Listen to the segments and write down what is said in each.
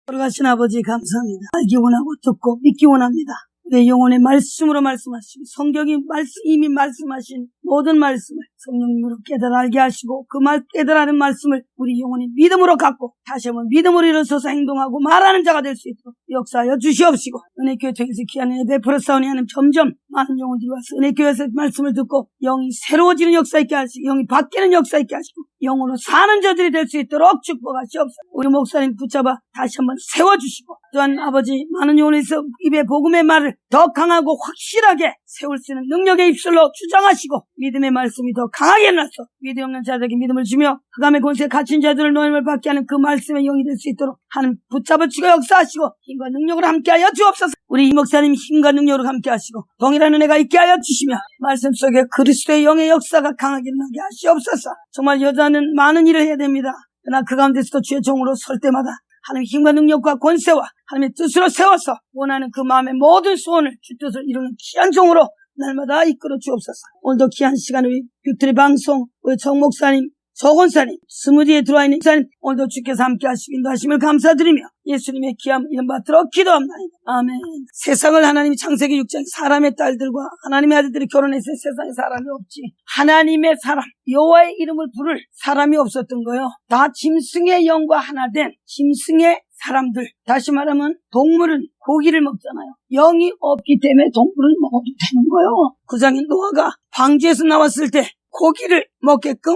돌아가신 아버지 감사합니다. 알기 원하고 듣고 믿기 원합니다. 내 영혼의 말씀으로 말씀하시고 성경이 이미 말씀하신 모든 말씀을 성령님으로 깨달아 알게 하시고 그 깨달아는 말씀을 우리 영혼의 믿음으로 갖고 다시 한번 믿음으로 일어서서 행동하고 말하는 자가 될 수 있도록 역사하여 주시옵시고 은혜교회 통해서 귀한 은혜 베풀었사오니 하는 점점 많은 영혼들이 와서 은혜교회에서 말씀을 듣고 영이 새로워지는 역사 있게 하시고 영이 바뀌는 역사 있게 하시고 영으로 사는 자들이 될 수 있도록 축복하시옵소서. 우리 목사님 붙잡아 다시 한번 세워주시고 또한 아버지 많은 영혼에서 입에 복음의 말을 더 강하고 확실하게 세울 수 있는 능력의 입술로 주장하시고 믿음의 말씀이 더 강하게 나서 믿음 없는 자들에게 믿음을 주며 흑암의 권세에 갇힌 자들을 노임을 받게 하는 그 말씀의 영이 될 수 있도록 하는 붙잡아 주고 역사하시고 힘과 능력으로 함께하여 주옵소서. 우리 이 목사님 힘과 능력으로 함께하시고 동일한 은혜가 있게 하여 주시며 말씀 속에 그리스도의 영의 역사가 강하게 나게 하시옵소서. 정말 여자는 많은 일을 해야 됩니다. 그러나 그 가운데서도 주의 종으로 설 때마다 하나님의 힘과 능력과 권세와 하나님의 뜻으로 세워서 원하는 그 마음의 모든 소원을 주 뜻을 이루는 귀한 종으로 날마다 이끌어 주옵소서. 오늘도 귀한 시간 우리 빅토리 방송 우리 정 목사님 서건사님 스무디에 들어와 있는 목사님 오늘도 주께서 함께 하시고 인도하심을 감사드리며 예수님의 귀함 이름 받들어 기도합나이다. 아멘. 세상을 하나님이 창세기 6장 사람의 딸들과 하나님의 아들들이 결혼해서 세상에 사람이 없지. 하나님의 사람 여호와의 이름을 부를 사람이 없었던 거요. 다 짐승의 영과 하나 된 짐승의 사람들. 다시 말하면 동물은 고기를 먹잖아요. 영이 없기 때문에 동물을 먹어도 되는 거예요. 구장인 노아가 방주에서 나왔을 때 고기를 먹게끔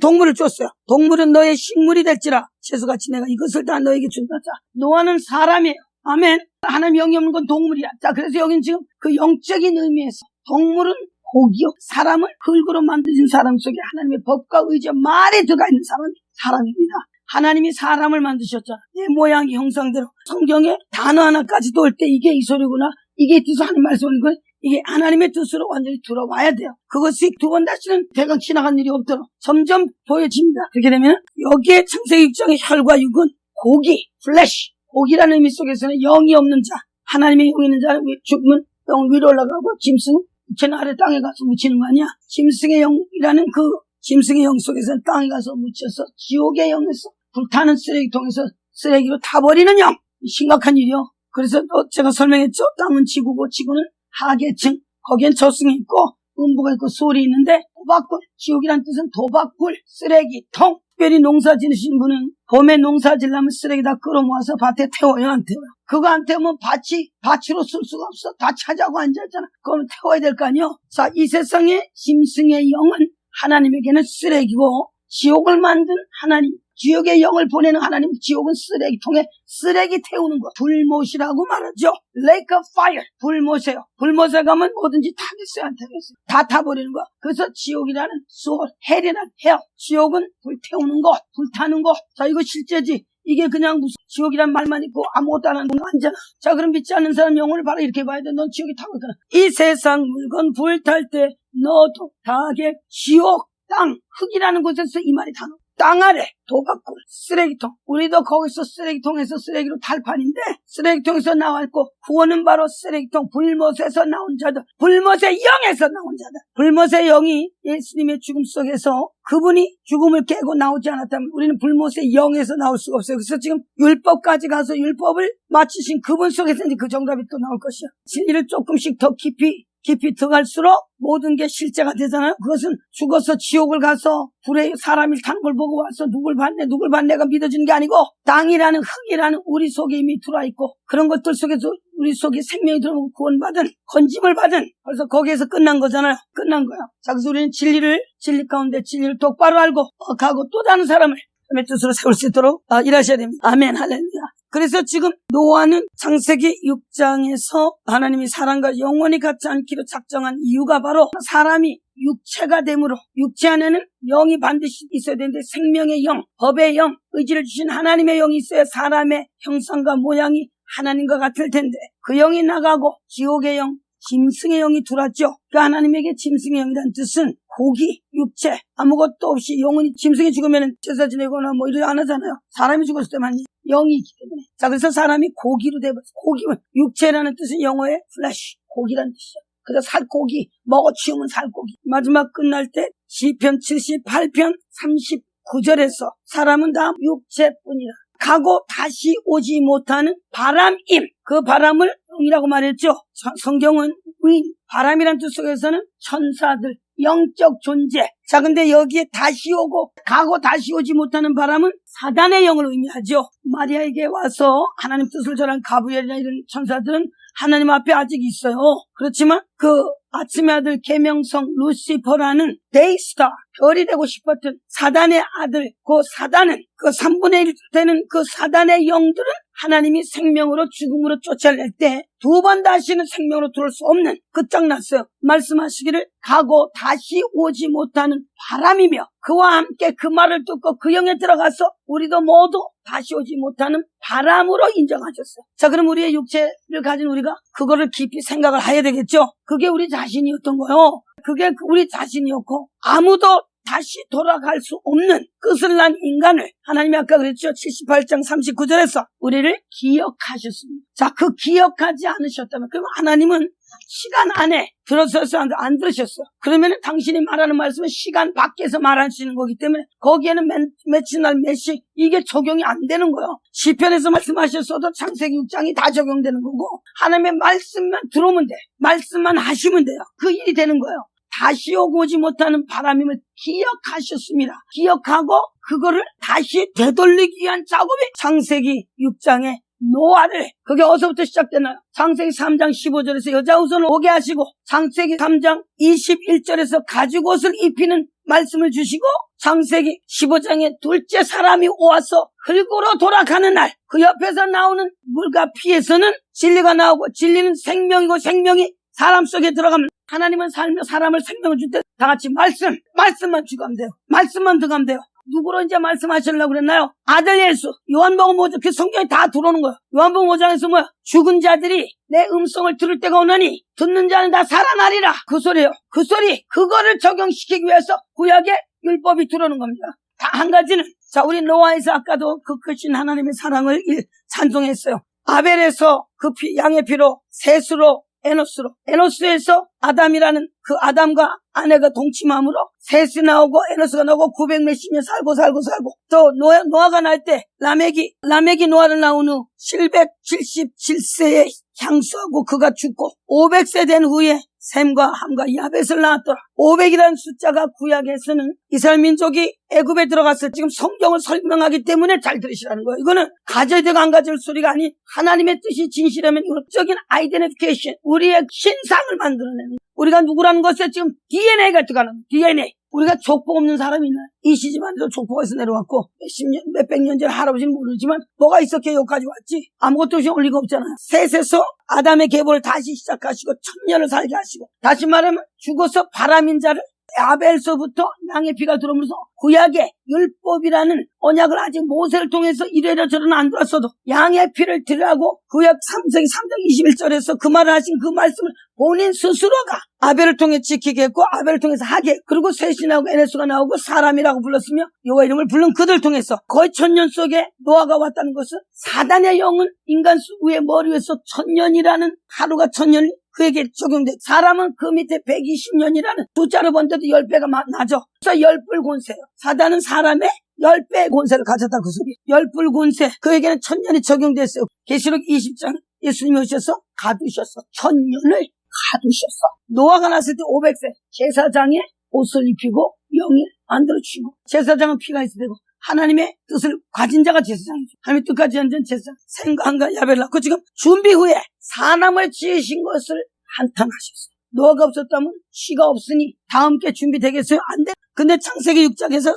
동물을 줬어요. 동물은 너의 식물이 될지라 채소같이 내가 이것을 다 너에게 준다. 자, 노아는 사람이에요. 아멘. 하나님 영이 없는 건 동물이야. 자, 그래서 여기는 지금 그 영적인 의미에서 동물은 고기요. 사람은 흙으로 만드신 사람 속에 하나님의 법과 의지와 말에 들어가 있는 사람이 사람입니다. 하나님이 사람을 만드셨잖아. 내 모양의 형상대로. 성경에 단어 하나까지도 올 때 이게 이 소리구나. 이게 뜻을 하나님 말씀하는 거예요. 이게 하나님의 뜻으로 완전히 들어와야 돼요. 그것이 두 번 다시는 대강 지나간 일이 없도록 점점 보여집니다. 그렇게 되면 여기에 창세기 6장의 혈과 육은 고기, 플래시, 고기라는 의미 속에서는 영이 없는 자, 하나님의 영이 있는 자는 죽으면 영 위로 올라가고 짐승, 육체는 아래 땅에 가서 묻히는 거 아니야? 짐승의 영이라는 그 짐승의 영 속에서는 땅에 가서 묻혀서 지옥의 영에서 불타는 쓰레기통에서 쓰레기로 다 버리는 영. 심각한 일이요. 그래서 제가 설명했죠. 땅은 지구고 지구는 하계층, 거기엔 저승이 있고 음부가 있고 소울이 있는데 도박불, 지옥이란 뜻은 도박불, 쓰레기통. 특별히 농사 지으신 분은 봄에 농사 지려면 쓰레기 다 끌어모아서 밭에 태워요, 안 태워요? 그거 안 태우면 밭으로 쓸 수가 없어. 다 차지하고 앉아있잖아. 그러면 태워야 될 거 아니에요? 자, 이 세상의 짐승의 영은 하나님에게는 쓰레기고 지옥을 만든 하나님, 지옥의 영을 보내는 하나님, 지옥은 쓰레기통에 쓰레기 태우는 거. 불못이라고 말하죠. Lake of Fire. 불못이에요. 불못에 가면 뭐든지 타겠어요, 안 타겠어요? 다 타버리는 거. 그래서 지옥이라는 소울, 헬이라는 헬. 지옥은 불태우는 것, 불타는 것. 자, 이거 실제지. 이게 그냥 무슨 지옥이란 말만 있고 아무것도 안 하는 건 아니잖아. 자, 그럼 믿지 않는 사람 영혼을 바로 이렇게 봐야 돼. 넌 지옥에 타거든. 이 세상 물건 불탈 때 너도 타게 지옥, 땅, 흙이라는 곳에서 이 말이 다 나와. 땅 아래, 도박굴, 쓰레기통. 우리도 거기서 쓰레기통에서 쓰레기로 탈판인데 쓰레기통에서 나왔고 구원은 바로 쓰레기통, 불못에서 나온 자들, 불못의 영에서 나온 자들. 불못의 영이 예수님의 죽음 속에서 그분이 죽음을 깨고 나오지 않았다면 우리는 불못의 영에서 나올 수가 없어요. 그래서 지금 율법까지 가서 율법을 마치신 그분 속에서 이제 그 정답이 또 나올 것이야. 진리를 조금씩 더 깊이 들어갈수록 모든 게 실제가 되잖아요. 그것은 죽어서 지옥을 가서 불에 사람이 타는 걸 보고 와서 누굴 봤네가 믿어지는 게 아니고 땅이라는 흙이라는 우리 속에 이미 들어와 있고 그런 것들 속에서 우리 속에 생명이 들어오고 구원받은 건짐을 받은 그래서 거기에서 끝난 거잖아요. 끝난 거야. 자, 그래서 우리는 진리 가운데 진리를 똑바로 알고 가고 또 다른 사람을 하나님의 뜻으로 세울 수 있도록 일하셔야 됩니다. 아멘, 할렐루야. 그래서 지금 노아는 창세기 6장에서 하나님이 사람과 영원히 같이 않기로 작정한 이유가 바로 사람이 육체가 됨으로 육체 안에는 영이 반드시 있어야 되는데 생명의 영, 법의 영, 의지를 주신 하나님의 영이 있어야 사람의 형상과 모양이 하나님과 같을 텐데 그 영이 나가고 지옥의 영, 짐승의 영이 들어왔죠. 그 하나님에게 짐승의 영이라는 뜻은 고기, 육체, 아무것도 없이 영혼이 짐승이 죽으면 제사 지내거나 뭐 이러지 안 하잖아요. 사람이 죽었을 때만 영이 있기 때문에. 자, 그래서 사람이 고기로 돼버렸어요. 고기는 육체라는 뜻은 영어의 flesh, 고기라는 뜻이죠. 그래서 살고기, 먹어치우면 살고기. 마지막 끝날 때 시편 78편 39절에서 사람은 다 육체뿐이라. 가고 다시 오지 못하는 바람임. 그 바람을 영이라고 말했죠. 성경은 바람이란 뜻 속에서는 천사들, 영적 존재. 자, 근데 여기에 다시 오고 가고 다시 오지 못하는 바람은 사단의 영을 의미하죠. 마리아에게 와서 하나님 뜻을 전한 가브리엘이나 이런 천사들은 하나님 앞에 아직 있어요. 그렇지만 그 아침의 아들 계명성 루시퍼라는 데이스타, 별이 되고 싶었던 사단의 아들, 그 사단은 그 3분의 1 되는 그 사단의 영들은 하나님이 생명으로 죽음으로 쫓아낼 때 두 번 다시는 생명으로 들어올 수 없는 끝장났어요. 말씀하시기를 가고 다시 오지 못하는 바람이며 그와 함께 그 말을 듣고 그 영에 들어가서 우리도 모두 다시 오지 못하는 바람으로 인정하셨어요. 자, 그럼 우리의 육체를 가진 우리가 그거를 깊이 생각을 해야 되겠죠. 그게 우리 자신이었던 거예요. 그게 우리 자신이었고 아무도 다시 돌아갈 수 없는 끝을 난 인간을 하나님이 아까 그랬죠. 78장 39절에서 우리를 기억하셨습니다. 자, 그 기억하지 않으셨다면 그럼 하나님은 시간 안에 들어서서 안 들으셨어요. 그러면 당신이 말하는 말씀은 시간 밖에서 말하시는 거기 때문에 거기에는 며칠 날 몇 시 이게 적용이 안 되는 거예요. 시편에서 말씀하셨어도 창세기 6장이 다 적용되는 거고 하나님의 말씀만 들어오면 돼. 말씀만 하시면 돼요. 그 일이 되는 거예요. 다시 오지 못하는 바람임을 기억하셨습니다. 기억하고 그거를 다시 되돌리기 위한 작업이 창세기 6장의 노아를 그게 어디서부터 시작되나요? 창세기 3장 15절에서 여자 후손을 오게 하시고 창세기 3장 21절에서 가죽 옷을 입히는 말씀을 주시고 창세기 15장에 둘째 사람이 와서 흙으로 돌아가는 날 그 옆에서 나오는 물과 피에서는 진리가 나오고 진리는 생명이고 생명이 사람 속에 들어가면 하나님은 살며 사람을 생명을 줄 때 다 같이 말씀만 주가면 돼요. 말씀만 들어가면 돼요. 누구로 이제 말씀하시려고 그랬나요? 아들 예수. 요한복음 5장 그 성경에 다 들어오는 거예요. 요한복음 5장에서 뭐야? 죽은 자들이 내 음성을 들을 때가 오나니 듣는 자는 다 살아나리라. 그 소리예요. 그 소리. 그거를 적용시키기 위해서 구약의 율법이 들어오는 겁니다. 다 한 가지는 자 우리 노아에서 아까도 그 크신 하나님의 사랑을 찬송했어요. 아벨에서 그 양의 피로 셋으로 에노스에서 아담이라는 그 아담과 아내가 동침함으로 셋이 나오고 에노스가 나오고 900 몇십 년 살고 또 노아가 날 때 라멕이 노아를 낳은 후 777세에 향수하고 그가 죽고 500세 된 후에 셈과 함과 야벳을 낳았더라. 500이라는 숫자가 구약에서는 이스라엘 민족이 애굽에 들어갔을 때 지금 성경을 설명하기 때문에 잘 들으시라는 거예요. 이거는 가져야 되고 안 가져올 소리가 아닌 하나님의 뜻이 진실하면 영적인 아이덴티피케이션, 우리의 신상을 만들어내는 거예요. 우리가 누구라는 것에 지금 DNA가 들어가는 거예요. DNA. 우리가 족보 없는 사람이나 이 시집안에도 족보가 있어 내려왔고 몇백 년 전 할아버지는 모르지만 뭐가 있었기에 여기까지 왔지. 아무것도 없이 올 리가 없잖아요. 셋에서 아담의 계보를 다시 시작하시고 1000년을 살게 하시고 다시 말하면 죽어서 바람인 자를 아벨서부터 양의 피가 들어오면서 구약의 율법이라는 언약을 아직 모세를 통해서 이래라 저래라 안 들었어도 양의 피를 드리라고 구약 3세기 3장 21절에서 그 말을 하신 그 말씀을 본인 스스로가 아벨을 통해 지키게 했고 아벨을 통해서 하게 그리고 셋이 나오고 에네스가 나오고 사람이라고 불렀으며 여호와 이름을 부른 그들 통해서 거의 1000년 속에 노아가 왔다는 것은 사단의 영은 인간 위에 머리 위에서 1000년이라는 하루가 1000년이 그에게 적용돼. 사람은 그 밑에 120년이라는 숫자를 본데도 10배가 나죠. 그래서 열불 권세예요. 사단은 사람의 10배 권세를 가졌다 그 소리. 열불 권세. 그에게는 1000년이 적용됐어요. 계시록 20장 예수님이 오셔서 가두셨어. 1000년을 가두셨어. 노아가 났을 때 500세. 제사장의 옷을 입히고 영이 만들어주시고 제사장은 피가 있어야 되고 하나님의 뜻을 가진 자가 제사장이죠. 하나님의 뜻까지 앉은 제사장 생각과 야벨을 낳고 지금 준비 후에 사람을 지으신 것을 한탄하셨어요. 노아가 없었다면 씨가 없으니 다음 게 준비되겠어요? 안 돼. 근데 창세기 6장에서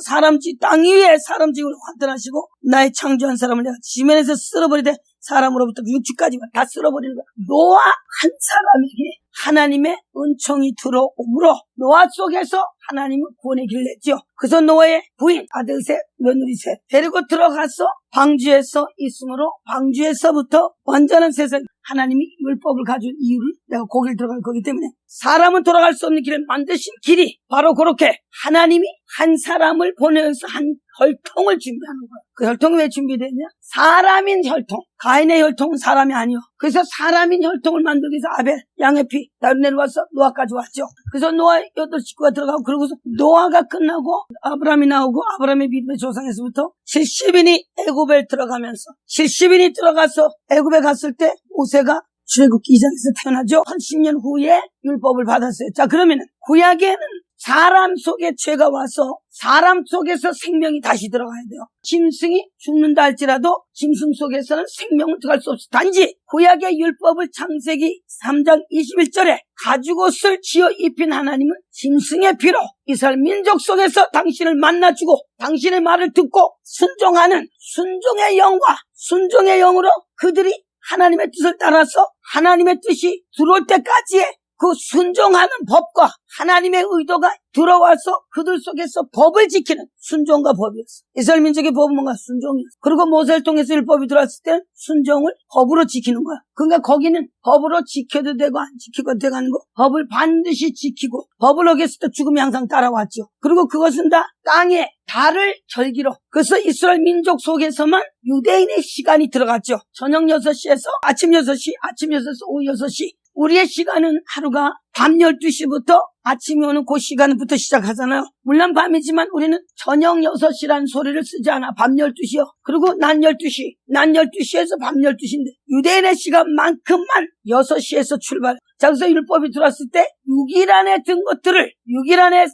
땅 위에 사람 지으로 한탄하시고 나의 창조한 사람을 내가 지면에서 쓸어버리되 사람으로부터 육축까지 다 쓸어버리는 거야. 노아 한 사람에게 하나님의 은총이 들어오므로 노아 속에서 하나님은 구원의 길을 냈죠. 그래서 노아의 부인, 아들 셋, 며느리 셋 데리고 들어가서 방주에서 있으므로 방주에서부터 완전한 세상 하나님이 율법을 가진 이유를 내가 거길 들어갈 거기 때문에 사람은 돌아갈 수 없는 길을 만드신 길이 바로 그렇게 하나님이 한 사람을 보내서 한 혈통을 준비하는 거야. 그 혈통이 왜 준비되냐? 사람인 혈통. 가인의 혈통은 사람이 아니요. 그래서 사람인 혈통을 만들기 위해서 아벨, 양의 피, 나를 내려와서 노아까지 왔죠. 그래서 노아 8식구가 들어가고, 그러고서 노아가 끝나고 아브라함이 나오고, 아브라함의 믿음의 조상에서부터 70인이 애굽에 들어가면서, 70인이 들어가서 애굽에 갔을 때 모세가 출애굽기 2장에서 태어나죠. 80년 후에 율법을 받았어요. 자, 그러면은 구약에는 사람 속에 죄가 와서 사람 속에서 생명이 다시 들어가야 돼요. 짐승이 죽는다 할지라도 짐승 속에서는 생명은 들어갈 수 없어. 단지 구약의 율법을 창세기 3장 21절에 가죽옷을 지어 입힌 하나님은 짐승의 피로 이스라엘 민족 속에서 당신을 만나주고 당신의 말을 듣고 순종하는 순종의 영과 순종의 영으로 그들이 하나님의 뜻을 따라서 하나님의 뜻이 들어올 때까지의 그 순종하는 법과 하나님의 의도가 들어와서 그들 속에서 법을 지키는 순종과 법이었어. 이스라엘 민족의 법은 뭔가 순종이었어. 그리고 모세를 통해서 율법이 들어왔을 때 순종을 법으로 지키는 거야. 그러니까 거기는 법으로 지켜도 되고 안 지키고 되가는 거. 법을 반드시 지키고 법을 어겼을 때 죽음이 항상 따라왔죠. 그리고 그것은 다 땅의 달을 절기로. 그래서 이스라엘 민족 속에서만 유대인의 시간이 들어갔죠. 저녁 6시에서 아침 6시, 아침 6시에서 오후 6시. 우리의 시간은 하루가 밤 12시부터 아침이 오는 그 시간부터 시작하잖아요. 물론 밤이지만 우리는 저녁 6시라는 소리를 쓰지 않아. 밤 12시요. 그리고 낮 12시. 낮 12시에서 밤 12시인데 유대인의 시간만큼만 6시에서 출발. 자, 그래서 율법이 들어왔을 때 6일 안에 든 것들을 6일 안에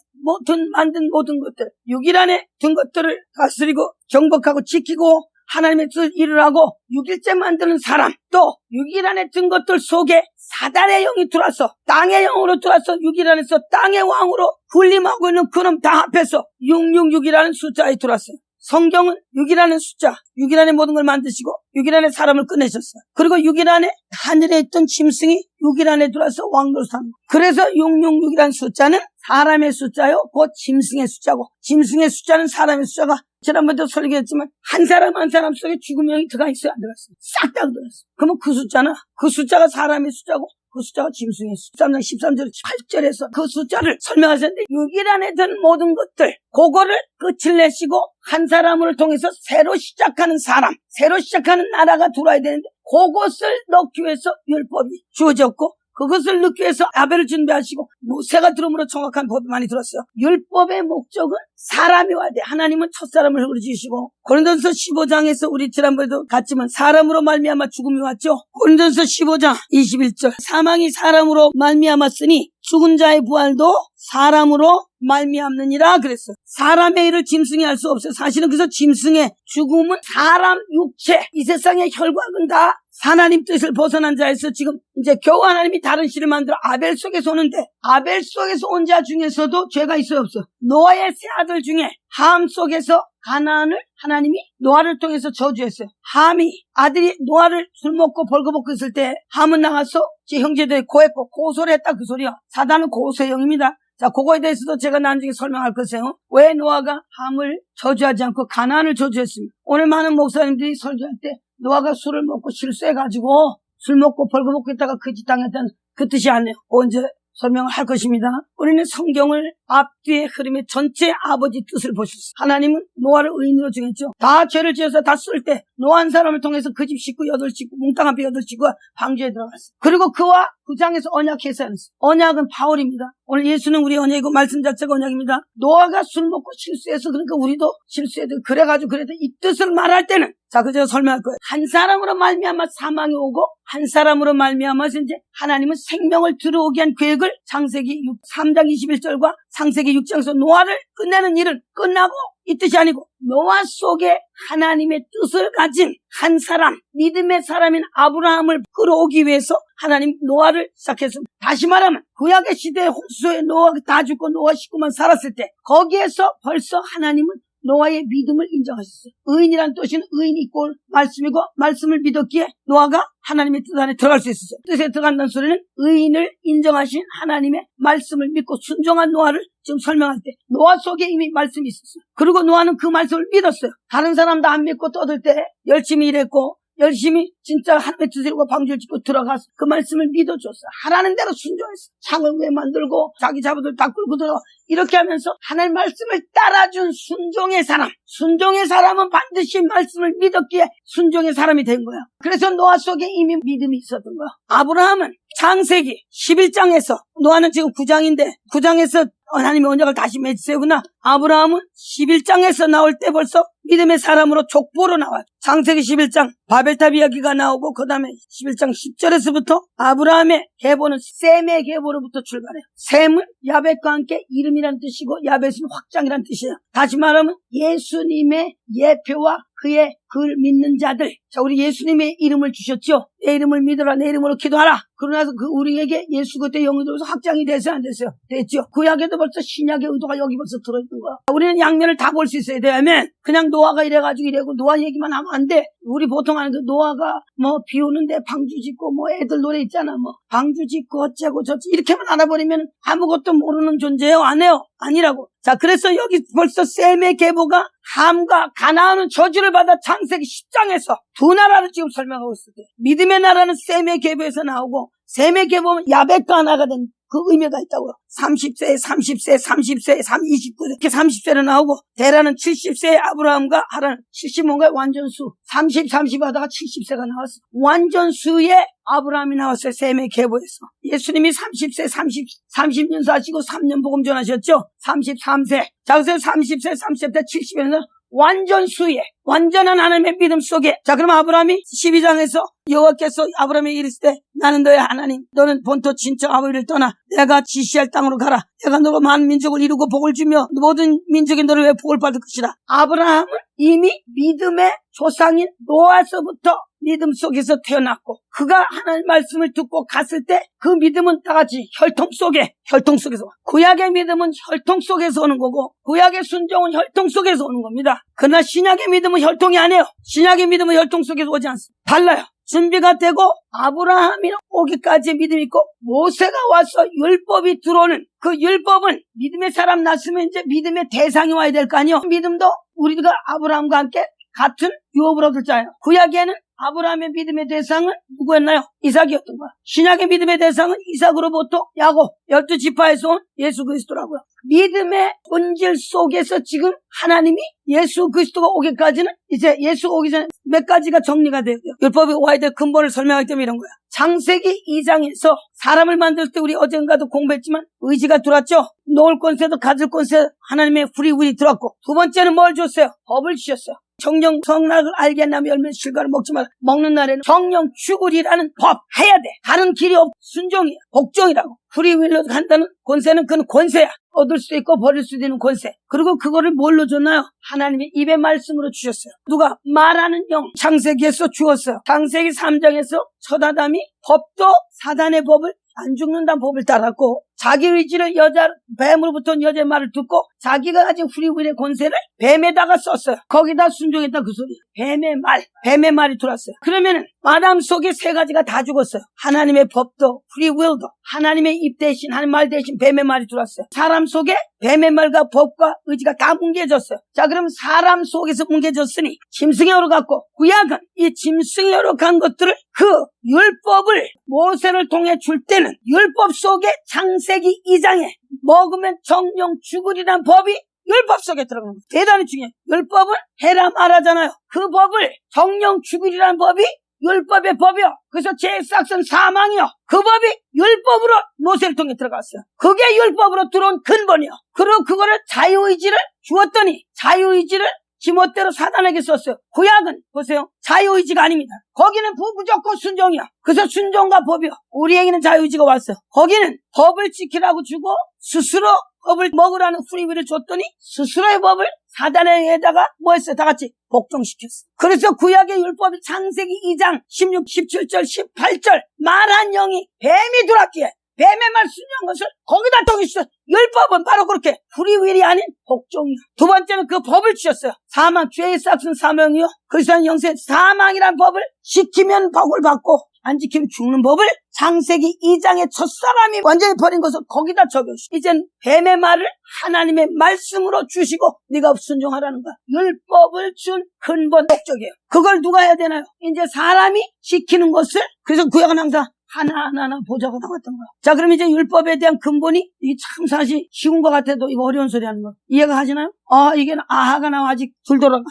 만든 모든 것들 6일 안에 든 것들을 다스리고 정복하고 지키고 하나님의 뜻을 이루라고 6일째 만드는 사람, 또 6일 안에 든 것들 속에 사단의 영이 들어와서 땅의 영으로 들어와서 6일 안에서 땅의 왕으로 군림하고 있는 그놈 다 합해서 666이라는 숫자에 들어왔어요. 성경은 6일 안에 숫자, 6일 안에 모든 걸 만드시고 6일 안에 사람을 꺼내셨어요. 그리고 6일 안에 하늘에 있던 짐승이 6일 안에 들어와서 왕노릇하는 거예요. 그래서 666이라는 숫자는 사람의 숫자요, 곧 짐승의 숫자고, 짐승의 숫자는 사람의 숫자가 지난번에도 설계했지만 한 사람 한 사람 속에 죽음의 영이 들어가 있어요, 안 들어갔어요? 싹 다 들어갔어요. 그러면 그 숫자는 그 숫자가 사람의 숫자고 그 숫자가 짐승의 숫자. 13장 13절 8절에서 그 숫자를 설명하셨는데 6일 안에 든 모든 것들 그거를 끝을 내시고 한 사람을 통해서 새로 시작하는 사람, 새로 시작하는 나라가 들어와야 되는데 그것을 넣기 위해서 율법이 주어졌고 그것을 넣기 위해서 아벨을 준비하시고 모세가 들음으로 정확한 법이 많이 들었어요. 율법의 목적은 사람이 와야 돼. 하나님은 첫사람을 흙으로 지으시고 고린도전서 15장에서 우리 지난번에도 갔지만 사람으로 말미암아 죽음이 왔죠. 고린도전서 15장 21절 사망이 사람으로 말미암았으니 죽은 자의 부활도 사람으로 말미암느니라 그랬어요. 사람의 일을 짐승이 할 수 없어요. 사실은 그래서 짐승의 죽음은 사람 육체 이 세상의 혈곽은 다 하나님 뜻을 벗어난 자에서 지금 이제 겨우 하나님이 다른 씨를 만들어 아벨 속에서 오는데 아벨 속에서 온 자 중에서도 죄가 있어요 없어? 노아의 세 아들 중에 함 속에서 가나안을 하나님이 노아를 통해서 저주했어요. 함이 아들이 노아를 술 먹고 벌거벗고 있을 때 함은 나가서 제 형제들이 고했고 고소를 했다 그 소리야. 사단은 고소의 영입니다. 자, 그거에 대해서도 제가 나중에 설명할 것이에요. 왜 노아가 함을 저주하지 않고 가나안을 저주했습니까? 오늘 많은 목사님들이 설교할 때 노아가 술을 먹고 실수해가지고 술 먹고 벌거벗고 있다가 그 짓 당했다는 그 뜻이 아니에요. 언제 설명을 할 것입니다. 우리는 성경을 앞뒤의 흐름의 전체 아버지 뜻을 보셨어요. 하나님은 노아를 의인으로 정했죠. 다 죄를 지어서 다 쓸 때 노아 한 사람을 통해서 그 집 식구 8식구 몽땅한 비 8식구가 방주에 들어갔어요. 그리고 그와 그 장에서 언약해서 했어요. 언약은 바울입니다. 오늘 예수는 우리 언약이고 말씀 자체가 언약입니다. 노아가 술 먹고 실수해서 그러니까 우리도 실수해도 그래가지고 그래도 이 뜻을 말할 때는 자, 그 제가 설명할 거예요. 한 사람으로 말미암아 사망이 오고 한 사람으로 말미암아서 이제 하나님은 생명을 들어오게 한 계획을 창세기 3장 21절과 창세기 6장에서 노아를 끝내는 일은 끝나고 이 뜻이 아니고 노아 속에 하나님의 뜻을 가진 한 사람, 믿음의 사람인 아브라함을 끌어오기 위해서 하나님 노아를 시작했습니다. 다시 말하면 구약의 시대에 홍수에 노아가 다 죽고 노아 식구만 살았을 때 거기에서 벌써 하나님은 노아의 믿음을 인정하셨어요. 의인이란 뜻은 의인이 있고 말씀이고 말씀을 믿었기에 노아가 하나님의 뜻 안에 들어갈 수 있었어요. 뜻에 들어간다는 소리는 의인을 인정하신 하나님의 말씀을 믿고 순종한 노아를 지금 설명할 때 노아 속에 이미 말씀이 있었어요. 그리고 노아는 그 말씀을 믿었어요. 다른 사람 다 안 믿고 떠들 때 열심히 일했고 열심히 진짜 하나님의 뜻을 이루고 방주를 짓고 들어가서 그 말씀을 믿어줬어. 하라는 대로 순종했어. 창을 왜 만들고 자기 자부들 다 끌고 들어가. 이렇게 하면서 하나님 말씀을 따라준 순종의 사람. 순종의 사람은 반드시 말씀을 믿었기에 순종의 사람이 된 거야. 그래서 노아 속에 이미 믿음이 있었던 거야. 아브라함은 창세기 11장에서, 노아는 지금 9장인데 9장에서 하나님의 언약을 다시 맺으세구나. 아브라함은 11장에서 나올 때 벌써 믿음의 사람으로 족보로 나와요. 창세기 11장 바벨탑 이야기가 나오고 그 다음에 11장 10절에서부터 아브라함의 계보는 셈의 계보로부터 출발해요. 셈은 야벳과 함께 이름이란 뜻이고 야벳은 확장이란 뜻이에요. 다시 말하면 예수님의 예표와 그의 그를 믿는 자들. 자, 우리 예수님의 이름을 주셨죠. 내 이름을 믿어라. 내 이름으로 기도하라. 그러고 나서 그 우리에게 예수 그때 영이 들어서 확장이 됐어요, 안 됐어요? 됐죠. 구약에도 벌써 신약의 의도가 여기 벌써 들어있는 거야. 우리는 양면을 다 볼 수 있어야 돼. 아멘. 그냥 노아가 이래가지고 이래고 노아 얘기만 하면 안 돼. 우리 보통 하는 그 노아가 뭐 비 오는데 방주 짓고 뭐 애들 노래 있잖아. 뭐 방주 짓고 어쩌고 저쩌고 이렇게만 알아버리면 아무것도 모르는 존재예요? 안 해요? 아니라고. 자, 그래서 여기 벌써 셈의 계보가 함과 가나안은 저주를 받아 창세기 10장에서 두 나라를 지금 설명하고 있을 때 믿음의 나라는 셈의 계보에서 나오고 셈의 계보면 야벳과 하나가 된 그 의미가 있다고요. 30세, 30세, 30세, 29세 이렇게 30세로 나오고 데라는 70세의 아브라함과 하라는 70뭔가 완전수 30, 30 하다가 70세가 나왔어. 완전수의 아브라함이 나왔어요. 셈의 계보에서. 예수님이 30세, 30년 사시고 3년 복음 전하셨죠. 33세. 자, 그래서 30세, 30세, 70에서 완전수의 완전한 하나님의 믿음 속에. 자, 그럼 아브라함이 12장에서 여호와께서 아브라함에게 이르실 때 나는 너의 하나님, 너는 본토 친척 아버지를 떠나 내가 지시할 땅으로 가라. 내가 너로 많은 민족을 이루고 복을 주며 모든 민족이 너를 위해 복을 받을 것이다. 아브라함은 이미 믿음의 조상인 노아서부터 믿음 속에서 태어났고 그가 하나님 말씀을 듣고 갔을 때 그 믿음은 다 같이 혈통 속에서 구약의 믿음은 혈통 속에서 오는 거고 구약의 순종은 혈통 속에서 오는 겁니다. 그러나 신약의 믿음은 혈통이 아니에요. 신약의 믿음은 혈통 속에서 오지 않습니다. 달라요. 준비가 되고 아브라함이 오기까지의 믿음이 있고 모세가 와서 율법이 들어오는 그 율법은 믿음의 사람 낳았으면 이제 믿음의 대상이 와야 될 거 아니에요. 믿음도 우리가 아브라함과 함께 같은 유업을 얻을 자예요. 구약에는 아브라함의 믿음의 대상은 누구였나요? 이삭이었던 거야. 신약의 믿음의 대상은 이삭으로부터 야곱 12지파에서 온 예수 그리스도라고요. 믿음의 본질 속에서 지금 하나님이 예수 그리스도가 오기까지는 이제 예수가 오기 전에 몇 가지가 정리가 되고요. 율법이 와야 될 근본을 설명하기 때문에 이런 거야. 창세기 2장에서 사람을 만들 때 우리 어젠가도 공부했지만 의지가 들어왔죠. 놓을 권세도 가질 권세 하나님의 프리윌이 들어왔고 두 번째는 뭘 줬어요? 법을 주셨어요. 정령 성락을 알게 하면 열매 실과를 먹지 마라. 먹는 날에는 정령 죽으리라는 법 해야 돼. 다른 길이 없. 순종이야. 복종이라고. 프리윌로 간다는 권세는 그건 권세야. 얻을 수도 있고 버릴 수도 있는 권세. 그리고 그거를 뭘로 줬나요? 하나님의 입의 말씀으로 주셨어요. 누가? 말하는 영. 창세기에서 주었어요. 창세기 3장에서 첫 아담이 법도 사단의 법을 안 죽는다는 법을 따랐고 자기 의지를 뱀으로부터 여자의 말을 듣고 자기가 가진 프리윌의 권세를 뱀에다가 썼어요. 거기다 순종했다 그 소리예요. 뱀의 말이 들어왔어요. 그러면은 아담 속에 세 가지가 다 죽었어요. 하나님의 법도 프리윌도 하나님의 입 대신 하나님 말 대신 뱀의 말이 들어왔어요. 사람 속에 뱀의 말과 법과 의지가 다 뭉개졌어요. 자, 그럼 사람 속에서 뭉개졌으니 짐승으로 갔고 구약은 이 짐승으로 간 것들을 그 율법을 모세를 통해 줄 때는 율법 속에 창세기 2장에 먹으면 정령 죽으리란 법이 율법 속에 들어가는 거예요. 대단히 중요해요. 율법은 해라 말하잖아요. 그 법을 정령 죽으리란 법이 율법의 법이요. 그래서 제사상 사망이요. 그 법이 율법으로 모세를 통해 들어갔어요. 그게 율법으로 들어온 근본이요. 그리고 그거를 자유의지를 주었더니 자유의지를 지멋대로 사단에게 썼어요. 구약은 보세요. 자유의지가 아닙니다. 거기는 무조건 순종이야. 그래서 순종과 법이요. 우리에게는 자유의지가 왔어요. 거기는 법을 지키라고 주고 스스로 법을 먹으라는 프리윌을 줬더니 스스로의 법을 사단에다가 뭐 했어요? 다 같이 복종시켰어요. 그래서 구약의 율법이 창세기 2장 16, 17절, 18절 말한 영이 뱀이 들어왔기에 뱀의 말 순종한 것을 거기다 통했어요. 율법은 바로 그렇게 프리윌이 아닌 복종이요. 두 번째는 그 법을 주셨어요. 사망, 죄의 싹은 사망이요. 그리스도는 영생, 사망이란 법을 지키면 복을 받고 안 지키면 죽는 법을 창세기 2장의 첫사람이 완전히 버린 것을 거기다 적용시켜. 이젠 뱀의 말을 하나님의 말씀으로 주시고 네가 순종하라는 거야. 율법을 준 근본 목적이에요. 그걸 누가 해야 되나요? 이제 사람이 지키는 것을, 그래서 구약은 항상 하나하나 보자고 나왔던 거야. 자, 그럼 이제 율법에 대한 근본이, 이게 참 사실 쉬운 것 같아도 이거 어려운 소리 하는 거 이해가 하시나요? 이게 아하가 나와 아직 덜 돌아가?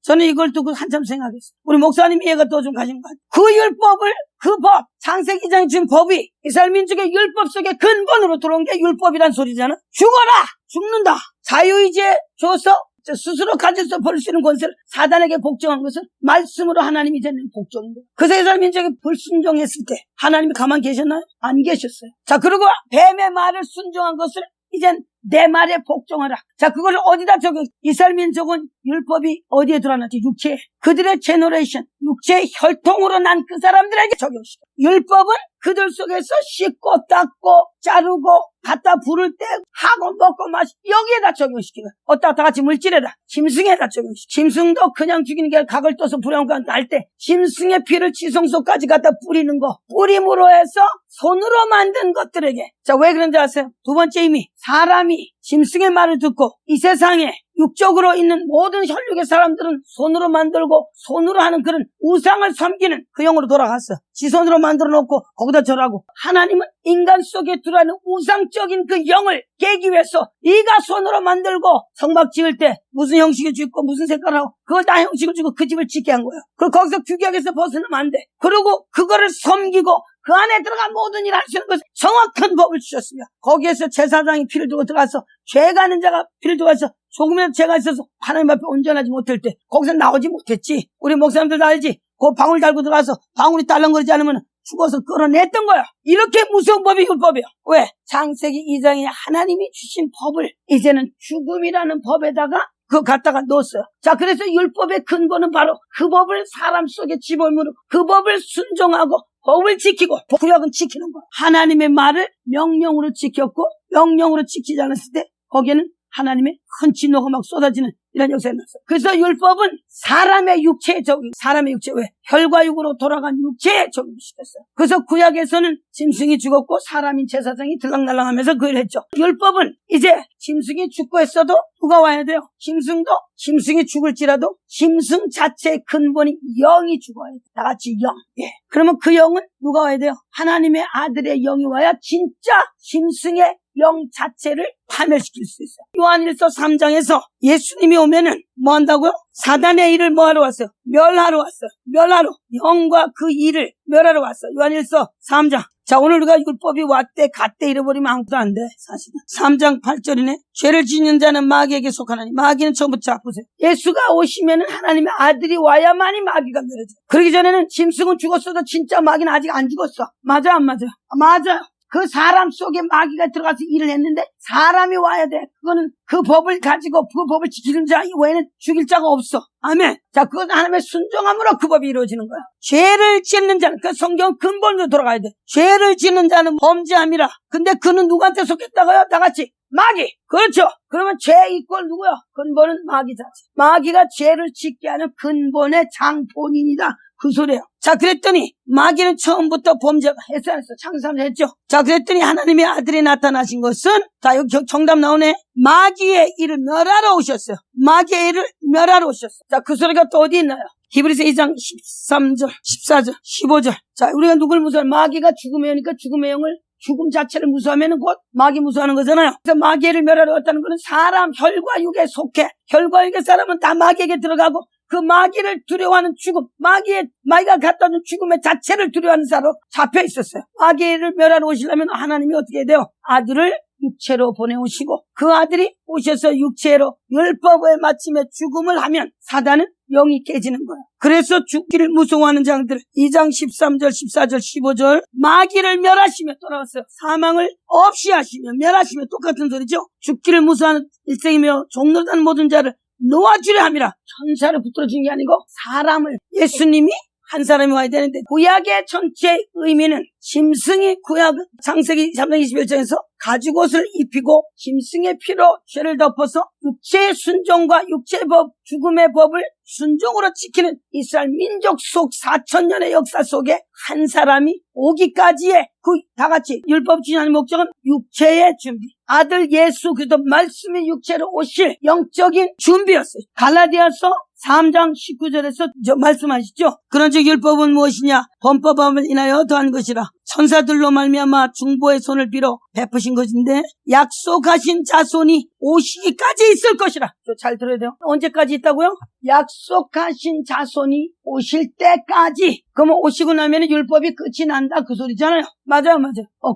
저는 이걸 두고 한참 생각했어요. 우리 목사님 이해가 또 좀 가신 것 같아요. 그 율법을, 그 법, 창세기 2장에 준 법이 이스라엘 민족의 율법 속에 근본으로 들어온 게 율법이란 소리잖아. 죽어라! 죽는다! 자유의지에 줘서 스스로 가져서 버릴 수 있는 권세를 사단에게 복종한 것은 말씀으로 하나님이 되는 복종인 거예요. 그래서 이스라엘 민족이 불순종했을 때 하나님이 가만 계셨나요? 안 계셨어요. 자, 그리고 뱀의 말을 순종한 것을 이젠 내 말에 복종하라. 자, 그걸 어디다 적용? 이스라엘 민족은 율법이 어디에 들어왔는지 육체에, 그들의 제너레이션, 육체의 혈통으로 난 그 사람들에게 적용시켜. 율법은 그들 속에서 씻고 닦고 자르고 갖다 부를 때 하고 먹고 마시, 여기에다 적용시키는. 다 같이 물질에다, 짐승에다 적용시켜. 짐승도 그냥 죽이는 게 아니라 각을 떠서 불량과 날 때 짐승의 피를 지성소까지 갖다 뿌리는 거, 뿌림으로 해서 손으로 만든 것들에게. 자, 왜 그런지 아세요? 두 번째 의미, 사람이 짐승의 말을 듣고 이 세상에 육적으로 있는 모든 혈육의 사람들은 손으로 만들고 손으로 하는 그런 우상을 섬기는 그 영으로 돌아갔어. 지 손으로 만들어 놓고 거기다 절하고, 하나님은 인간 속에 들어가는 우상적인 그 영을 깨기 위해서 네가 손으로 만들고 성막 지을 때 무슨 형식을 짓고 무슨 색깔하고 그걸 다 형식을 주고 그 집을 짓게 한 거야. 그리고 거기서 규격에서 벗어나면 안 돼. 그리고 그거를 섬기고 그 안에 들어간 모든 일을 할 수 있는 것을 정확한 법을 주셨으며, 거기에서 제사장이 피를 두고 들어가서 죄가 있는 자가 피를 두고 가서 조금이라도 죄가 있어서 하나님 앞에 온전하지 못할 때 거기서 나오지 못했지. 우리 목사님들도 알지? 그 방울 달고 들어가서 방울이 딸랑거리지 않으면 죽어서 끌어냈던 거야. 이렇게 무서운 법이 율법이야. 왜? 창세기 2장에 하나님이 주신 법을 이제는 죽음이라는 법에다가 그거 갖다가 넣었어요. 자, 그래서 율법의 근본은 바로 그 법을 사람 속에 집어넣으로 그 법을 순종하고 법을 지키고, 구약은 지키는 거야. 하나님의 말을 명령으로 지켰고 명령으로 지키지 않았을 때 거기에는 하나님의 큰 진노가 막 쏟아지는 이런 역사가 났어요. 그래서 율법은 사람의 육체에 적용, 사람의 육체, 왜? 혈과 육으로 돌아간 육체에 적용시켰어요. 그래서 구약에서는 짐승이 죽었고 사람인 제사장이 들락날락하면서 그 일을 했죠. 율법은 이제 짐승이 죽고 했어도 누가 와야 돼요? 짐승이 죽을지라도 짐승 자체의 근본이 영이 죽어야 돼요. 다 같이 영. 예. 그러면 그 영은 누가 와야 돼요? 하나님의 아들의 영이 와야 진짜 짐승의 영 자체를 파멸시킬 수 있어요. 요한일서 3장에서 예수님이 오면은 뭐 한다고요? 사단의 일을 뭐 하러 왔어요? 멸하러 왔어요. 멸하러. 영과 그 일을 멸하러 왔어요. 요한일서 3장. 자, 오늘 우리가 율법이 왔대 갔대 잃어버리면 아무것도 안 돼. 사실은 3장 8절이네. 죄를 짓는 자는 마귀에게 속하나니, 마귀는 처음부터 자 보세요. 예수가 오시면은 하나님의 아들이 와야만이 마귀가 멸해져. 그러기 전에는 짐승은 죽었어도 진짜 마귀는 아직 안 죽었어. 맞아 안 맞아? 맞아요. 그 사람 속에 마귀가 들어가서 일을 했는데 사람이 와야 돼. 그거는 그 법을 가지고 그 법을 지키는 자 외에는 죽일 자가 없어. 아멘. 자, 그건 하나님의 순종함으로 그 법이 이루어지는 거야. 죄를 짓는 자는, 그 성경 근본으로 돌아가야 돼. 죄를 짓는 자는 범죄함이라. 근데 그는 누구한테 속했다고요? 다 같이 마귀. 그렇죠. 그러면 죄 이꼴 누구요? 근본은 마귀 자체. 마귀가 죄를 짓게 하는 근본의 장본인이다. 그 소리예요. 자, 그랬더니 마귀는 처음부터 범죄가 했어요. 창세하면서 했죠. 자, 그랬더니 하나님의 아들이 나타나신 것은, 자, 여기 정답 나오네. 마귀의 일을 멸하러 오셨어요. 마귀의 일을 멸하러 오셨어요. 자, 그 소리가 또 어디 있나요? 히브리서 2장 13절, 14절, 15절. 자, 우리가 누굴 무서워해? 마귀가 죽음의 영이니까 죽음의 영을, 죽음 자체를 무서워하면 곧 마귀 무서워하는 거잖아요. 그래서 마귀를 멸하러 왔다는 것은 사람 혈과 육에 속해. 혈과 육의 사람은 다 마귀에게 들어가고 그 마귀를 두려워하는 죽음, 마귀가 갖다 준 죽음의 자체를 두려워하는 사로 잡혀 있었어요. 마귀를 멸하러 오시려면 하나님이 어떻게 해야 돼요? 아들을 육체로 보내오시고 그 아들이 오셔서 육체로 율법에 마침에 죽음을 하면 사단은 영이 깨지는 거예요. 그래서 죽기를 무서워하는 자들 2장 13절, 14절, 15절 마귀를 멸하시며 돌아왔어요. 사망을 없이 하시며 멸하시며 똑같은 소리죠. 죽기를 무서워하는 일생이며 종노릇하는 모든 자를 놓아주려 함이라. 천사를 붙들어 준 게 아니고 사람을, 예수님이 한 사람이 와야 되는데 구약의 전체 의미는 짐승이 구약 창세기 3장 21절에서 가죽옷을 입히고 짐승의 피로 죄를 덮어서 육체의 순종과 육체의 법, 죽음의 법을 순종으로 지키는 이스라엘 민족 속 4,000년의 역사 속에 한 사람이 오기까지의 그 다같이 율법 지향의 목적은 육체의 준비, 아들 예수 그리스도 말씀이 육체로 오실 영적인 준비였어요. 갈라디아서 3장 19절에서 말씀하시죠. 그런즉 율법은 무엇이냐? 범법함을 인하여 더한 것이라. 천사들로 말미암아 중보의 손을 빌어 베푸신 것인데 약속하신 자손이 오시기까지 있을 것이라. 잘 들어야 돼요. 언제까지 있다고요? 약속하신 자손이 오실 때까지. 그러면 오시고 나면 율법이 끝이 난다 그 소리잖아요. 맞아요.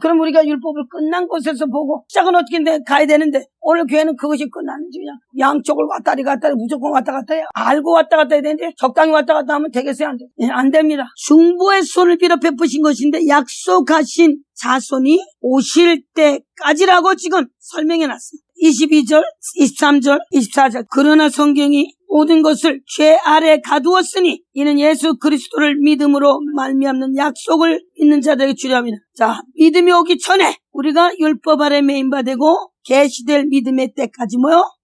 그럼 우리가 율법을 끝난 곳에서 보고 시작은 어떻게 가야 되는데 오늘 교회는 그것이 끝났는지 그냥 양쪽을 왔다리 갔다리 무조건 왔다 갔다 해요. 알고 왔다 갔다 해야 되는데 적당히 왔다 갔다 하면 되겠어요? 안 돼요? 안 됩니다. 중보의 손을 빌어 베푸신 것인데 약속하신 자손이 오실 때까지라고 지금 설명해놨어요. 22절, 23절, 24절. 그러나 성경이 모든 것을 죄 아래 가두었으니 이는 예수 그리스도를 믿음으로 말미암는 약속을 믿는 자들에게 주려 합니다. 자, 믿음이 오기 전에 우리가 율법 아래 매인바 되고 계시될 믿음의 때까지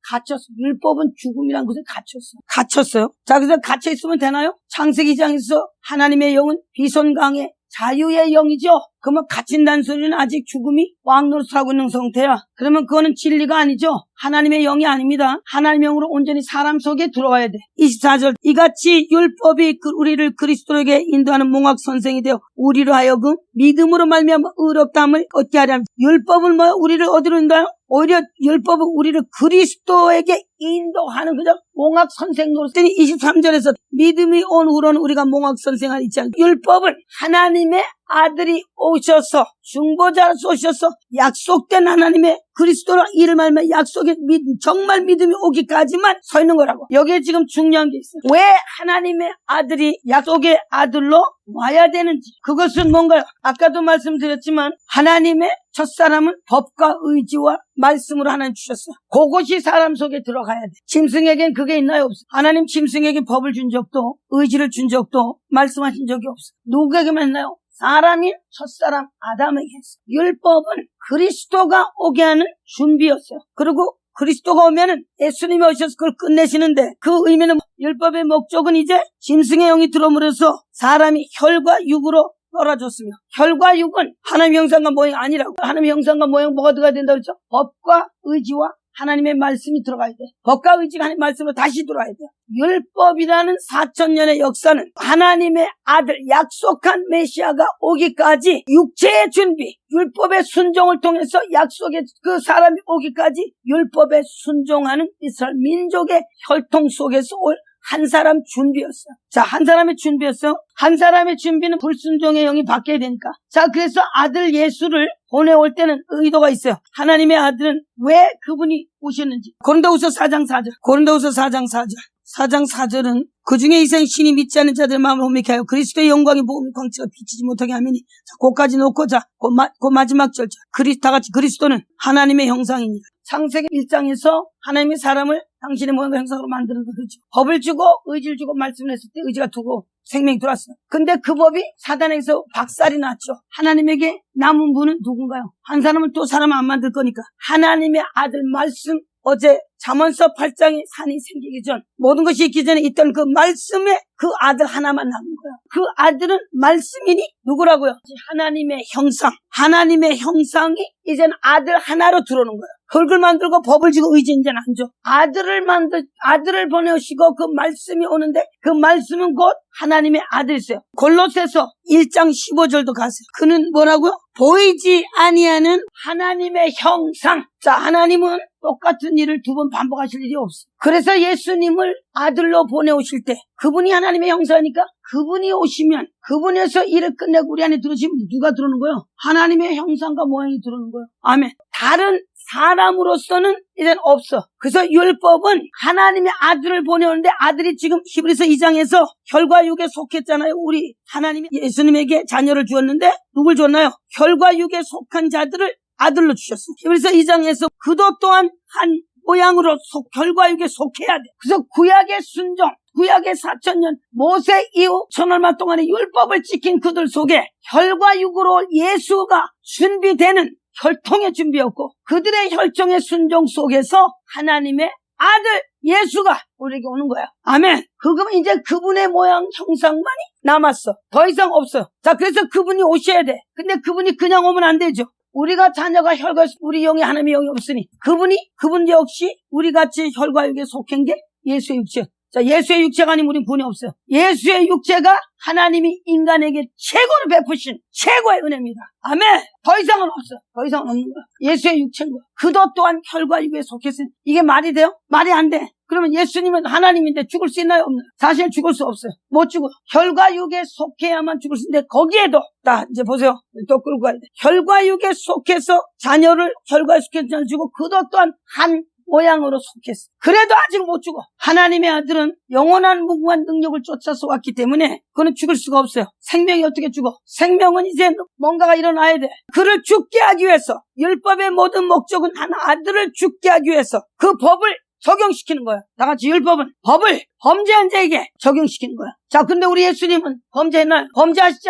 갇혔어. 율법은 죽음이란 것에 갇혔어요. 자, 그래서 갇혀 있으면 되나요? 창세기 2장에서 하나님의 영은 비손강의 자유의 영이죠. 그러면 갇힌다는 소리는 아직 죽음이 왕노릇하고 있는 상태야. 그러면 그거는 진리가 아니죠. 하나님의 영이 아닙니다. 하나님의 영으로 온전히 사람 속에 들어와야 돼. 24절 이같이 율법이 우리를 그리스도에게 인도하는 몽학 선생이 되어 우리로 하여금 믿음으로 말미암아 의롭다함을 얻게 하려 합니다. 율법은 우리를 어디로 인도해요? 오히려 율법은 우리를 그리스도에게 인도하는 그죠? 몽학 선생으로 했더니 23절에서 믿음이 온 후로는 우리가 몽학 선생을 잊지 않고 율법은 하나님의 아들이 오셔서 중보자로서 오셔서 약속된 하나님의 그리스도로 이를 말면 약속의 정말 믿음이 오기까지만 서 있는 거라고. 여기에 지금 중요한 게 있어요. 왜 하나님의 아들이 약속의 아들로 와야 되는지. 그것은 뭔가요? 아까도 말씀드렸지만 하나님의 첫사람은 법과 의지와 말씀으로 하나님 주셨어요. 그것이 사람 속에 들어가야 돼. 짐승에겐 그게 있나요? 없어요. 하나님 짐승에게 법을 준 적도 의지를 준 적도 말씀하신 적이 없어요. 누구에게만 했나요? 사람인 첫사람 아담에게 했어요. 율법은 그리스도가 오게 하는 준비였어요. 그리고 그리스도가 오면은 예수님이 오셔서 그걸 끝내시는데 그 의미는 율법의 목적은 이제 짐승의 영이 들어오므로써 사람이 혈과 육으로 떨어졌으며 혈과 육은 하나님의 형상과 모양이 아니라고. 하나님의 형상과 모양 뭐가 들어가야 된다고 했죠? 법과 의지와 하나님의 말씀이 들어가야 돼. 법과 의지가 하나님의 말씀으로 다시 들어와야 돼. 율법이라는 4,000년의 역사는 하나님의 아들 약속한 메시아가 오기까지 육체의 준비, 율법의 순종을 통해서 약속의 그 사람이 오기까지 율법에 순종하는 이스라엘 민족의 혈통 속에서 올 한 사람 준비였어요. 자, 한 사람의 준비였어요. 한 사람의 준비는 불순종의 영이 바뀌어야 되니까. 자, 그래서 아들 예수를 보내올 때는 의도가 있어요. 하나님의 아들은 왜 그분이 오셨는지. 고린도후서 4장 4절. 고린도후서 4장 4절. 4장 4절은 그 중에 이생 신이 믿지 않는 자들의 마음을 혼미케 하여 그리스도의 영광이 모든 광채가 비치지 못하게 하미니. 자, 그까지 놓고 그 마지막 절자. 다 같이 그리스도는 하나님의 형상이니라. 창세기 1장에서 하나님이 사람을 당신의 모양과 형상으로 만드는 거죠. 법을 주고 의지를 주고 말씀을 했을 때 의지가 두고 생명이 들어왔어요. 근데 그 법이 사단에게서 박살이 났죠. 하나님에게 남은 분은 누군가요? 한 사람을 또 사람을 안 만들 거니까 하나님의 아들 말씀. 어제 잠언서 8장에 산이 생기기 전 모든 것이 있기 전에 있던 그 말씀에 그 아들 하나만 남은 거예요. 그 아들은 말씀이니 누구라고요? 하나님의 형상. 하나님의 형상이 이제는 아들 하나로 들어오는 거예요. 흙을 만들고 법을 지고 의지 이제는 안 줘. 아들을 보내오시고 그 말씀이 오는데 그 말씀은 곧 하나님의 아들이세요. 골로새서 1장 15절도 가세요. 그는 뭐라고요? 보이지 아니하는 하나님의 형상. 자, 하나님은 똑같은 일을 두 번 반복하실 일이 없어요. 그래서 예수님을 아들로 보내오실 때 그분이 하나님의 형상이니까 그분이 오시면 그분에서 일을 끝내고 우리 안에 들어오시면 누가 들어오는 거예요? 하나님의 형상과 모양이 들어오는 거예요. 아멘. 다른 사람으로서는 이젠 없어. 그래서 율법은 하나님의 아들을 보내오는데 아들이 지금 히브리서 2장에서 혈과 육에 속했잖아요. 우리 하나님이 예수님에게 자녀를 주었는데 누굴 줬나요? 혈과 육에 속한 자들을 아들로 주셨어요. 히브리서 2장에서 그도 또한 한 모양으로 혈과 육에 속해야 돼. 그래서 구약의 순종, 구약의 4000년 모세 이후 1000얼마 동안의 율법을 지킨 그들 속에 혈과 육으로 예수가 준비되는 혈통의 준비였고 그들의 혈통의 순종 속에서 하나님의 아들 예수가 우리에게 오는 거야. 아멘. 그러면 이제 그분의 모양 형상만이 남았어. 더 이상 없어요. 자, 그래서 그분이 오셔야 돼. 근데 그분이 그냥 오면 안 되죠. 우리가 자녀가 혈과 우리 영이 하나님의 영이 없으니 그분 역시 우리같이 혈과 육에 속한 게 예수의 육체. 자, 예수의 육체가 아니면 우린 분이 없어요. 예수의 육체가 하나님이 인간에게 최고로 베푸신 최고의 은혜입니다. 아멘. 더 이상은 없어. 더 이상은 없는 거야. 예수의 육체인 거야. 그도 또한 혈과 육에 속했으니 이게 말이 돼요? 말이 안 돼. 그러면 예수님은 하나님인데 죽을 수 있나요? 없나요? 사실 죽을 수 없어요. 못 죽어. 혈과 육에 속해야만 죽을 수 있는데 거기에도 자 이제 보세요. 또 끌고 가야 돼. 혈과 육에 속해서 자녀를 혈과 육에 속해서 자녀를 주고 그도 또한 한 모양으로 속했어. 그래도 아직 못 죽어. 하나님의 아들은 영원한 무궁한 능력을 쫓아서 왔기 때문에 그는 죽을 수가 없어요. 생명이 어떻게 죽어? 생명은 이제 뭔가가 일어나야 돼. 그를 죽게 하기 위해서 율법의 모든 목적은 한 아들을 죽게 하기 위해서 그 법을 적용시키는 거야. 다 같이 율법은 법을 범죄한 자에게 적용시키는 거야. 자, 근데 우리 예수님은 범죄했나요? 범죄하시지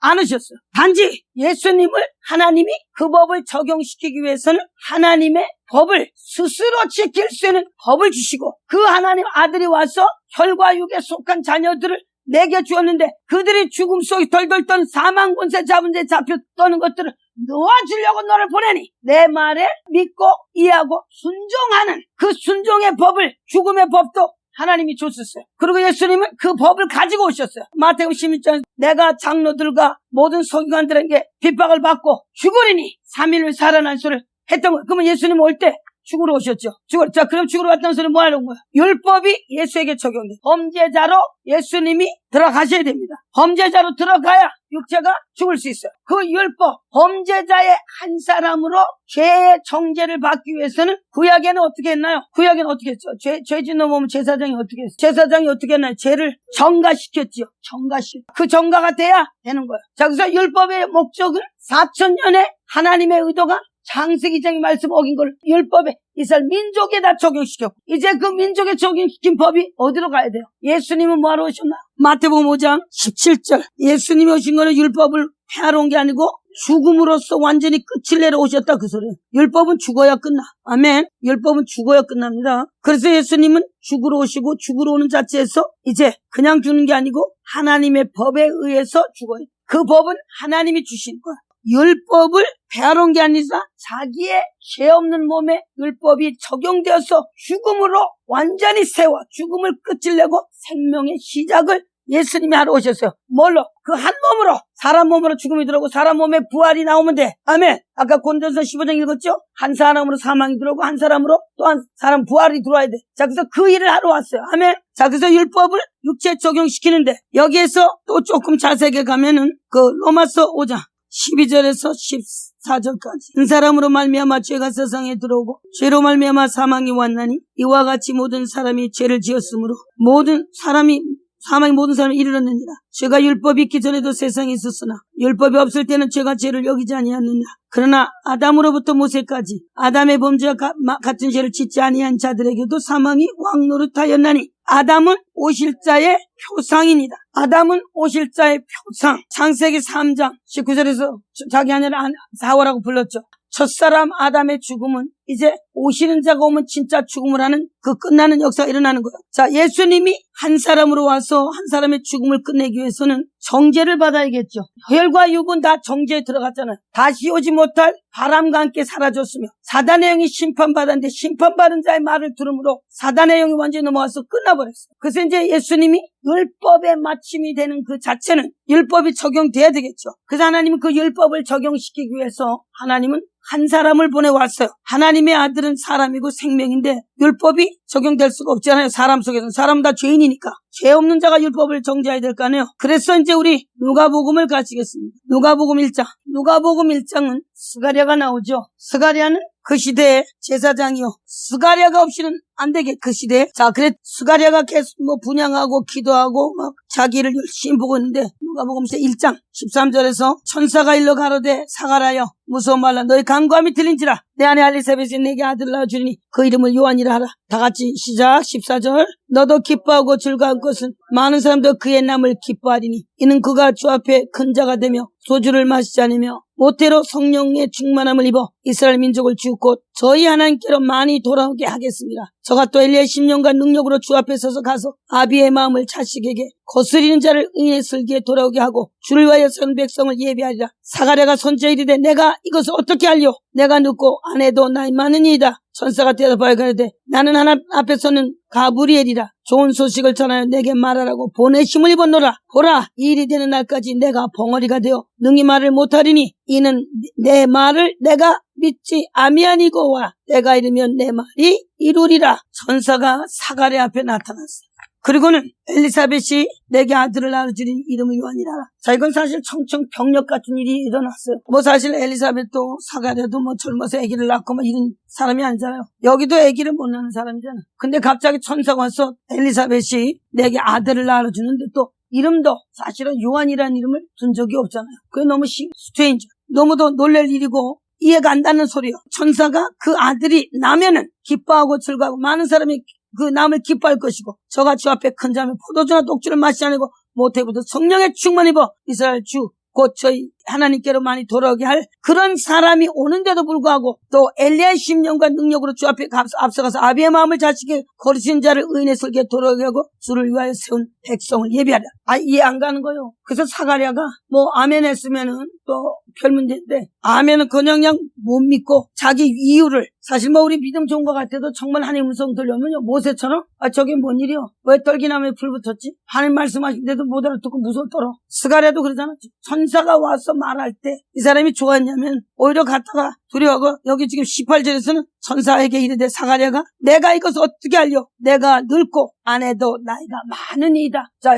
않으셨어요. 단지 예수님을 하나님이 그 법을 적용시키기 위해서는 하나님의 법을 스스로 지킬 수 있는 법을 주시고 그 하나님 아들이 와서 혈과 육에 속한 자녀들을 내게 주었는데 그들이 죽음 속에 덜덜 떠는 사망 권세 잡은 데 잡혀 떠는 것들을 놓아주려고 너를 보내니 내 말에 믿고 이해하고 순종하는 그 순종의 법을 죽음의 법도 하나님이 줬었어요. 그리고 예수님은 그 법을 가지고 오셨어요. 마태복음 16장 내가 장로들과 모든 서기관들에게 핍박을 받고 죽으리니 3일 후에 살아날 소리를 했던 거예요. 그러면 예수님 올 때 죽으러 오셨죠. 자, 그럼 죽으러 왔다는 소리는 뭐 하는 거예요? 율법이 예수에게 적용돼. 범죄자로 예수님이 들어가셔야 됩니다. 범죄자로 들어가야 육체가 죽을 수 있어요. 그 율법, 범죄자의 한 사람으로 죄의 정죄를 받기 위해서는 구약에는 어떻게 했나요? 구약에는 어떻게 했죠? 죄진 넘어오면 제사장이 어떻게 했어요? 제사장이 어떻게 했나요? 죄를 정가시켰죠. 그 정가가 돼야 되는 거예요. 자, 그래서 율법의 목적은 4000년의 하나님의 의도가 창세기 2장의 말씀 어긴 걸 율법에 이스라엘 민족에다 적용시켰고 이제 그 민족에 적용시킨 법이 어디로 가야 돼요? 예수님은 뭐하러 오셨나? 마태복음 5장 17절 예수님이 오신 거는 율법을 폐하러 온 게 아니고 죽음으로써 완전히 끝을 내러 오셨다 그 소리예요. 율법은 죽어야 끝나. 아멘. 율법은 죽어야 끝납니다. 그래서 예수님은 죽으러 오시고 죽으러 오는 자체에서 이제 그냥 죽는 게 아니고 하나님의 법에 의해서 죽어요. 그 법은 하나님이 주신 거야. 율법을 폐하러 온 게 아니라 자기의 죄 없는 몸에 율법이 적용되어서 죽음으로 완전히 세워 죽음을 끝을 내고 생명의 시작을 예수님이 하러 오셨어요. 뭘로? 그 한 몸으로 사람 몸으로 죽음이 들어오고 사람 몸에 부활이 나오면 돼. 아멘. 아까 고린도서 15장 읽었죠? 한 사람으로 사망이 들어오고 한 사람으로 또 한 사람 부활이 들어와야 돼. 자, 그래서 그 일을 하러 왔어요. 아멘. 자, 그래서 율법을 육체에 적용시키는데 여기에서 또 조금 자세하게 가면은 그 로마서 5장 12절에서 14절까지 한 사람으로 말미암아 죄가 세상에 들어오고 죄로 말미암아 사망이 왔나니 이와 같이 모든 사람이 죄를 지었으므로 사망이 모든 사람이 이르렀느니라. 죄가 율법이 있기 전에도 세상에 있었으나 율법이 없을 때는 죄가 죄를 여기지 아니하느냐. 그러나 아담으로부터 모세까지 아담의 범죄와 같은 죄를 짓지 아니한 자들에게도 사망이 왕노릇하였나니 아담은 오실 자의 표상이니라. 아담은 오실 자의 표상. 창세기 3장 19절에서 자기 아내를 사와라고 불렀죠. 첫사람 아담의 죽음은 이제 오시는 자가 오면 진짜 죽음을 하는 그 끝나는 역사가 일어나는 거예요. 자, 예수님이 한 사람으로 와서 한 사람의 죽음을 끝내기 위해서는 정죄를 받아야겠죠. 혈과 육은 다 정죄에 들어갔잖아요. 다시 오지 못할 바람과 함께 사라졌으며 사단의 영이 심판받았는데 심판받은 자의 말을 들으므로 사단의 영이 완전히 넘어와서 끝나버렸어요. 그래서 이제 예수님이 율법의 마침이 되는 그 자체는 율법이 적용돼야 되겠죠. 그래서 하나님은 그 율법을 적용시키기 위해서 하나님은 한 사람을 보내왔어요. 하나님의 아들은 사람이고 생명인데 율법이 적용될 수가 없잖아요. 사람 속에서는. 사람은 다 죄인이니까. 죄 없는 자가 율법을 정죄해야 될 거 아니에요. 그래서 이제 우리 누가복음을 가시겠습니다. 누가복음 1장. 누가복음 1장은 스가랴가 나오죠. 스가랴는 그 시대에 제사장이요 스가랴가 없이는 안 되게 그 시대에. 자, 그래 스가랴가 계속 분양하고 기도하고 막 자기를 열심히 보고 있는데 누가복음 1장 13절에서 천사가 일러 가로되 사가랴여 무서워 말라 너희 간구함이 들린지라 내 아내 엘리사벳이 내게 아들을 낳아주리니 그 이름을 요한이라 하라. 다 같이 시작. 14절 너도 기뻐하고 즐거운 것은 많은 사람도 그의 남을 기뻐하리니 이는 그가 주 앞에 큰 자가 되며 소주를 마시지 않으며 모태로 성령의 충만함을 입어 이스라엘 민족을 주 곧 저희 하나님께로 많이 돌아오게 하겠습니다. 저가 또 엘리야의 10년간 능력으로 주 앞에 서서 가서 아비의 마음을 자식에게 거스리는 자를 의의 슬기에 돌아오게 하고 주를 위하여 선 백성을 예비하리라. 사가랴가 손자 이르되 내가 이것을 어떻게 알리오? 내가 늙고 아내도 나이 많으니이다. 천사가 대답하여 가로되 나는 하나님 앞에서는 가브리엘이라. 좋은 소식을 전하여 내게 말하라고 보내심을 입었노라. 보라 이 일이 되는 날까지 내가 벙어리가 되어 능히 말을 못하리니 이는 내 말을 내가 믿지 아미하니고와 때가 이르면 내 말이 이루리라. 천사가 사가랴 앞에 나타났어요. 그리고는 엘리사벳이 내게 아들을 낳아주린 이름을 요한이라. 자, 이건 사실 청천벽력 같은 일이 일어났어요. 사실 엘리사벳도 사가랴도 젊어서 아기를 낳고 이런 사람이 아니잖아요. 여기도 아기를 못 낳는 사람이잖아. 근데 갑자기 천사가 와서 엘리사벳이 내게 아들을 낳아주는데 또 이름도 사실은 요한이라는 이름을 둔 적이 없잖아요. 그게 너무 스트레인지, 너무도 놀랄 일이고 이해가 안 가는 소리요. 천사가 그 아들이 나면은 기뻐하고 즐거워하고 많은 사람이 그 남을 기뻐할 것이고 저가 주 앞에 큰 자면 포도주나 독주를 마시지 않고 모태부터 성령의 충만 입어 이스라엘 주 곧 저희 하나님께로 많이 돌아오게 할 그런 사람이 오는데도 불구하고 또 엘리야의 10년간 능력으로 주 앞에 앞서가서 아비의 마음을 자식에게 거르신 자를 의인의 슬기에 돌아오게 하고 주를 위하여 세운 백성을 예비하라. 이해 안 가는 거예요. 그래서 사가랴가 아멘 했으면은 또 별 문제인데 아멘은 그냥 못 믿고 자기 이유를 사실 우리 믿음 좋은 것 같아도 정말 하나님 음성 들려면요 모세처럼 저게 뭔 일이요? 왜 떨기나무에 불 붙었지? 하나님 말씀하신데도 못 알아듣고 무서워 떨어. 스가랴도 그러잖아. 천사가 와서 말할 때 이 사람이 좋았냐면 오히려 갔다가 두려워하고 여기 지금 18절에서는 천사에게 이르되 사가랴가 내가 이것을 어떻게 알려? 내가 늙고 아내도 나이가 많으니이다. 자,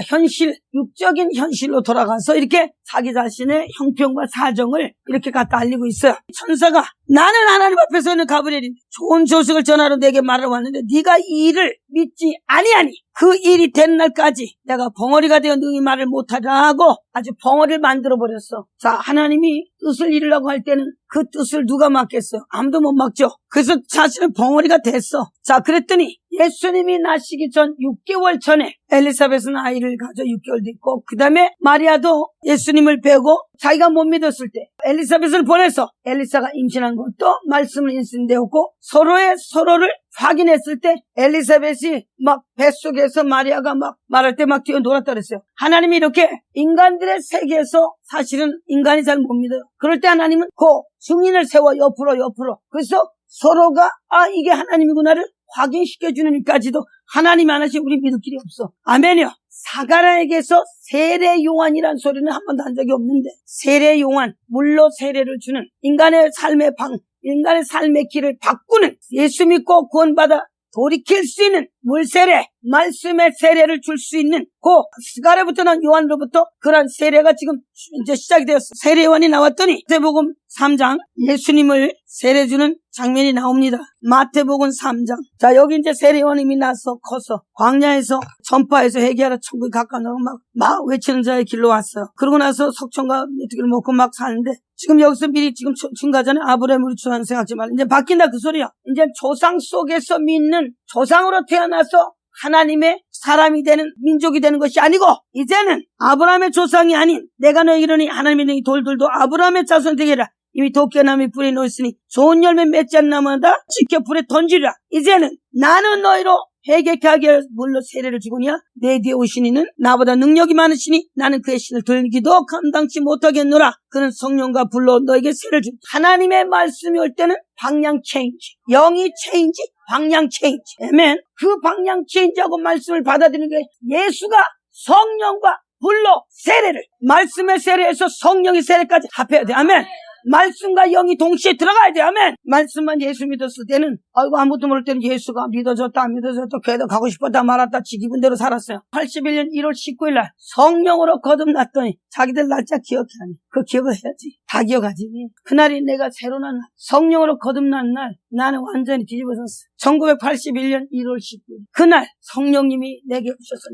육적인 현실로 돌아가서 이렇게 자기 자신의 형편과 사정을 이렇게 갖다 알리고 있어요. 천사가 나는 하나님 앞에서는 가브리엘인데 좋은 소식을 전하러 내게 말을 왔는데 네가 이 일을 믿지 아니하니 그 일이 된 날까지 내가 벙어리가 되어 능히 말을 못하라고 아주 벙어리를 만들어버렸어. 자, 하나님이 뜻을 이루려고 할 때는 그 뜻을 누가 막겠어요? 아무도 못 막죠. 그래서 자신은 벙어리가 됐어. 자, 그랬더니 예수님이 나시기 전 6개월 전에 엘리사벳은 아이를 가져 6개월 됐고 그 다음에 마리아도 예수님을 뵈고 자기가 못 믿었을 때 엘리사벳을 보내서 엘리사가 임신한 것도 말씀을 인신되었고 서로를 확인했을 때 엘리사벳이 막 뱃속에서 마리아가 막 말할 때 막 뛰어놀았다 그랬어요. 하나님이 이렇게 인간들의 세계에서 사실은 인간이 잘 못 믿어요. 그럴 때 하나님은 그 증인을 세워 옆으로 그래서 서로가 이게 하나님이구나를 확인시켜주는 일까지도 하나님이 안 하시면 우리 믿을 길이 없어. 아멘이요. 사가랴에게서 세례 요한이란 소리는 한 번도 한 적이 없는데 세례 요한, 물로 세례를 주는 인간의 삶의 길을 바꾸는 예수 믿고 구원받아 돌이킬 수 있는 물세례, 말씀의 세례를 줄 수 있는 그 스가랴부터 난 요한으로부터 그런 세례가 지금 이제 시작이 되었어. 세례 요한이 나왔더니 마태복음 3장 예수님을 세례 주는 장면이 나옵니다. 마태복음 3장. 자, 여기 이제 세례 요한이 이미 나서 커서 광야에서 전파해서 회개하라 천국에 가까워서 막 외치는 자의 길로 왔어요. 그러고 나서 석촌과 메뚜기를 먹고 막 사는데 지금 여기서 미리 지금 중가전에 아브라함 우리 조상 생각하지 말라. 이제 바뀐다 그 소리야. 이제 조상 속에서 믿는 조상으로 태어나서 하나님의 사람이 되는 민족이 되는 것이 아니고 이제는 아브라함의 조상이 아닌 내가 너희 이르니 하나님의 능히 돌들도 아브라함의 자손 되게라. 이미 도깨나무에 불에 놓였으니 좋은 열매 맺지 않는 나무마다 지켜 불에 던지리라. 이제는 나는 너희로 회개케 하게 물로 세례를 주고냐 내 뒤에 오신 이는 나보다 능력이 많으시니 나는 그의 신을 들기도 감당치 못하겠노라. 그는 성령과 불로 너에게 세례를 주. 하나님의 말씀이 올 때는 방향 체인지, 영이 체인지, 방향 체인지. 아멘. 그 방향 체인지하고 말씀을 받아들이는 게 예수가 성령과 불로 세례를 말씀의 세례에서 성령의 세례까지 합해야 돼. 아멘. 말씀과 영이 동시에 들어가야 돼. 아멘. 말씀만 예수 믿었을 때는 아이고 아무것도 모를 때는 예수가 믿어졌다 안 믿어졌다 교회도 가고 싶었다 말았다 지 기분대로 살았어요. 81년 1월 19일 날 성령으로 거듭났더니 자기들 날짜 기억해 안 해. 그 기억을 해야지. 다 기억하지. 그날이 내가 새로 난 날, 성령으로 거듭난 날 나는 완전히 뒤집어졌어. 1981년 1월 19일 그날 성령님이 내게 오셔서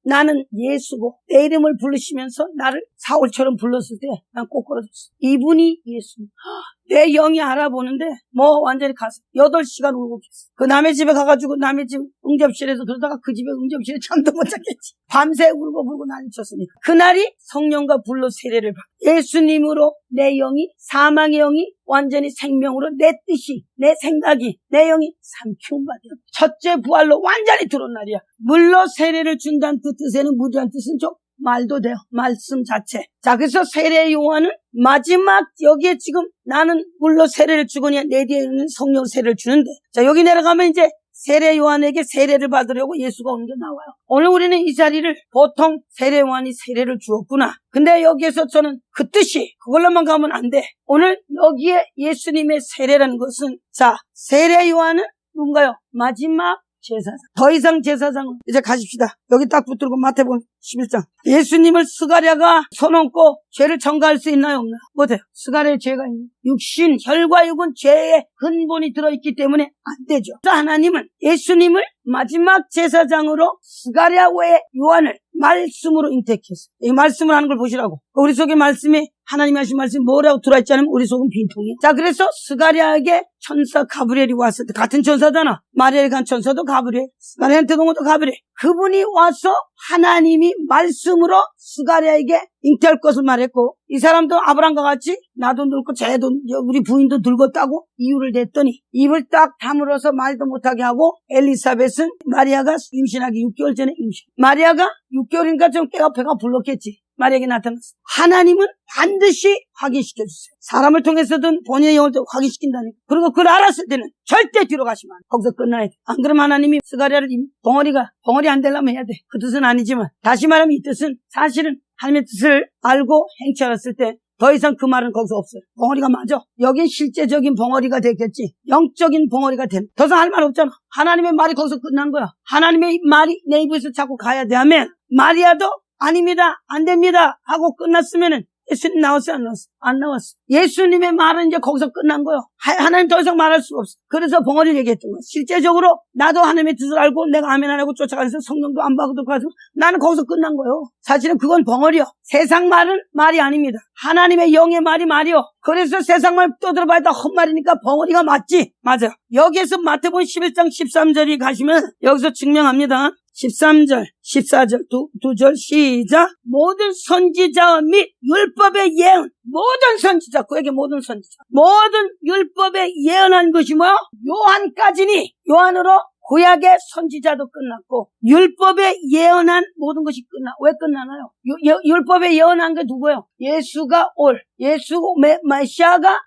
나는 예수고 내 이름을 부르시면서 나를 사울처럼 불렀을 때 난 꼬꾸라졌어. 이분이 예수님. 내 영이 알아보는데 완전히 가서 8시간 울고 있어. 그 남의 집에 가가지고 남의 집 응접실에서 그러다가 그 집에 응접실에 잠도 못 잤겠지. 밤새 울고 불고 난리쳤으니까 그날이 성령과 불로 세례를 받고 예수님으로 내 영이 사망의 영이 완전히 생명으로 내 뜻이 내 생각이 내 영이 삼키움 받아요. 첫째 부활로 완전히 들어온 날이야. 물로 세례를 준다는 그 뜻에는 무리한 뜻은 좀 말도 돼요. 말씀 자체. 자, 그래서 세례 요한은 마지막 여기에 지금 나는 물로 세례를 주거니 내 뒤에는 성령 세례를 주는데 자, 여기 내려가면 이제 세례 요한에게 세례를 받으려고 예수가 오는 게 나와요. 오늘 우리는 이 자리를 보통 세례 요한이 세례를 주었구나. 근데 여기에서 저는 그 뜻이 그걸로만 가면 안 돼. 오늘 여기에 예수님의 세례라는 것은 자, 세례 요한은 누군가요? 마지막 제사장. 더 이상 제사장은 이제 가십시다. 여기 딱 붙들고 마태복음 11장. 예수님을 스가랴가 손 얹고 죄를 전가할 수 있나요? 없나요? 못해요. 스가랴에 죄가 있나요? 육신, 혈과 육은 죄의 근본이 들어있기 때문에 안 되죠. 하나님은 예수님을 마지막 제사장으로 스가랴 외에 요한을 말씀으로 잉택했어요. 이 말씀을 하는 걸 보시라고. 우리 속에 말씀이 하나님이 하신 말씀이 뭐라고 들어있지 않으면 우리 속은 빈통이에요. 자, 그래서 스가랴에게 천사 가브리엘이 왔을 때 같은 천사잖아. 마리아에 간 천사도 가브리엘, 스가랴한테 온 것도 가브리엘. 그분이 와서 하나님이 말씀으로 스가랴에게 잉태할 것을 말했고 이 사람도 아브람과 같이 나도 늙고 쟤도 우리 부인도 늙었다고 이유를 댔더니 입을 딱 다물어서 말도 못하게 하고 엘리사벳은 마리아가 임신하기 6개월 전에 임신. 마리아가 6개월이니까 좀 배가 불렀겠지. 마리아에게 나타났어. 하나님은 반드시 확인시켜 주세요. 사람을 통해서든 본인의 영을 확인시킨다니까. 그리고 그걸 알았을 때는 절대 뒤로 가시면 안 돼. 거기서 끝나야 돼. 안 그러면 하나님이 스가랴를 벙어리 안 되려면 해야 돼. 그 뜻은 아니지만 다시 말하면 이 뜻은 사실은 하나님의 뜻을 알고 행치 않았을 때 더 이상 그 말은 거기서 없어요. 벙어리가 맞아. 여긴 실제적인 벙어리가 됐겠지. 영적인 벙어리가 된. 더 이상 할 말 없잖아. 하나님의 말이 거기서 끝난 거야. 하나님의 말이 내 입에서 자꾸 가야 돼 하면 마리아도 아닙니다. 안 됩니다. 하고 끝났으면은 예수님 나왔어요? 안 나왔어요? 안 나왔어. 예수님의 말은 이제 거기서 끝난 거예요. 하나님 더 이상 말할 수가 없어. 그래서 벙어리를 얘기했던 거예요. 실제적으로 나도 하나님의 뜻을 알고 내가 아멘 안 하고 쫓아가서 성령도 안 받고 가서 나는 거기서 끝난 거예요. 사실은 그건 벙어리요. 세상 말은 말이 아닙니다. 하나님의 영의 말이 말이요. 그래서 세상 말 떠들어봐야 다 헛말이니까 벙어리가 맞지. 맞아요. 여기에서 마태복음 11장 13절이 가시면 여기서 증명합니다. 13절, 14절, 두 절 시작. 모든 선지자 및 율법의 예언, 모든 선지자, 그에게 모든 선지자, 모든 율법에 예언한 것이 뭐야? 요한까지니 요한으로 구약의 선지자도 끝났고 율법에 예언한 모든 것이 왜 끝나나요? 율법에 예언한 게 누구예요? 예수가 메시아가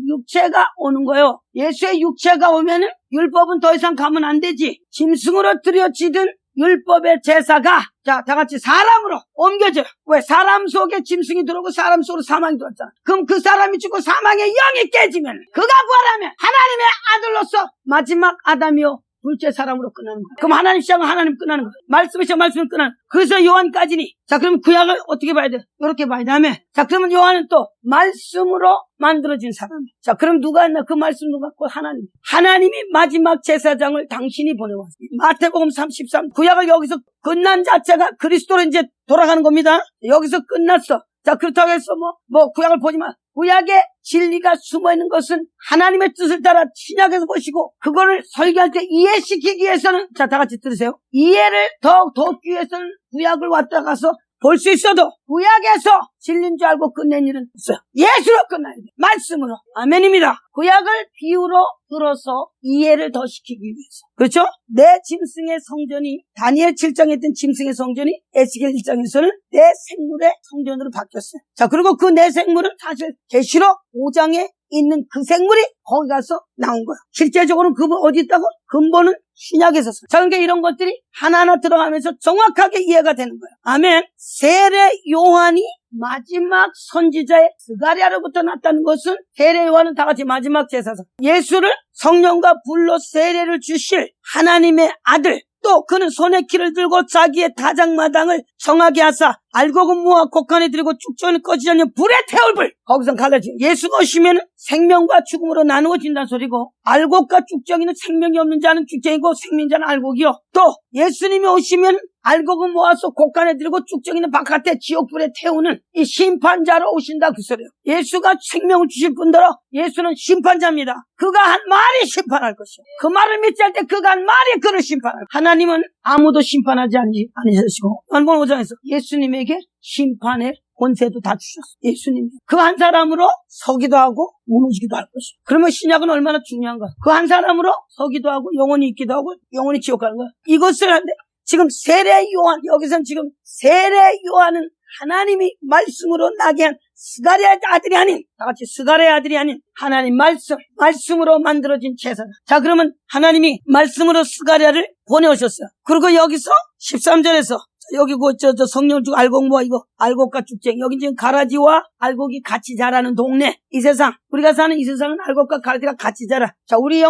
육체가 오는 거예요. 예수의 육체가 오면은 율법은 더 이상 가면 안 되지. 짐승으로 들여지든 율법의 제사가 자, 다 같이 사람으로 옮겨져요. 왜? 사람 속에 짐승이 들어오고 사람 속으로 사망이 들어왔잖아. 그럼 그 사람이 죽고 사망의 영이 깨지면 그가 부활하면 하나님의 아들로서 마지막 아담이요 둘째 사람으로 끝나는 거야. 그럼 하나님 시작은 하나님 끝나는 거야. 말씀의 시작 말씀을 끝나는 거야. 그래서 요한까지니 자, 그럼 구약을 어떻게 봐야 돼? 이렇게 봐야 돼. 자, 그러면 요한은 또 말씀으로 만들어진 사람이야. 자, 그럼 누가 했나? 그 말씀 누가? 그 하나님. 하나님이 마지막 제사장을 당신이 보내왔어요. 마태복음 33 구약을 여기서 끝난 자체가 그리스도로 이제 돌아가는 겁니다. 여기서 끝났어. 자, 그렇다고 해서 구약을 보지만 구약의 진리가 숨어있는 것은 하나님의 뜻을 따라 신약에서 보시고 그거를 설교할 때 이해시키기 위해서는 자, 다 같이 들으세요. 이해를 더욱 돕기 위해서는 구약을 왔다 가서 볼 수 있어도 구약에서 진리인 줄 알고 끝낸 일은 없어요. 예수로 끝나야 돼. 말씀으로. 아멘입니다. 구약을 비유로 들어서 이해를 더 시키기 위해서. 그렇죠? 내 짐승의 성전이 다니엘 7장에 있던 짐승의 성전이 에스겔 1장에서는 내 생물의 성전으로 바뀌었어요. 자, 그리고 그 내 생물은 사실 계시록 5장에 있는 그 생물이 거기 가서 나온 거야. 실제적으로는 그분 어디 있다고? 근본은 신약에서. 자, 그러니까 이런 것들이 하나하나 들어가면서 정확하게 이해가 되는 거예요. 아멘. 세례 요한이 마지막 선지자의 스가랴로부터 났다는 것은 세례 요한은 다 같이 마지막 제사장. 예수를 성령과 불로 세례를 주실 하나님의 아들. 또 그는 손에 키를 들고 자기의 다장마당을 정하게 하사 알곡은 모아 곡간에 들이고 쭉전을 꺼지지 않는 불에 태울 불. 거기서 갈라지고 예수가 오시면 생명과 죽음으로 나누어진다는 소리고 알곡과 쭉정이는 생명이 없는 자는 쭉정이고 생명자는 알곡이요. 또 예수님이 오시면 알곡은 모아서 곡간에 들이고 쭉정이는 바깥에 지옥불에 태우는 이 심판자로 오신다 그 소리예요. 예수가 생명을 주실 뿐더러 예수는 심판자입니다. 그가 한 말이 심판할 것이요. 그 말을 믿지 할 때 그가 한 말이 그를 심판할 것이요. 하나님은 아무도 심판하지 않으시고 요한복음 5장에서 예수님에게 심판의 권세도 다 주셨어요. 예수님이 그 한 사람으로 서기도 하고 무너지기도 할 것이요. 그러면 신약은 얼마나 중요한가. 그 한 사람으로 서기도 하고 영원히 있기도 하고 영원히 지옥 가는 거야. 이것을 하는데 지금 세례 요한, 여기서는 지금 세례 요한은 하나님이 말씀으로 나게 한 스가랴의 아들이 아닌, 다 같이 스가랴의 아들이 아닌 하나님 말씀으로 만들어진 제사장. 자, 그러면 하나님이 말씀으로 스가랴를 보내오셨어요. 그리고 여기서 13절에서 여기 저 성령을 주고 알곡 모아 이거 알곡과 쭉쟁이. 여기 지금 가라지와 알곡이 같이 자라는 동네. 이 세상 우리가 사는 이 세상은 알곡과 가라지가 같이 자라. 자, 우리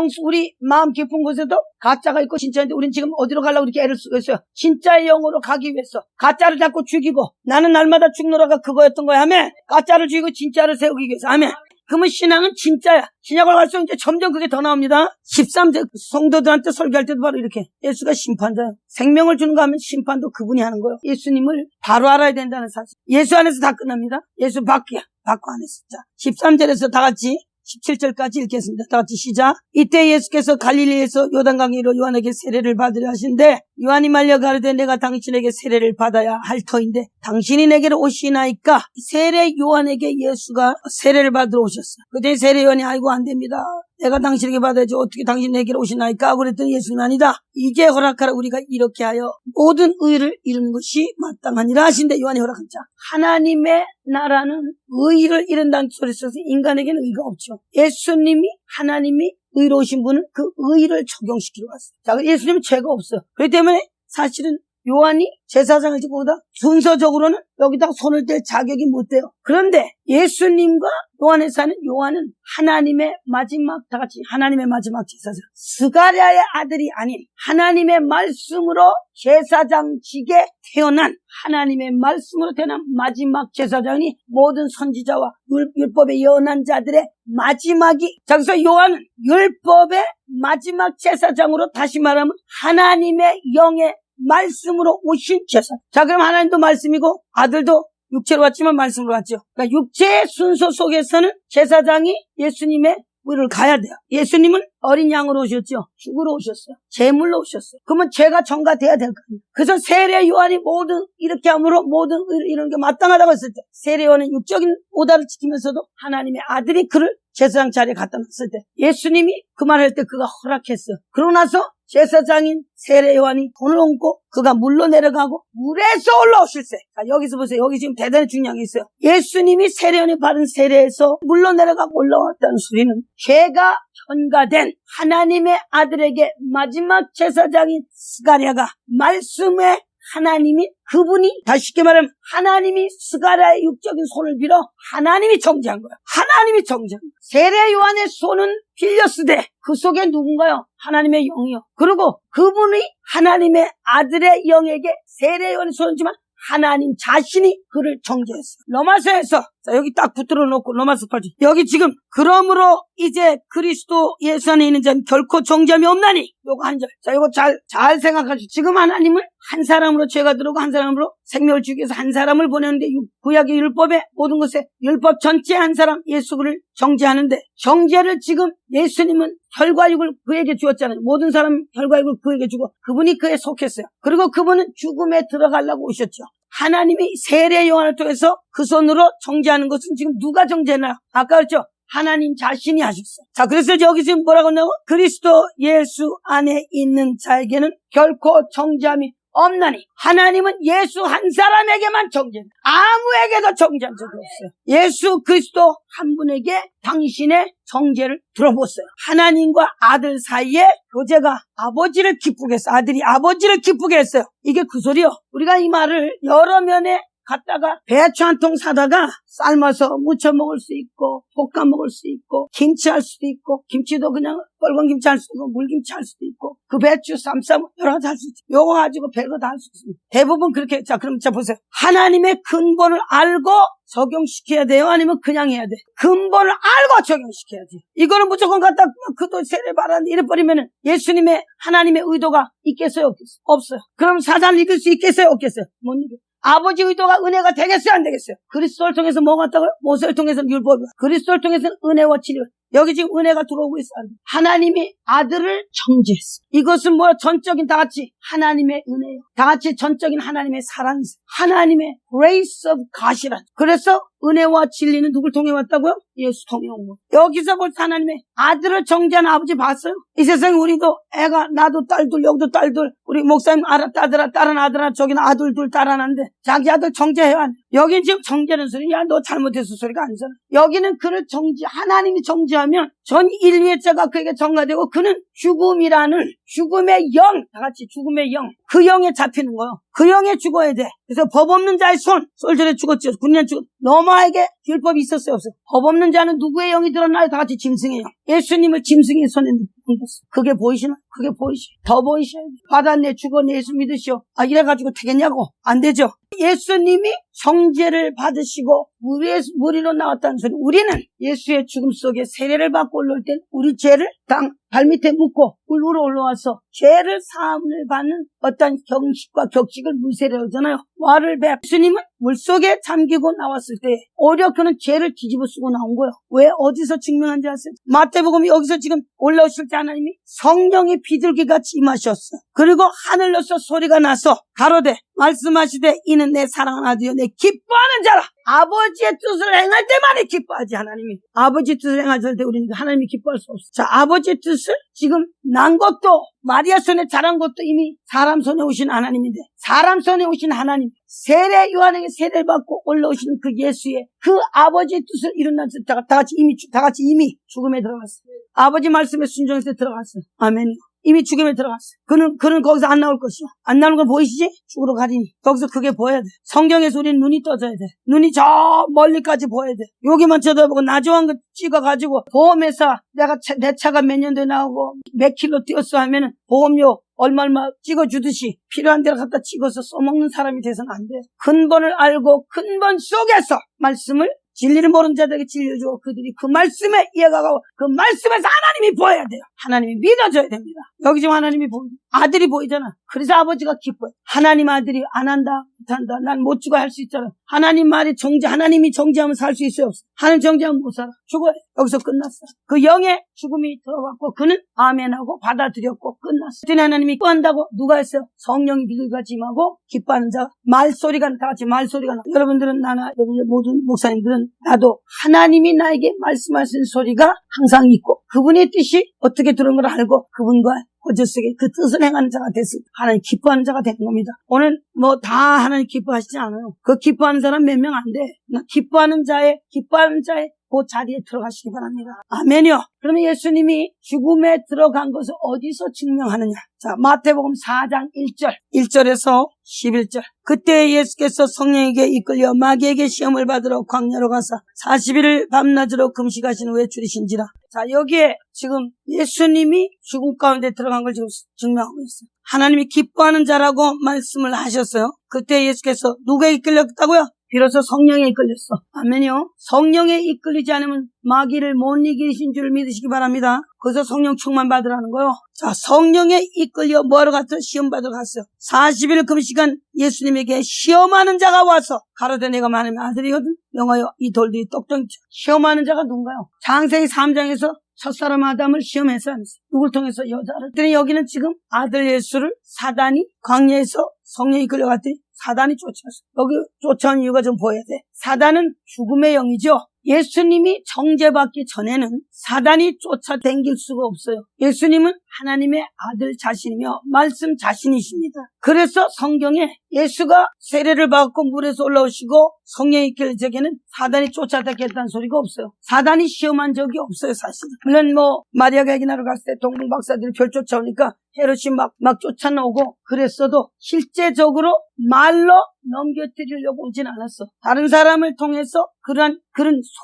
마음 깊은 곳에도 가짜가 있고 진짜인데 우린 지금 어디로 가려고 이렇게 애를 쓰고 있어요. 진짜의 영으로 가기 위해서 가짜를 자꾸 죽이고 나는 날마다 죽노라가 그거였던 거야. 아멘. 가짜를 죽이고 진짜를 세우기 위해서. 아멘. 그러면 신앙은 진짜야. 신약을 갈수록 이제 점점 그게 더 나옵니다. 13절 성도들한테 설교할 때도 바로 이렇게 예수가 심판자야. 생명을 주는 거 하면 심판도 그분이 하는 거예요. 예수님을 바로 알아야 된다는 사실. 예수 안에서 다 끝납니다. 예수 밖이야. 밖 안에서. 자, 13절에서 다 같이 17절까지 읽겠습니다. 다 같이 시작. 이때 예수께서 갈릴리에서 요단강으로 요한에게 세례를 받으려 하신데 요한이 말려 가르되 내가 당신에게 세례를 받아야 할 터인데 당신이 내게로 오시나이까. 세례 요한에게 예수가 세례를 받으러 오셨어요. 그때 세례 요한이 아이고 안 됩니다. 내가 당신에게 받아야지 어떻게 당신 내게로 오시나이까. 그랬더니 예수님 아니다. 이제 허락하라. 우리가 이렇게 하여 모든 의를 이루는 것이 마땅하니라 하신데 요한이 허락한 자. 하나님의 나라는 의를 이룬다는 소리 써서 인간에게는 의가 없죠. 예수님이 하나님이 의로우신 분은 그 의를 적용시키러 왔어요. 자, 예수님은 죄가 없어요. 그렇기 때문에 사실은 요한이 제사장을 지보다 순서적으로는 여기다가 손을 댈 자격이 못 돼요. 그런데 예수님과 요한에 사는 요한은 하나님의 마지막, 다 같이 하나님의 마지막 제사장. 스가랴의 아들이 아닌 하나님의 말씀으로 제사장직에 태어난 하나님의 말씀으로 태어난 마지막 제사장이 모든 선지자와 율법의 예언한 자들의 마지막이. 자, 그래서 요한은 율법의 마지막 제사장으로 다시 말하면 하나님의 영의 말씀으로 오신 제사. 자, 그럼 하나님도 말씀이고 아들도 육체로 왔지만 말씀으로 왔죠. 그러니까 육체의 순서 속에서는 제사장이 예수님의 위를 가야 돼요. 예수님은 어린 양으로 오셨죠. 죽으러 오셨어요. 제물로 오셨어요. 그러면 죄가 전가돼야 될 거예요. 그래서 세례 요한이 모든 이렇게 함으로 모든 이런 게 마땅하다고 했을 때 세례 요한은 육적인 오다를 지키면서도 하나님의 아들이 그를 제사장 자리에 갖다 놨을 때 예수님이 그 말을 할 때 그가 허락했어요. 그러고 나서 제사장인 세례 요한이 돈을 얹고 그가 물로 내려가고 물에서 올라오실 때. 자, 여기서 보세요. 여기 지금 대단히 중요한 게 있어요. 예수님이 세례 요한이 받은 세례에서 물로 내려가고 올라왔다는 소리는 죄가 전가된 하나님의 아들에게 마지막 제사장인 스가랴가 말씀의 하나님이 그분이 다시 쉽게 말하면 하나님이 스가랴의 육적인 손을 빌어 하나님이 정죄한 거야. 하나님이 정죄한 거야. 세례 요한의 손은 빌렸으되 그 속에 누군가요? 하나님의 영이요. 그리고 그분이 하나님의 아들의 영에게 세례 요한의 손을 주면 하나님 자신이 그를 정죄했어요. 로마서에서 자, 여기 딱 붙들어 놓고 로마서 8절. 여기 지금 그러므로 이제 그리스도 예수 안에 있는 자는 결코 정죄함이 없나니. 요거 한 절. 자, 요거 잘 생각하시죠. 지금 하나님은 한 사람으로 죄가 들어오고 한 사람으로 생명을 주기 위해서 한 사람을 보내는데 구약의 율법에 모든 것에 율법 전체 한 사람 예수를 정죄하는데 정죄를 지금 예수님은 혈과육을 그에게 주었잖아요. 모든 사람 혈과육을 그에게 주고 그분이 그에 속했어요. 그리고 그분은 죽음에 들어가려고 오셨죠. 하나님이 세례 요한을 통해서 그 손으로 정죄하는 것은 지금 누가 정죄했나요? 아까 그랬죠. 하나님 자신이 하셨어요. 자, 그래서 여기 지금 뭐라고 했냐고? 그리스도 예수 안에 있는 자에게는 결코 정죄함이 없나니. 하나님은 예수 한 사람에게만 정죄, 아무에게도 정죄한 적이 없어요. 예수 그리스도 한 분에게 당신의 정죄를 들어보세요. 하나님과 아들 사이에 교제가 아버지를 기쁘게 했어요. 아들이 아버지를 기쁘게 했어요. 이게 그 소리요. 우리가 이 말을 여러 면에 갔다가 배추 한 통 사다가 삶아서 무쳐 먹을 수 있고 볶아 먹을 수 있고 김치 할 수도 있고 김치도 그냥 빨간 김치 할 수도 있고 물김치 할 수도 있고 그 배추 쌈 여러 가지 할 수 있죠. 요거 가지고 별거 다 할 수 있습니다. 대부분 그렇게. 자, 그럼 자 보세요. 하나님의 근본을 알고 적용시켜야 돼요? 아니면 그냥 해야 돼? 근본을 알고 적용시켜야 돼. 이거는 무조건 갖다 그도 세례 바란 이래버리면은 예수님의 하나님의 의도가 있겠어요? 없겠어요? 없어요. 그럼 사단을 이길 수 있겠어요? 없겠어요? 못 이겨. 아버지 의도가 은혜가 되겠어요? 안 되겠어요? 그리스도를 통해서 뭐가 왔다고요? 모세를 통해서는 율법이고 그리스도를 통해서는 은혜와 치료. 여기 지금 은혜가 들어오고 있어요. 하나님이 아들을 정죄했어요. 이것은 뭐 전적인 다 같이 하나님의 은혜예요. 다 같이 전적인 하나님의 사랑이세요. 하나님의 grace of God이란. 그래서 은혜와 진리는 누굴 통해 왔다고요? 예수 통해 온 거예요. 여기서 벌써 하나님의 아들을 정죄한 아버지 봤어요? 이 세상에 우리도 애가 나도 딸둘 여기도 딸둘 우리 목사님 딸들아 딸은 아들아 저기는 아들 둘 딸 하나인데 자기 아들 정죄해요 안 해요? 여긴 지금 정죄는 소리 야 너 잘못했어 소리가 아니잖아. 여기는 그를 하나님이 정죄하면 전 인류의 죄가 그에게 전가되고 그는 죽음의 영 다 같이 죽음의 영 그 영에 잡히는 거예요. 그 영에 죽어야 돼. 그래서 법 없는 자의 손 솔전에 죽었죠. 9년 죽었. 너마에게 율법이 있었어요 없어요? 법 없는 자는 누구의 영이 들었나요? 다 같이 짐승의 영. 예수님을 짐승의 손에 얹었어요. 그게 보이시나? 그게 보이시죠? 더 보이셔야 돼요. 받았네 죽었네 예수 믿으시오. 이래가지고 되겠냐고? 안 되죠. 예수님이 정죄를 받으시고 무리로 나왔다는 소리. 우리는 예수의 죽음 속에 세례를 받고 올라올 땐 우리 죄를 땅 발밑에 묻고 물 위로 올라와서 죄를 사함을 받는 어떤 경식과 격식을 물세례를 하잖아요. 와를 배. 예수님은 물속에 잠기고 나왔을 때 오히려 그는 죄를 뒤집어 쓰고 나온 거예요. 왜? 어디서 증명한지 아세요? 마태복음 여기서 지금 올라오실 때 하나님이 성령의 비둘기같이 임하셨어. 그리고 하늘로서 소리가 나서 가로되 말씀하시되 이는 내 사랑하는 아들이요 내 기뻐하는 자라. 아버지의 뜻을 행할 때만이 기뻐하지 하나님이. 아버지의 뜻을 행할 때 우리는 하나님이 기뻐할 수 없어. 자, 아버지의 뜻을 지금 난 것도 마리아 손에 자란 것도 이미 사람 손에 오신 하나님인데 사람 손에 오신 하나님 세례 요한에게 세례를 받고 올라오시는 그 예수의 그 아버지의 뜻을 이룬다는 다 같이 이미 죽음에 들어갔어요. 아버지 말씀에 순종해서 들어갔어요. 아멘이요. 이미 죽음에 들어갔어요. 그는 거기서 안 나올 것이요. 안 나오는 건 보이시지? 죽으러 가리니. 거기서 그게 보여야 돼. 성경에서 우리는 눈이 떠져야 돼. 눈이 저 멀리까지 보여야 돼. 여기만 쳐다보고 나중한 거 찍어가지고 보험회사 내 차가 몇 년도에 나오고 몇 킬로 뛰었어 하면은 보험료 얼마 찍어주듯이 필요한 데로 갖다 찍어서 써먹는 사람이 돼서는 안 돼. 근본을 알고 근본 속에서 말씀을 진리를 모르는 자들에게 진리를 주고 그들이 그 말씀에 이어가고 그 말씀에서 하나님이 보여야 돼요. 하나님이 믿어줘야 됩니다. 여기 지금 하나님이 보이죠. 아들이 보이잖아. 그래서 아버지가 기뻐요. 하나님 아들이 안 한다 못한다 난 못 죽어 할 수 있잖아. 하나님 말이 하나님이 정죄하면 살 수 있어요 없어? 하나님 정죄하면 못 살아. 죽어요. 여기서 끝났어. 그 영의 죽음이 들어갔고 그는 아멘하고 받아들였고 끝났어. 그랬더니 하나님이 기뻐한다고 누가 했어요? 성령이 비둘기같이 임하고 기뻐하는 자 말소리가 다 같이 말소리가 나. 여러분들은 여러분 모든 목사님들은 나도 하나님이 나에게 말씀하신 소리가 항상 있고 그분의 뜻이 어떻게 들은 걸 알고 그분과 어제 속에 그 뜻을 행하는 자가 됐을 때 하나님 기뻐하는 자가 되는 겁니다. 오늘 뭐 다 하나님 기뻐하시지 않아요. 그 기뻐하는 사람 몇 명 안 돼. 기뻐하는 자의 그 자리에 들어가시기 바랍니다. 아멘이요. 그러면 예수님이 죽음에 들어간 것을 어디서 증명하느냐? 자, 마태복음 4장 1절에서 11절. 그때 예수께서 성령에게 이끌려 마귀에게 시험을 받으러 광야로 가서 40일을 밤낮으로 금식하신 후에 줄이신지라. 자, 여기에 지금 예수님이 죽음 가운데 들어간 걸 지금 증명하고 있어요. 하나님이 기뻐하는 자라고 말씀을 하셨어요. 그때 예수께서 누구에 이끌렸다고요? 비로소 성령에 이끌렸어. 아멘이요. 성령에 이끌리지 않으면 마귀를 못 이기신 줄 믿으시기 바랍니다. 그래서 성령 충만 받으라는 거요. 자, 성령에 이끌려 뭐하러 갔어요? 시험 받으러 갔어요. 40일 금시간 예수님에게 시험하는 자가 와서 가로되 내가 하나님의 아들이거든. 영어요. 이 돌들이 똑똑히 시험하는 자가 누군가요? 창세기 3장에서 첫사람 아담을 시험해서 누굴 통해서 여자를. 그랬더니 여기는 지금 아들 예수를 사단이 광야에서 성령이 끌려갔더니 사단이 쫓아왔어. 여기 쫓아온 이유가 좀 보여야 돼. 사단은 죽음의 영이죠. 예수님이 정죄받기 전에는 사단이 쫓아다닐 수가 없어요. 예수님은 하나님의 아들 자신이며 말씀 자신이십니다. 그래서 성경에 예수가 세례를 받고 물에서 올라오시고 성령이 있길 제게는 사단이 쫓아다녔다는 소리가 없어요. 사단이 시험한 적이 없어요, 사실은. 물론 마리아가 아기 낳으러 갔을 때 동방 박사들이 별 쫓아오니까 헤롯이 막 쫓아나오고 그랬어도 실제적으로 말로 넘겨뜨리려고 오진 않았어. 다른 사람을 통해서 그런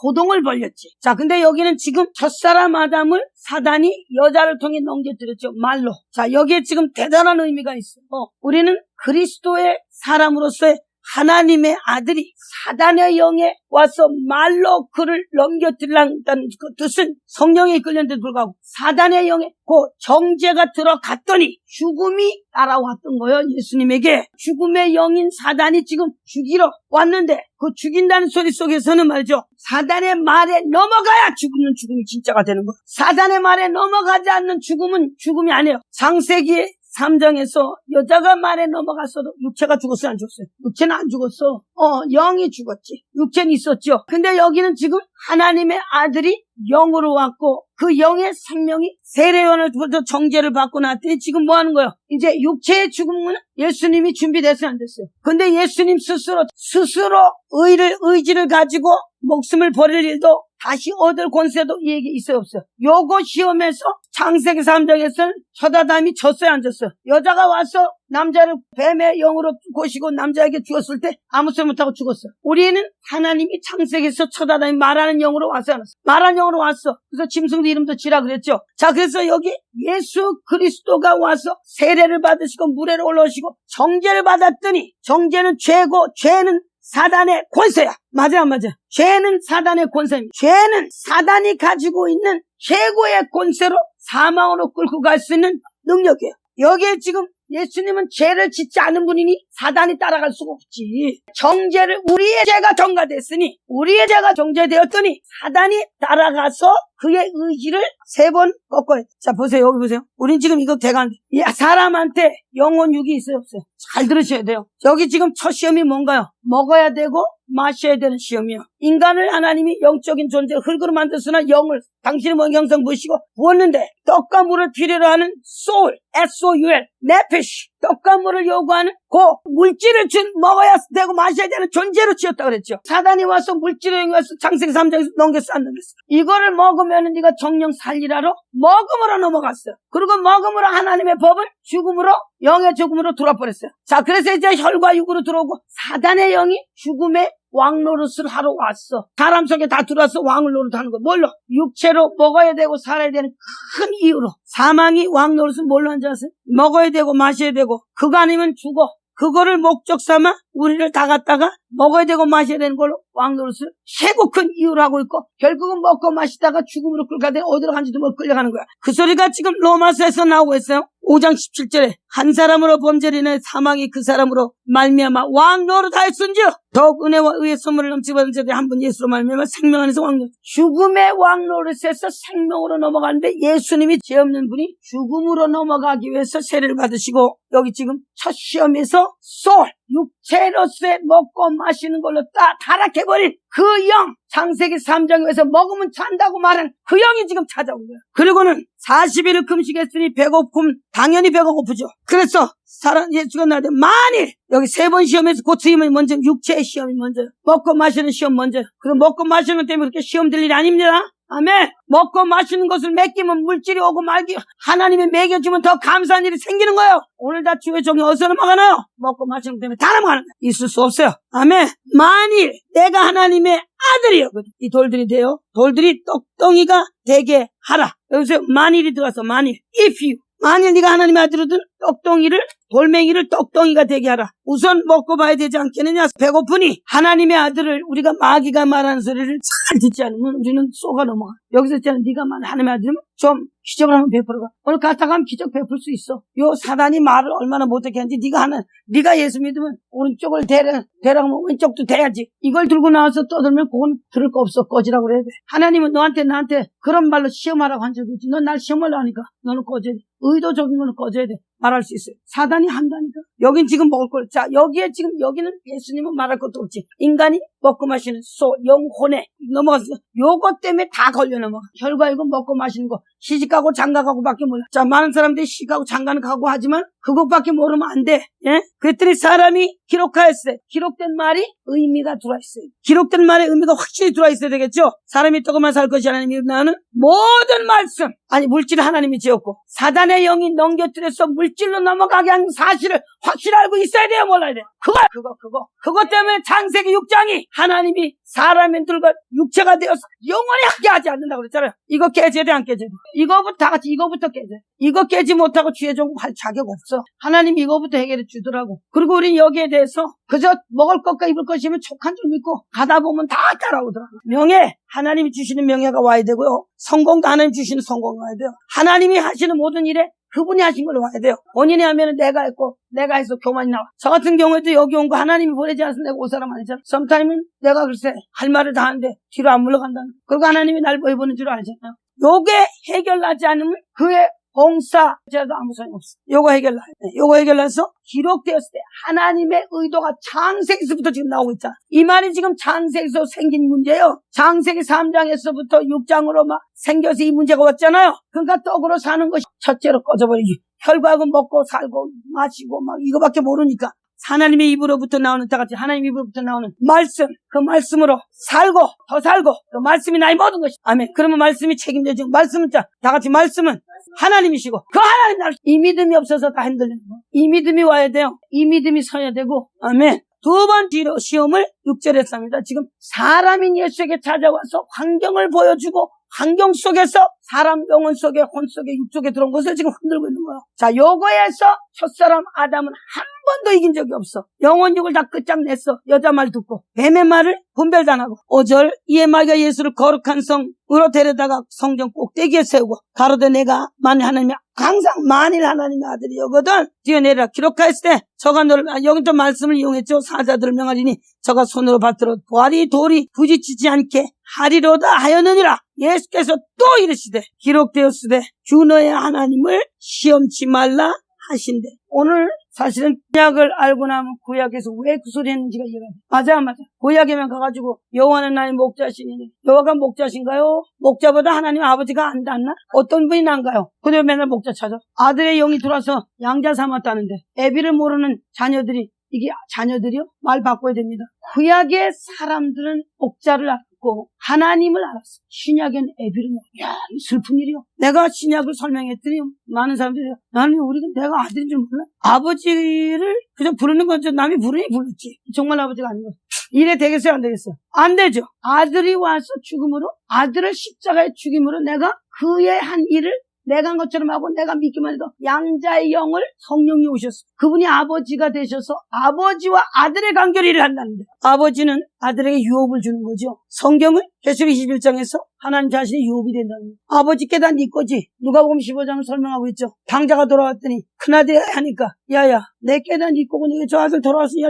소동을 벌였지. 자, 근데 여기는 지금 첫사람 아담을 사단이 여자를 통해 넘겨뜨렸죠. 말로. 자, 여기에 지금 대단한 의미가 있어. 우리는 그리스도의 사람으로서의 하나님의 아들이 사단의 영에 와서 말로 그를 넘겨뜨리려는 그 뜻은 성령에 이끌렸는데도 불구하고 사단의 영에 그 정죄가 들어갔더니 죽음이 따라왔던 거예요. 예수님에게 죽음의 영인 사단이 지금 죽이러 왔는데 그 죽인다는 소리 속에서는 말이죠. 사단의 말에 넘어가야 죽는 죽음이 진짜가 되는 거예요. 사단의 말에 넘어가지 않는 죽음은 죽음이 아니에요. 창세기 3장에서 여자가 말에 넘어갔어도 육체가 죽었어요, 안 죽었어요? 육체는 안 죽었어. 영이 죽었지. 육체는 있었죠. 근데 여기는 지금 하나님의 아들이 영으로 왔고 그 영의 생명이 세례요한으로부터 정죄를 받고 났더니 지금 뭐 하는 거예요? 이제 육체의 죽음은 예수님이 준비됐어요, 안 됐어요? 근데 예수님 스스로 의지를 가지고 목숨을 버릴 일도 다시 얻을 권세도 이에게 있어요, 없어요? 요거 시험에서 창세기 3장에서는 첫아담이 졌어요, 안 졌어요? 여자가 와서 남자를 뱀의 영으로 고시고 남자에게 죽었을 때 아무 소리 못하고 죽었어요. 우리는 하나님이 창세기에서 첫아담이 말하는 영으로 왔어요, 안 왔어요? 말하는 영으로 왔어. 그래서 짐승도 이름도 지라 그랬죠. 자, 그래서 여기 예수 그리스도가 와서 세례를 받으시고 물에 올라오시고 정죄를 받았더니 정죄는 죄고 죄는 사단의 권세야. 맞아, 안 맞아? 죄는 사단의 권세입니다. 죄는 사단이 가지고 있는 최고의 권세로 사망으로 끌고 갈 수 있는 능력이에요. 여기에 지금 예수님은 죄를 짓지 않은 분이니 사단이 따라갈 수가 없지. 정죄를 우리의 죄가 정가됐으니 우리의 죄가 정죄되었더니 사단이 따라가서 그의 의지를 3번 꺾어야 돼. 자, 보세요. 여기 보세요. 우린 지금 이거 대강 사람한테 영혼 육이 있어요, 없어요? 잘 들으셔야 돼요. 여기 지금 첫 시험이 뭔가요? 먹어야 되고 마셔야 되는 시험이요. 인간을 하나님이 영적인 존재로 흙으로 만들었으나 영을 당신의 영성 부으시고 부었는데 떡과 물을 필요로 하는 soul, S-O-U-L, 네페시, 떡과 물을 요구하는 그 물질을 먹어야 되고 마셔야 되는 존재로 지었다 그랬죠. 사단이 와서 물질을 연구해서 창세기 3장에서 넘겼어, 안 넘겼어? 이거를 먹으면 네가 정령 살리라로 먹음으로 넘어갔어요. 그리고 먹음으로 하나님의 법은 죽음으로, 영의 죽음으로 들어버렸어요. 자, 그래서 이제 혈과 육으로 들어오고 사단의 영이 죽음의 왕노릇을 하러 왔어. 사람 속에 다 들어와서 왕을 노릇하는 거. 뭘로? 육체로 먹어야 되고 살아야 되는 큰 이유로. 사망이 왕노릇을 뭘로 한지 아세요? 먹어야 되고 마셔야 되고 그거 아니면 죽어. 그거를 목적 삼아 우리를 다 갖다가 먹어야 되고 마셔야 되는 걸로 왕노릇을 최고 큰 이유로 하고 있고 결국은 먹고 마시다가 죽음으로 끌려가되 어디로 간지도 못 끌려가는 거야. 그 소리가 지금 로마서에서 나오고 있어요. 5장 17절에 한 사람으로 범죄를 인해 사망이 그 사람으로 말미암아 왕노릇 하였은지요 더욱 은혜와 의의 선물을 넘치고 받은 자들이 한 분 예수로 말미암아 생명 안에서 왕노릇. 죽음의 왕노릇에서 생명으로 넘어가는데 예수님이 죄 없는 분이 죽음으로 넘어가기 위해서 세례를 받으시고 여기 지금 첫 시험에서 소울, 육체로서의 먹고 마시는 걸로 다 타락해버린 그 영, 창세기 3장에서 먹으면 찬다고 말한 그 영이 지금 찾아온 거예요. 그리고는 40일을 금식했으니 배고픔, 당연히 배가 고프죠. 그래서 예수가 나한테 만일 여기 3번 시험에서 고치임이 먼저 육체의 시험이 먼저요. 먹고 마시는 시험 먼저요. 그리고 먹고 마시는 것 때문에 그렇게 시험 들 일이 아닙니다. 아멘. 먹고 마시는 것을 맡기면 물질이 오고 말기 하나님이 먹여주면 더 감사한 일이 생기는 거예요. 오늘 다 주의 종이 어디서 넘어가나요? 먹고 마시는 것 때문에 다 넘어가는 거예요. 있을 수 없어요. 아멘. 만일 내가 하나님의 아들이요. 이 돌들이 돼요. 돌들이 떡덩이가 되게 하라. 여기서 만일이 들어가서 만일. If you. 만일 네가 하나님의 아들이든 떡덩이를 돌멩이를 떡덩이가 되게 하라. 우선 먹고 봐야 되지 않겠느냐. 배고프니 하나님의 아들을 우리가 마귀가 말하는 소리를 잘 듣지 않으면 우리는 쏘가 넘어가. 여기서 있잖아. 네가 하나님의 아들이면 좀 기적을 한번 베풀어가. 오늘 갔다 가면 기적 베풀 수 있어. 요 사단이 말을 얼마나 못하게 하는지 네가 예수 믿으면 오른쪽을 대라면 왼쪽도 대야지. 이걸 들고 나와서 떠들면 그건 들을 거 없어. 꺼지라고 그래야 돼. 하나님은 나한테 그런 말로 시험하라고 한 적이 있지. 넌 날 시험하려고 하니까 너는 꺼져야 돼. 의도적인 거는 꺼져야 돼. 말할 수 있어요. 사단이 한다니까. 여긴 지금 먹을 걸. 자, 여기는 예수님은 말할 것도 없지. 인간이 먹고 마시는 소, 영혼에 넘어갔어. 요것 때문에 다 걸려 넘어가. 결과이고 먹고 마시는 거. 시집가고 장가가고 밖에 몰라. 자, 많은 사람들이 시집가고 장가는 가고 하지만 그것밖에 모르면 안 돼. 예? 그랬더니 사람이 기록하였어요. 기록된 말이 의미가 들어있어요. 기록된 말에 의미가 확실히 들어있어야 되겠죠? 사람이 떡으로만 살 것이 하나님이 나는 모든 말씀. 아니, 물질을 하나님이 지었고 사단의 영이 넘겨뜨려서 물질로 넘어가게 한 사실을 확실히 알고 있어야 돼요? 몰라야 돼요? 그것 때문에 창세기 6장이 하나님이 사람들과 육체가 되어서 영원히 함께 하지 않는다고 그랬잖아요. 이거 깨져야 돼, 안 깨져야 돼? 이거부터 다 같이 이거부터 깨져요. 이거 깨지 못하고 주의 종국 할 자격 없어. 하나님이 이거부터 해결해 주더라고. 그리고 우린 여기에 대해서 그저 먹을 것과 입을 것이면 족한 줄 믿고 가다 보면 다 따라오더라고. 명예, 하나님이 주시는 명예가 와야 되고요. 성공도 하나님 주시는 성공이 와야 돼요. 하나님이 하시는 모든 일에 그분이 하신 걸로 와야 돼요. 본인이 하면은 내가 했고 내가 해서 교만이 나와. 저 같은 경우에도 여기 온 거 하나님이 보내지 않아서 내가 올 사람 아니잖아. sometime은 내가 글쎄 할 말을 다 하는데 뒤로 안 물러간다는. 그리고 하나님이 날 보이보는 줄 알잖아요. 요게 해결나지 않으면 그의 봉사 제도 아무 소용없어. 요거 해결나서 기록되었을 때 하나님의 의도가 창세기서부터 지금 나오고 있잖아. 이 말이 지금 창세기에서 생긴 문제예요. 창세기 3장에서부터 6장으로 막 생겨서 이 문제가 왔잖아요. 그러니까 떡으로 사는 것이 첫째로 꺼져버리기. 혈과금 먹고 살고 마시고 막 이거밖에 모르니까 하나님의 입으로부터 나오는 다 같이 하나님 입으로부터 나오는 말씀, 그 말씀으로 살고 더 살고 그 말씀이 나의 모든 것이. 아멘. 그러면 말씀이 책임져지고 말씀은 다 같이 말씀은 하나님이시고 그 하나님 나를 이 믿음이 없어서 다 흔들리는 거예요. 이 믿음이 와야 돼요. 이 믿음이 서야 되고. 아멘. 두 번째로 시험을 6절에 쌉니다. 지금 사람인 예수에게 찾아와서 환경을 보여주고 환경 속에서 사람 영혼 속에 혼 속에 육 속에 들어온 것을 지금 흔들고 있는 거예요. 자, 요거에서 첫사람 아담은 한 번도 이긴 적이 없어. 영혼 육을 다 끝장냈어. 여자 말 듣고 뱀의 말을 분별도 안 하고. 5절 이에 마귀가 예수를 거룩한 성으로 데려다가 성전 꼭대기에 세우고 가로되 내가 만일 하나님의 항상 만일 하나님의 아들이거든 뛰어내리라. 기록하였을 때 저가 너를 여기 또 말씀을 이용했죠. 사자들을 명하리니 저가 손으로 받들어 보아리 돌이 부딪히지 않게 하리로다 하였느니라. 예수께서 또 이르시되 기록되었으되 주 너의 하나님을 시험치 말라 하신대. 오늘 사실은 구약을 알고 나면 구약에서 왜 그 소리 했는지가 이해가 돼. 맞아. 구약에만 가가지고 여호와는 나의 목자시니 여호와가 목자신가요? 목자보다 하나님 아버지가 안 낫나? 어떤 분이 난가요? 그대로 맨날 목자 찾아. 아들의 영이 들어와서 양자 삼았다는데 애비를 모르는 자녀들이 이게 자녀들이요? 말 바꿔야 됩니다. 구약의 사람들은 목자를 알고 하나님을 알았어. 신약엔 애비를 몰라. 야, 슬픈 일이요. 내가 신약을 설명했더니 많은 사람들이 나는 우리가 내가 아들인 줄 몰라. 아버지를 그냥 부르는 건 남이 부르니 불렀지. 정말 아버지가 아닌 거. 이래 되겠어요? 안 되겠어요? 안 되죠. 아들이 와서 죽음으로 아들을 십자가에 죽임으로 내가 그의 한 일을 내가 한 것처럼 하고 내가 믿기만 해도 양자의 영을 성령이 오셨어. 그분이 아버지가 되셔서 아버지와 아들의 관계를 일을 한다는데 아버지는 아들에게 유업을 주는 거죠. 성경은 계시록 21장에서 하나님 자신이 유업이 된다는 거예요. 아버지께 다 네 거지. 누가복음 15장을 설명하고 있죠. 방자가 돌아왔더니 큰아들이 하니까 야야 내게 다 네 거고 네가 저 아들 돌아왔으니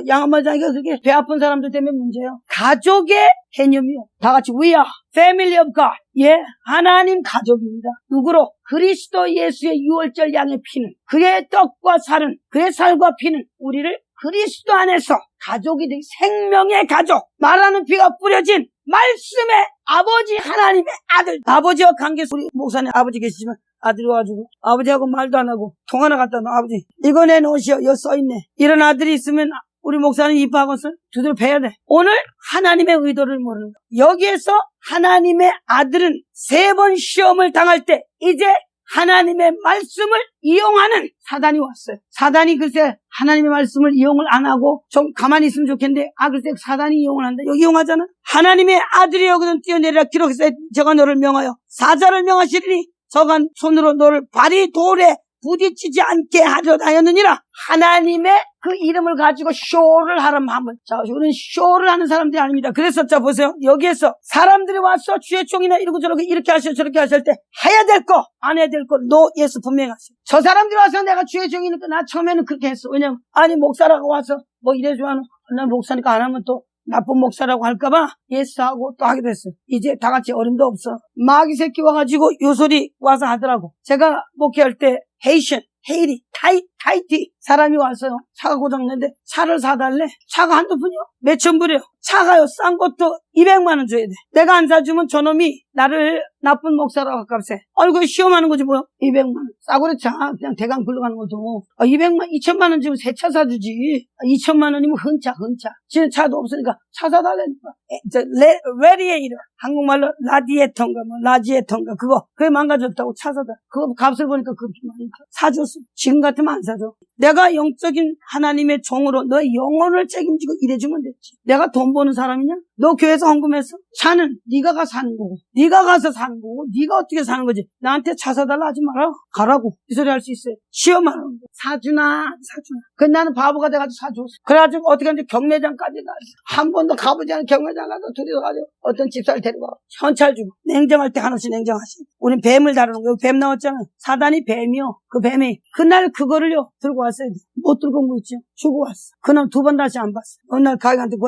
양아마자니까 그게 배 아픈 사람들 때문에 문제예요. 가족의 개념이요. 다 같이 we are family of God. 예, 하나님 가족입니다. 누구로? 그리스도 예수의 유월절 양의 피는 그의 떡과 살은 그의 살과 피는 우리를 그리스도 안에서 가족이 된 생명의 가족 말하는 피가 뿌려진 말씀의 아버지 하나님의 아들. 아버지와 관계 우리 목사님 아버지 계시지만 아들이 와가지고 아버지하고 말도 안 하고 통화나 갖다 놔. 아버지 이거 내 놓으시오. 여기 써있네. 이런 아들이 있으면 우리 목사는 입하고서 두드려 패야 돼. 오늘 하나님의 의도를 모르는 거야. 여기에서 하나님의 아들은 3번 시험을 당할 때 이제 하나님의 말씀을 이용하는 사단이 왔어요. 사단이 글쎄 하나님의 말씀을 이용을 안 하고 좀 가만히 있으면 좋겠는데 글쎄 사단이 이용을 한다. 여기 이용하잖아. 하나님의 아들이 여기는 뛰어내리라. 기록해서 저가 너를 명하여 사자를 명하시리니 저가 손으로 너를 발이 돌에 부딪히지 않게 하였느니라. 하나님의 그 이름을 가지고 쇼를 하라면 한번. 자, 우리는 쇼를 하는 사람들이 아닙니다. 그래서 자 보세요. 여기에서 사람들이 와서 주의 종이나 이러고 저러고 이렇게 하셔 저렇게 하실 때 해야 될 거 안 해야 될 거 노 예수 분명히 하세요. 저 사람들이 와서 내가 주의 종이니까 나 처음에는 그렇게 했어. 왜냐면 아니 목사라고 와서 뭐 이래줘 하는 난 목사니까 안 하면 또 나쁜 목사라고 할까봐 예스하고 또 하게 됐어요. 이제 다 같이 어림도 없어. 마귀 새끼 와가지고 요 소리 와서 하더라고. 제가 목회할 때 헤이션, 헤이리, 타이티 사람이 왔어요. 차가 고장났는데 차를 사달래. 차가 한두 푼이요. 몇천 불이요. 차가요. 싼 것도 200만 원 줘야 돼. 내가 안 사주면 저놈이 나를 나쁜 목사라고 아깝세. 아니 그거 시험하는 거지 뭐. 200만 원. 싸구려 차 그냥 대강 굴러가는 것도 200만 2천만 원 주면 새 차 사주지. 2천만 원이면 흔차. 지금 차도 없으니까 차 사달라니까. 레디에이터. 한국말로 라디에터인가 라지에터인가 그게 망가졌다고 차 사다. 그거 값을 보니까 그렇게 많으니까 사줬어. 지금 같으면 안 사줘. 내가 영적인 하나님의 종으로 너의 영혼을 책임지고 일해주면 됐지. 내가 돈 버는 사람이냐? 너 교회에서 헌금했어? 차는 네가 가서 사는 거고 네가 가서 사는 거고 네가 어떻게 사는 거지. 나한테 차 사달라 하지 마라. 가라고. 이 소리 할 수 있어요. 시험하는 거. 사주나. 그 나는 바보가 돼가지고 사줬어. 그래가지고 어떻게 하는지 경매장까지 가서 한 번도 가보지 않은 경매장 가서 둘이서 가지고 어떤 집사를 데리고 와. 현찰 주고 냉정할 때 하나씩 냉정하시. 우린 뱀을 다루는 거예요. 뱀 나왔잖아. 사단이 뱀이요. 그 뱀이 그날 그거를요 들고 왔어야 돼. 못 들고 온 거 있죠. 주고 왔어. 그날 두 번 다시 안 봤어. 어느 날 가게한테 그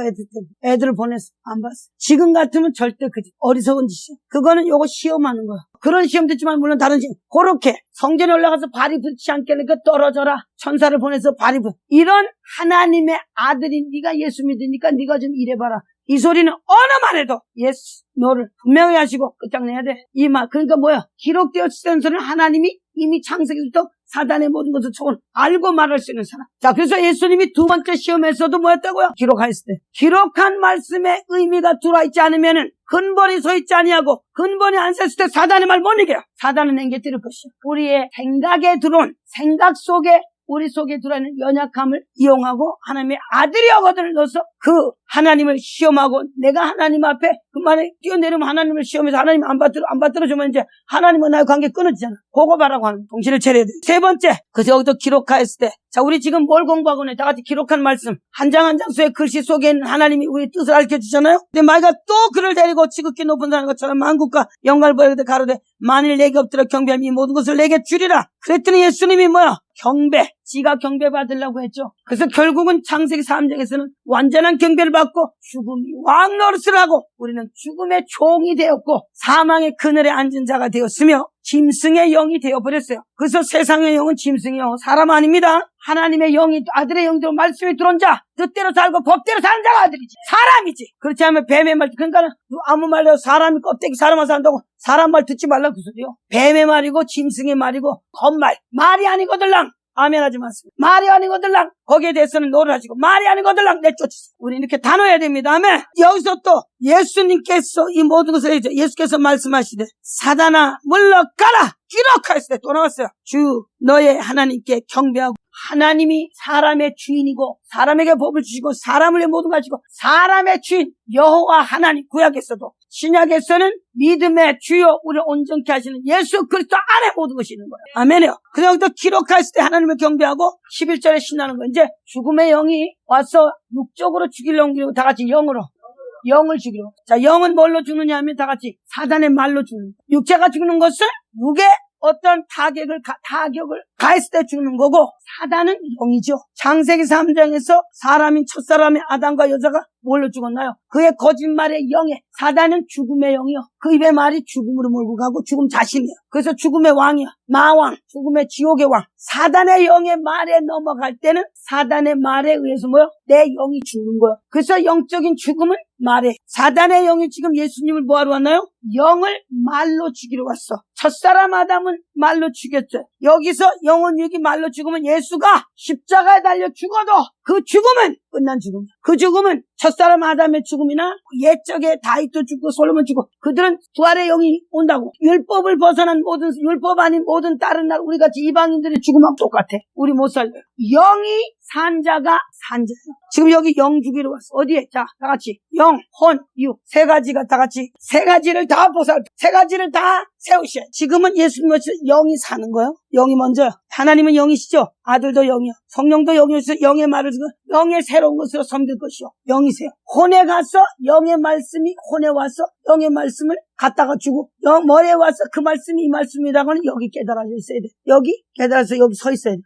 애들을 보냈어. 안 봤어. 지금 같으면 절대 그지. 어리석은 짓이야. 그거는 요거 시험하는 거야. 그런 시험도 있지만 물론 다른 시험. 그렇게 성전에 올라가서 발이 붙지 않게 그 떨어져라. 천사를 보내서 발이 이런 하나님의 아들인 네가 예수 믿으니까 네가 좀 일해봐라. 이 소리는 어느 말에도 예수 너를 분명히 하시고 끝장내야 돼. 이 말. 그러니까 뭐야? 기록되었을 소리는 하나님이 이미 창세기부터 사단의 모든 것을 총을 알고 말할 수 있는 사람. 자, 그래서 예수님이 두 번째 시험에서도 뭐였다고요? 기록하였을 때. 기록한 말씀에 의미가 들어있지 않으면은 근본이 서 있지 아니하고 근본이 안 섰을 때 사단의 말 못 이겨요. 사단은 냉겨뜨릴 것이요. 우리의 생각에 들어온 생각 속에 우리 속에 들어있는 연약함을 이용하고 하나님의 아들이 어거들을 넣어서 그 하나님을 시험하고 내가 하나님 앞에 그 말에 뛰어내리면 하나님을 시험해서 하나님 안 받들어주면 이제 하나님과 나의 관계 끊어지잖아. 그거 봐라고 하는 정신을 차려야 돼. 세 번째, 그래서 여기도 기록하였을 때. 자, 우리 지금 뭘 공부하고 있냐? 다 같이 기록한 말씀. 한 장 한 장 속에 글씨 속에 있는 하나님이 우리의 뜻을 알려주잖아요. 근데 마이가 또 그를 데리고 지극히 높은 산인 것처럼 만국과 영광을 보여주되 가로되 만일 내게 엎드려 경배하면 이 모든 것을 내게 주리라. 그랬더니 예수님이 뭐야? 경배. 지가 경배 받으려고 했죠. 그래서 결국은 창세기 3장에서는 완전한 경배를 받고 죽음이 왕 노릇을 하고 우리는 죽음의 종이 되었고 사망의 그늘에 앉은 자가 되었으며 짐승의 영이 되어버렸어요. 그래서 세상의 영은 짐승의 영, 사람 아닙니다. 하나님의 영이 아들의 영대로 말씀이 들어온 자, 뜻대로 살고 법대로 사는 자가 아들이지. 사람이지. 그렇지 않으면 뱀의 말, 그러니까 아무 말로 사람이 껍데기 사람만 산다고 사람 말 듣지 말라 그 소리요. 뱀의 말이고 짐승의 말이고 겉말, 말이 아니거들랑. 아멘 하지 마세요. 말이 아니거들랑. 거기에 대해서는 노를 하시고 말이 아니거들랑 내쫓으세요. 우리 이렇게 단호해야 됩니다. 아멘. 여기서 또 예수님께서 이 모든 것을 해줘. 예수께서 말씀하시되 사단아 물러가라. 기록하였을 때 또 나왔어요. 주 너의 하나님께 경배하고 하나님이 사람의 주인이고 사람에게 법을 주시고 사람을 위해 모든 걸 하시고 사람의 주인 여호와 하나님. 구약에서도 신약에서는 믿음의 주요 우리를 온전케 하시는 예수 그리스도 안에 모든 것이 있는 거예요. 아멘이요. 그래서 여기도 기록하였을 때 하나님을 경배하고 11절에 신나는 거. 이제 죽음의 영이 와서 육적으로 죽이려고 다 같이 영으로. 영을 죽이려. 자, 영은 뭘로 죽느냐 하면 다 같이 사단의 말로 죽는. 육체가 죽는 것은 육의 어떤 타격을 가했을 때 죽는 거고 사단은 영이죠. 창세기 3장에서 사람인 첫사람의 아담과 여자가 뭘로 죽었나요? 그의 거짓말의 영에 사단은 죽음의 영이요. 그 입의 말이 죽음으로 몰고 가고 죽음 자신이요. 그래서 죽음의 왕이요. 마왕, 죽음의 지옥의 왕. 사단의 영의 말에 넘어갈 때는 사단의 말에 의해서 뭐요? 내 영이 죽는 거예요. 그래서 영적인 죽음은 말에. 사단의 영이 지금 예수님을 뭐하러 왔나요? 영을 말로 죽이러 왔어. 첫사람 아담은 말로 죽였죠. 여기서 영혼 육이 말로 죽으면 예수가 십자가에 달려 죽어도 그 죽음은 끝난 죽음. 그 죽음은 첫사람 아담의 죽음이나 옛적에 다윗도 죽고 솔로몬 죽고 그들은 부활의 영이 온다고. 율법을 벗어난 모든 율법 아닌 모든 다른 날 우리같이 이방인들의 죽음하고 똑같아. 우리 못 살려요. 영이 산 자가 산 자예요. 지금 여기 영 죽이러 왔어. 어디에? 자, 다 같이 영, 혼, 육 세 가지가 다 같이 세 가지를 다 보살, 세 가지를 다 세우셔. 지금은 예수님은 영이 사는 거예요. 영이 먼저요. 하나님은 영이시죠. 아들도 영이요. 성령도 영이어서 영의 말을 듣고 영의 새로운 것으로 섬길 것이요. 영이세요. 혼에 가서 영의 말씀이 혼에 와서 영의 말씀을 갖다가 주고 머리에 와서 그 말씀이 이 말씀이라고 하는 여기 깨달아져 있어야 돼. 여기 깨달아서 여기 서 있어야 돼.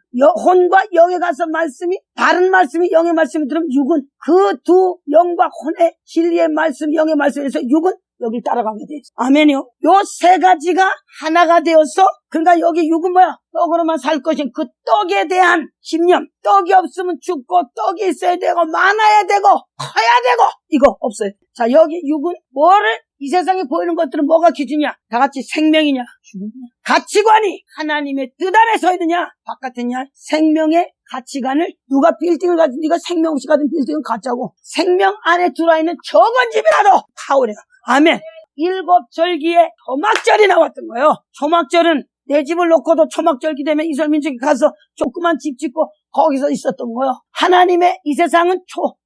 혼과 영에 가서 말씀이 다른 말씀이 영의 말씀이 들으면 육은 그 두 영과 혼의 진리의 말씀 영의 말씀에서 육은 여기 따라가게 돼 있어. 아멘이요. 요 세 가지가 하나가 되어서, 그러니까 여기 육은 뭐야? 떡으로만 살 것인 그 떡에 대한 신념. 떡이 없으면 죽고, 떡이 있어야 되고, 많아야 되고, 커야 되고, 이거 없어요. 자, 여기 육은 뭐를, 이 세상에 보이는 것들은 뭐가 기준이야? 다 같이 생명이냐, 죽음이냐. 가치관이 하나님의 뜻 안에 서 있느냐, 바깥이냐. 생명의 가치관을 누가 빌딩을 가지고, 네가 생명 없이 가진 빌딩은 가짜고, 생명 안에 들어와 있는 적은 집이라도 파오래요. 아멘. 일곱 절기에 초막절이 나왔던 거예요. 초막절은 내 집을 놓고도 초막절기 되면 이스라엘민족이 가서 조그만 집 짓고 거기서 있었던 거예요. 하나님의 이 세상은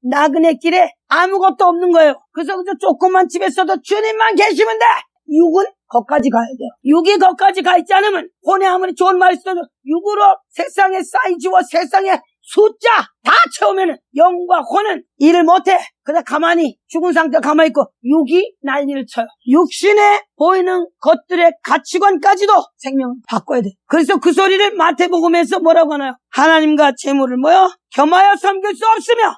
나그네 길에 아무것도 없는 거예요. 그래서 조그만 집에서도 주님만 계시면 돼. 육은 거기까지 가야 돼요. 육이 거기까지 가 있지 않으면 혼에 아무리 좋은 말이 있어도 육으로 세상의 사이즈와 세상의 숫자 다 채우면 영과 혼은 일을 못해. 그냥 가만히 죽은 상태로 가만히 있고 육이 난리를 쳐요. 육신에 보이는 것들의 가치관까지도 생명을 바꿔야 돼. 그래서 그 소리를 마태복음에서 뭐라고 하나요? 하나님과 재물을 뭐요? 겸하여 섬길 수 없으며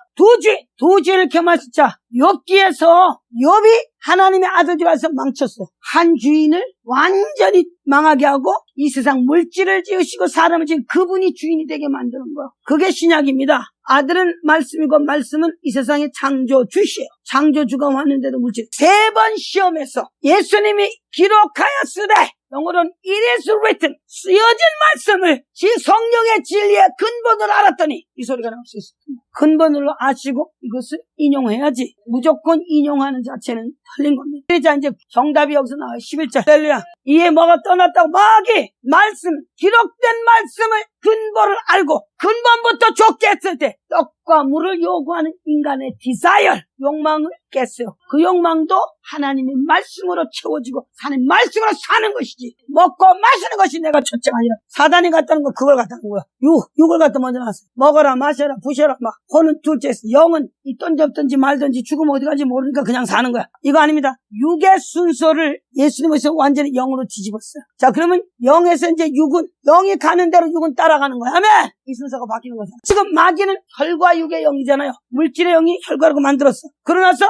두 주인을 겸할 수 있자. 욥기에서 욥이 하나님의 아들들 와서 망쳤어요. 한 주인을 완전히 망하게 하고 이 세상 물질을 지으시고 사람을 지은 그분이 주인이 되게 만드는 거예요. 그게 신약입니다. 아들은 말씀이고 말씀은 이 세상의 창조주시에요. 창조주가 왔는데도 물질. 3번 시험에서 예수님이 기록하였으되, 영어로는 it is written, 쓰여진 말씀을 성령의 진리의 근본을 알았더니 이 소리가 나올 수 있습니다. 근본으로 아시고 이것을 인용해야지. 무조건 인용하는 자체는 틀린 겁니다. 자, 이제 정답이 여기서 나와요. 11절. 할렐루야. 이에 뭐가 떠났다고? 마귀 말씀, 기록된 말씀을 근본을 알고 근본부터 좋게 했을 때 떡과 물을 요구하는 인간의 디자이어, 욕망을 깼어요. 그 욕망도 하나님의 말씀으로 채워지고 하나님 말씀으로 사는 것이지, 먹고 마시는 것이 내가 첫째가 아니라 사단이 갖다는 거, 그걸 갖다는 거야. 육을 갖다 먼저 놨어요. 먹어라 마셔라 부셔라 막. 혼은 둘째에서, 영은 있든지 없든지 말든지 죽으면 어디 가지 모르니까 그냥 사는 거야. 이거 아닙니다. 육의 순서를 예수님께서 완전히 영으로 뒤집었어요. 자, 그러면 영에서 이제 육은, 영이 가는 대로 육은 따라가는 거야. 아멘. 이 순서가 바뀌는 거죠. 지금 마귀는 혈과 육의 영이잖아요. 물질의 영이 혈과라고 만들었어. 그러나서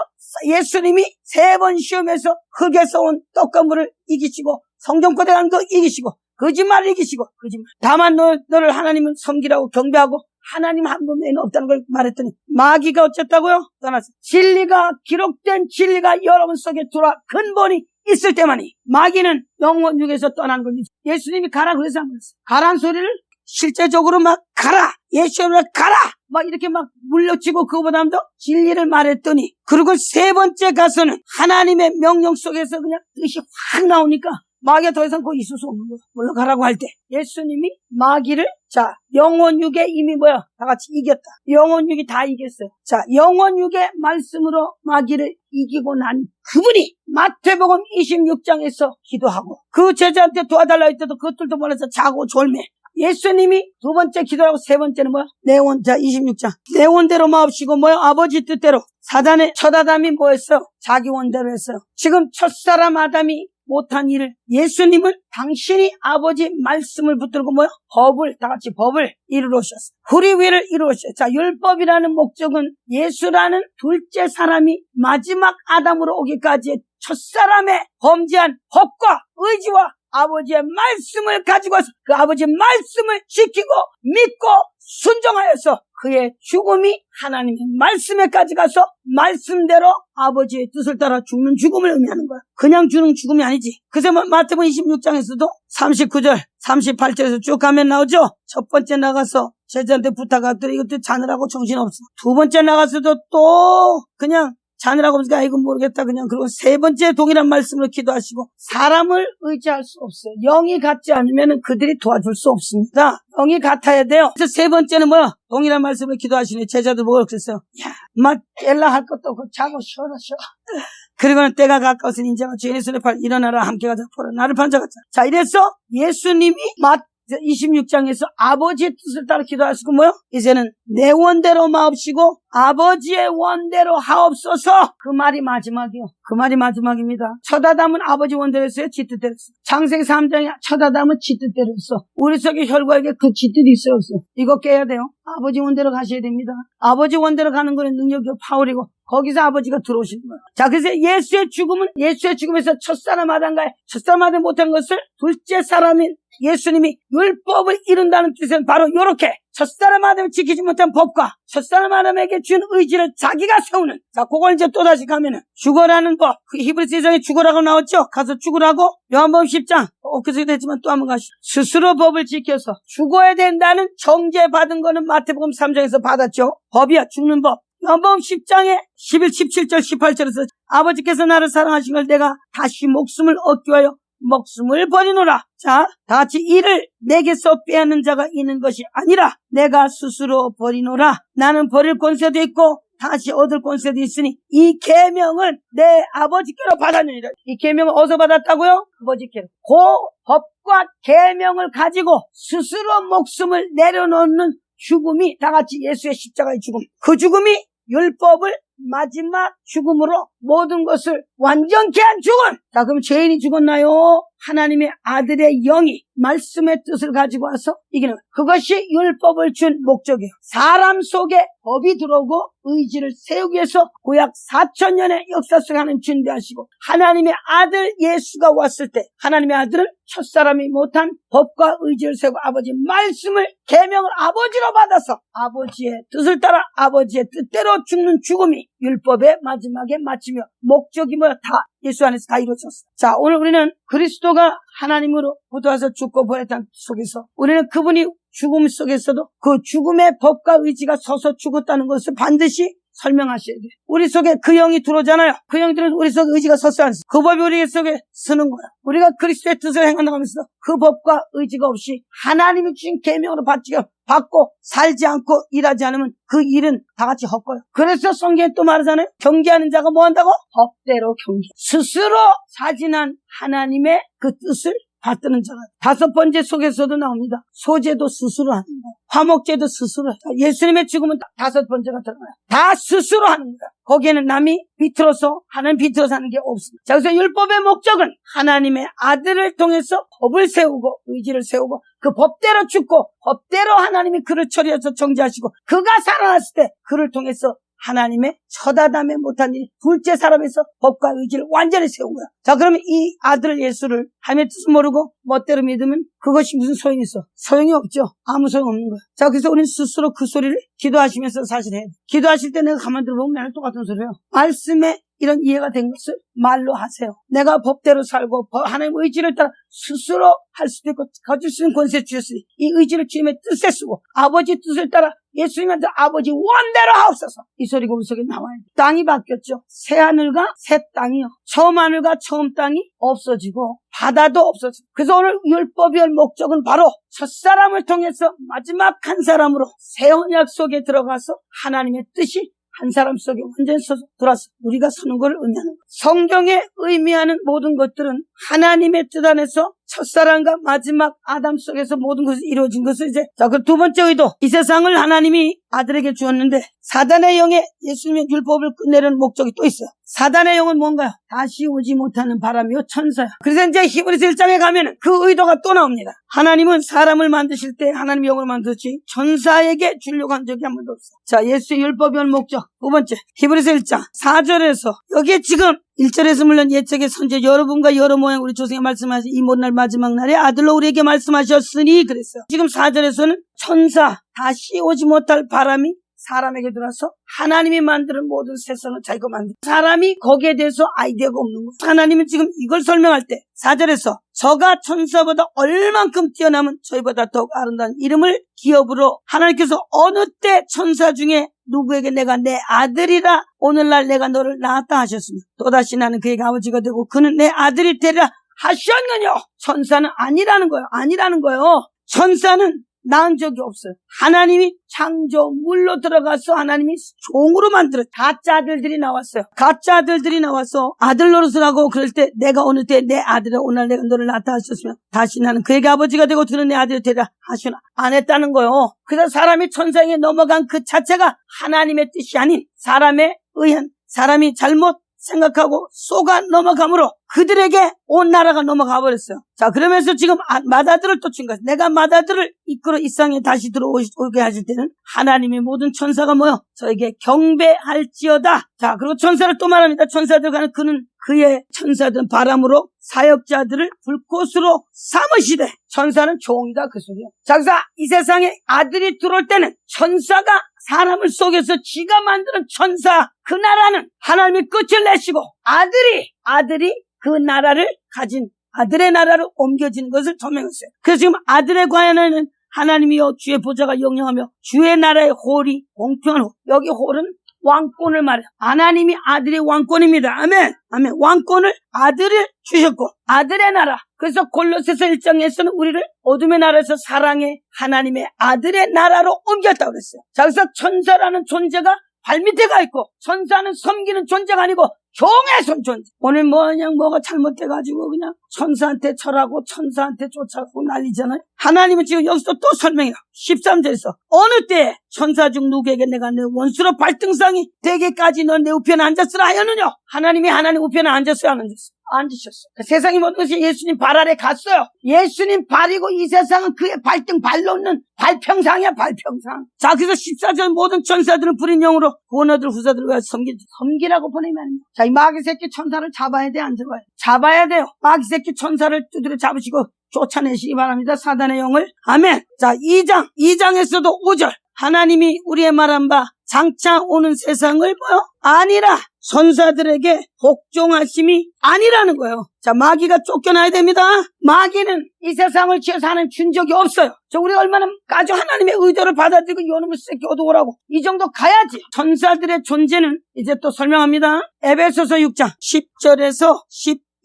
예수님이 3번 시험에서 흙에서 온 떡과 물을 이기시고 성경권에 간 거 이기시고 거짓말을 이기시고, 거짓말. 다만 너를 하나님은 섬기라고 경배하고 하나님 한 분 외에는 없다는 걸 말했더니 마귀가 어쨌다고요? 떠났어. 진리가, 기록된 진리가 여러분 속에 들어와 근본이 있을 때만이 마귀는 영원 육에서 떠난 겁니다. 예수님이 가라 그래서 안 그랬어요. 가란 소리를 실제적으로 막 가라, 예수님을 가라 막 이렇게 막 물려치고 그거보다도 진리를 말했더니, 그리고 3번째 가서는 하나님의 명령 속에서 그냥 뜻이 확 나오니까 마귀가 더 이상 거기 있을 수 없는 거야. 물러가라고 할 때 예수님이 마귀를, 자, 영원 육에 이미 뭐야? 다 같이 이겼다. 영원 육이 다 이겼어요. 자, 영원 육의 말씀으로 마귀를 이기고 난 그분이 마태복음 26장에서 기도하고 그 제자한테 도와달라고 할 때도 그것들도 몰라서 자고 졸매. 예수님이 2번째 기도하고 3번째는 뭐야? 내원. 자, 26장. 내 원대로 마옵시고 뭐야? 아버지 뜻대로. 사단의 첫 아담이 뭐였어요? 자기 원대로 했어요. 지금 첫사람 아담이 못한 일을 예수님은 당신이 아버지 말씀을 붙들고 뭐요? 법을, 다 같이 법을 이루셨어요. 후리위를 이루셨어요. 자, 율법이라는 목적은 예수라는 둘째 사람이 마지막 아담으로 오기까지의 첫사람의 범죄한 법과 의지와 아버지의 말씀을 가지고 와서 그 아버지의 말씀을 지키고 믿고 순종하여서 그의 죽음이 하나님의 말씀에까지 가서 말씀대로 아버지의 뜻을 따라 죽는 죽음을 의미하는 거야. 그냥 죽는 죽음이 아니지. 그래서 마태복음 26장에서도 39절, 38절에서 쭉 가면 나오죠. 첫 번째 나가서 제자한테 부탁하더니 이것도 자느라고 정신없어. 2번째 나가서도 또 그냥 자느라고 하니까 이건 모르겠다 그냥. 그리고 3번째 동일한 말씀으로 기도하시고, 사람을 의지할 수 없어요. 영이 같지 않으면 그들이 도와줄 수 없습니다. 영이 같아야 돼요. 그래서 3번째는 뭐야? 동일한 말씀으로 기도하시니 제자들 뭐라고 그랬어요? 야, 막 깰라 할 것도 없고 자고 쉬어라 쉬어. 그리고는 때가 가까워서 인자가 주인의 손에 팔 일어나라 함께 가자 포라 나를 판자같자. 자, 이래서 예수님이 26장에서 아버지의 뜻을 따라 기도하시고 뭐요? 이제는 내 원대로 마옵시고 아버지의 원대로 하옵소서. 그 말이 마지막이요. 그 말이 마지막입니다. 첫 아담은 아버지 원대로 했어요? 지 뜻대로 했어요? 창세기 3장에 첫 아담은 지 뜻대로 했어. 우리 속에 혈과에게 그 지 뜻이 있어요, 없어요? 이거 깨야 돼요. 아버지 원대로 가셔야 됩니다. 아버지 원대로 가는 거는 능력이 파울이고 거기서 아버지가 들어오시는 거예요. 자, 그래서 예수의 죽음에서 첫사람 아담과의 첫사람 아담 못한 것을 둘째 사람인 예수님이 율법을 이룬다는 뜻은 바로 이렇게 첫사람 아담을 지키지 못한 법과 첫사람 아담에게 준 의지를 자기가 세우는, 자, 그걸 이제 또다시 가면은 죽어라는 법, 그 히브리서 1장에 죽어라고 나왔죠. 가서 죽으라고. 요한복음 10장 엊그저께도 했지만 또 한번 가시죠. 스스로 법을 지켜서 죽어야 된다는 정죄받은 거는 마태복음 3장에서 받았죠. 법이야, 죽는 법. 요한복음 10장에 11, 17절, 18절에서 아버지께서 나를 사랑하신 걸 내가 다시 목숨을 얻기 위하여 목숨을 버리노라. 자, 다 같이 이를 내게서 빼앗는 자가 있는 것이 아니라 내가 스스로 버리노라. 나는 버릴 권세도 있고 다시 얻을 권세도 있으니 이 계명은 내 아버지께로 받았느니라. 이 계명을 어디서 받았다고요? 아버지께로. 그 법과 계명을 가지고 스스로 목숨을 내려놓는 죽음이 다 같이 예수의 십자가의 죽음. 그 죽음이 율법을 마지막 죽음으로 모든 것을 완전케 한 죽음. 자, 그럼 죄인이 죽었나요? 하나님의 아들의 영이 말씀의 뜻을 가지고 와서 이기는, 그것이 율법을 준 목적이에요. 사람 속에 법이 들어오고 의지를 세우기 위해서 구약 4000년의 역사 속에 하나님 준비하시고 하나님의 아들 예수가 왔을 때 하나님의 아들은 첫사람이 못한 법과 의지를 세우고 아버지의 말씀을 계명을 아버지로 받아서 아버지의 뜻을 따라 아버지의 뜻대로 죽는 죽음이 율법의 마지막에 마치며 목적이 뭐야? 다 예수 안에서 다 이루어졌어요. 자, 오늘 우리는 그리스도가 하나님으로 부도와서 죽고 부활했다는 속에서 우리는 그분이 죽음 속에서도 그 죽음의 법과 의지가 서서 죽었다는 것을 반드시 설명하셔야 돼요. 우리 속에 그 영이 들어오잖아요. 그 영이 들어오면 우리 속에 의지가 섰어야 하는, 그 법이 우리 속에 서는 거야. 우리가 그리스도의 뜻을 행한다면서 그 법과 의지가 없이 하나님이 주신 계명으로 받고 살지 않고 일하지 않으면 그 일은 다 같이 헛거예요. 그래서 성경에 또 말하잖아요. 경계하는 자가 뭐 한다고? 법대로 경계. 스스로 사진한 하나님의 그 뜻을 받드는 자가 5번째 속에서도 나옵니다. 소제도 스스로 하는 거예요. 화목제도 스스로 해요. 예수님의 죽음은 5번째가 들어가요. 다 스스로 하는 거예요. 거기에는 남이 비틀어서 하는 비틀어서 하는 게 없습니다. 자, 그래서 율법의 목적은 하나님의 아들을 통해서 법을 세우고 의지를 세우고 그 법대로 죽고 법대로 하나님이 그를 처리해서 정죄하시고 그가 살아났을 때 그를 통해서 하나님의 첫 아담에 못한 일, 둘째 사람에서 법과 의지를 완전히 세운 거야. 자, 그러면 이 아들 예수를 하나님의 뜻을 모르고 멋대로 믿으면 그것이 무슨 소용이 있어? 소용이 없죠. 아무 소용 없는 거야. 자, 그래서 우리는 스스로 그 소리를 기도하시면서 사실 해야 돼. 기도하실 때 내가 가만히 들어보면 나랑 똑같은 소리예요. 말씀에 이런 이해가 된 것을 말로 하세요. 내가 법대로 살고 하나님의 의지를 따라 스스로 할 수도 있고 가질 수 있는 권세 주셨으니 이 의지를 주님의 뜻에 쓰고 아버지 뜻을 따라 예수님한테 아버지 원대로 하옵소서. 이 소리가 우리 속에 나와요. 땅이 바뀌었죠. 새 하늘과 새 땅이요. 처음 하늘과 처음 땅이 없어지고 바다도 없어지고. 그래서 오늘 율법의 목적은 바로 첫사람을 통해서 마지막 한 사람으로 새 언약 속에 들어가서 하나님의 뜻이 한 사람 속에 완전히 서서 들어와서 우리가 서는 걸 의미하는 거예요. 성경에 의미하는 모든 것들은 하나님의 뜻 안에서 첫사람과 마지막 아담 속에서 모든 것이 이루어진 것을 이제, 자, 그 두 번째 의도. 이 세상을 하나님이 아들에게 주었는데 사단의 영에 예수님의 율법을 끝내려는 목적이 또 있어요. 사단의 영은 뭔가요? 다시 오지 못하는 바람이요 천사야. 그래서 이제 히브리서 1장에 가면은 그 의도가 또 나옵니다. 하나님은 사람을 만드실 때 하나님의 영을 만드셨지 천사에게 주려고 한 적이 한 번도 없어요. 자, 예수의 율법의 목적. 두 번째, 히브리서 1장 4절에서 여기에 지금 1절에서 물론 예측의 선제 여러분과 여러 모양 우리 조상이 말씀하신 이 모든 날 마지막 날에 아들로 우리에게 말씀하셨으니 그랬어요. 지금 4절에서는 천사 다시 오지 못할 바람이 사람에게 들어와서 하나님이 만드는 모든 세상을 자기가 만들어. 사람이 거기에 대해서 아이디어가 없는 거예요. 하나님은 지금 이걸 설명할 때 4절에서 저가 천사보다 얼만큼 뛰어나면 저희보다 더욱 아름다운 이름을 기업으로 하나님께서 어느 때 천사 중에 누구에게 내가 내 아들이라 오늘날 내가 너를 낳았다 하셨으며 또다시 나는 그에게 아버지가 되고 그는 내 아들이 되리라 하셨느냐. 천사는 아니라는 거예요. 아니라는 거예요. 천사는 낳은 적이 없어요. 하나님이 창조물로 들어가서 하나님이 종으로 만들어 가짜 아들들이 나왔어요. 가짜 아들들이 나와서 아들 노릇을 하고 그럴 때 내가 어느 때 내 아들을 오늘 내가 너를 낳다 하셨으면 다시 나는 그에게 아버지가 되고 들은 내 아들이 되라 하시나 안 했다는 거예요. 그래서 사람이 천상에 넘어간 그 자체가 하나님의 뜻이 아닌 사람에 의한 사람이 잘못 생각하고 속아 넘어감으로 그들에게 온 나라가 넘어가 버렸어요. 자, 그러면서 지금 맏아들을 또 준 거예요. 내가 맏아들을 이끌어 이 땅에 다시 들어오게 하실 때는 하나님의 모든 천사가 뭐요? 저에게 경배할지어다. 자, 그리고 천사를 또 말합니다. 천사들 가는 그는 그의 천사들은 바람으로 사역자들을 불꽃으로 삼으시되 천사는 종이다 그 소리요. 자, 그래서 이 세상에 아들이 들어올 때는 천사가 사람을 속여서 지가 만드는 천사 그 나라는 하나님이 끝을 내시고 아들이 그 나라를 가진 아들의 나라로 옮겨지는 것을 설명했어요. 그래서 지금 아들의 관에는 하나님이여 주의 보좌가 영영하며 주의 나라의 홀이 공평한 홀. 여기 홀은 왕권을 말해요. 하나님이 아들의 왕권입니다. 아멘. 아멘. 왕권을 아들을 주셨고 아들의 나라. 그래서 골로새서 1장에서는 우리를 어둠의 나라에서 사랑의 하나님의 아들의 나라로 옮겼다고 그랬어요. 자, 그래서 천사라는 존재가 발밑에 가 있고 천사는 섬기는 존재가 아니고 종의 존재. 오늘 뭐가 잘못돼가지고 그냥 천사한테 절하고 천사한테 쫓아가고 난리잖아요. 하나님은 지금 여기서 또 설명해요. 13절에서 어느 때에 천사 중 누구에게 내가 내 원수로 발등상이 되기까지 넌 내 우편에 앉았으라 하였느냐. 하나님이 하나님 우편에 앉았어요, 안 앉았어요? 앉으셨어요. 그 세상이 모든 것이 예수님 발 아래 갔어요. 예수님 발이고 이 세상은 그의 발등 발 놓는 발평상이야, 발평상. 자, 그래서 14절 모든 천사들은 불인 영으로 구원하들 후사들을 위하여 섬기라고 보내면 안 돼요. 자, 이 마귀 새끼 천사를 잡아야 돼, 안 잡아야 돼? 잡아야 돼요. 마귀 새끼 천사를 두드려 잡으시고 쫓아내시기 바랍니다. 사단의 영을. 아멘. 자, 2장에서도 5절. 하나님이 우리의 말한 바 장차 오는 세상을 뭐요? 아니라 천사들에게 복종하심이 아니라는 거예요. 자, 마귀가 쫓겨나야 됩니다. 마귀는 이 세상을 지어서 하나님 준 적이 없어요. 저 우리가 얼마나 까지 하나님의 의도를 받아들이고 요놈을 새끼 얻어오라고 이 정도 가야지. 천사들의 존재는 이제 또 설명합니다. 에베소서 6장 10절에서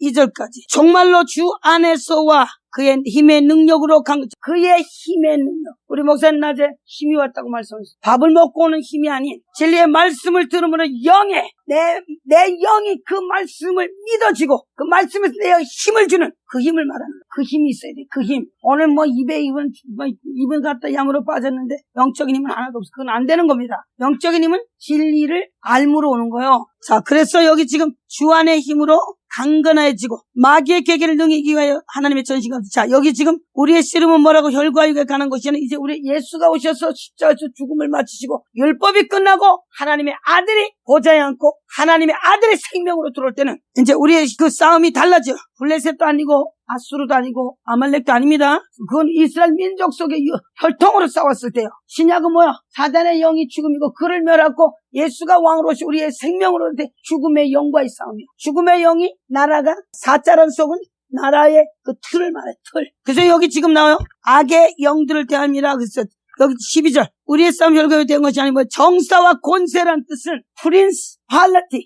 12절까지 정말로 주 안에서와 그의 힘의 능력으로 그의 힘의 능력. 우리 목사님 낮에 힘이 왔다고 말씀하셨어요. 밥을 먹고 오는 힘이 아닌 진리의 말씀을 들으므로 영에 내 영이 그 말씀을 믿어지고 그 말씀에서 내 힘을 주는 그 힘을 말하는 거예요. 그 힘이 있어야 돼. 그 힘. 오늘 입은 갖다 양으로 빠졌는데 영적인 힘은 하나도 없어. 그건 안 되는 겁니다. 영적인 힘은 진리를 알므로 오는 거예요. 자, 그래서 여기 지금 주 안의 힘으로 강건해지고 마귀의 계계를 능이기 위하여 하나님의 전신과 자, 여기 지금 우리의 씨름은 뭐라고 혈과 육에 가는 것이 아니라 이제 우리 예수가 오셔서 십자가에서 죽음을 마치시고 율법이 끝나고 하나님의 아들이 보좌에 앉고 하나님의 아들의 생명으로 들어올 때는 이제 우리의 그 싸움이 달라져요. 블레셋도 아니고 아수르도 아니고 아말렉도 아닙니다. 그건 이스라엘 민족 속의 혈통으로 싸웠을 때요. 신약은 뭐야? 사단의 영이 죽음이고 그를 멸하고 예수가 왕으로 오시 우리의 생명으로 올 때 죽음의 영과의 싸움이요. 죽음의 영이 나라가 사자란 속은 나라의 그 틀을 말해, 틀. 그래서 여기 지금 나와요. 악의 영들을 대함이라 그랬어요. 여기 12절. 우리의 싸움 혈과에 대한 것이 아니고 정사와 권세란 뜻은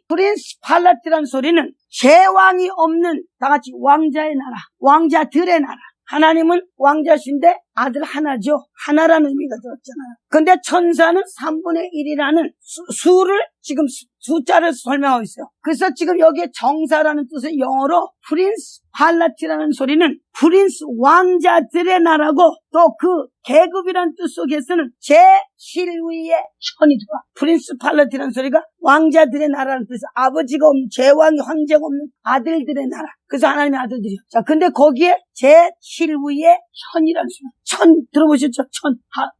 프린스팔라티란 소리는 제왕이 없는 다같이 왕자의 나라, 왕자들의 나라. 하나님은 왕자신데 아들 하나죠. 하나라는 의미가 들었잖아요. 근데 천사는 3분의 1이라는 수를 지금 숫자를 설명하고 있어요. 그래서 지금 여기에 정사라는 뜻의 영어로 프린스 팔라티라는 소리는 프린스 왕자들의 나라고 또 그 계급이라는 뜻 속에서는 제7위의 천이 들어와. 프린스 팔라티라는 소리가 왕자들의 나라는 뜻. 아버지가 없는 제왕이 황제가 없는 아들들의 나라. 그래서 하나님의 아들들이요. 자, 근데 거기에 제7위의 천이라는 소리. 천 들어보셨죠?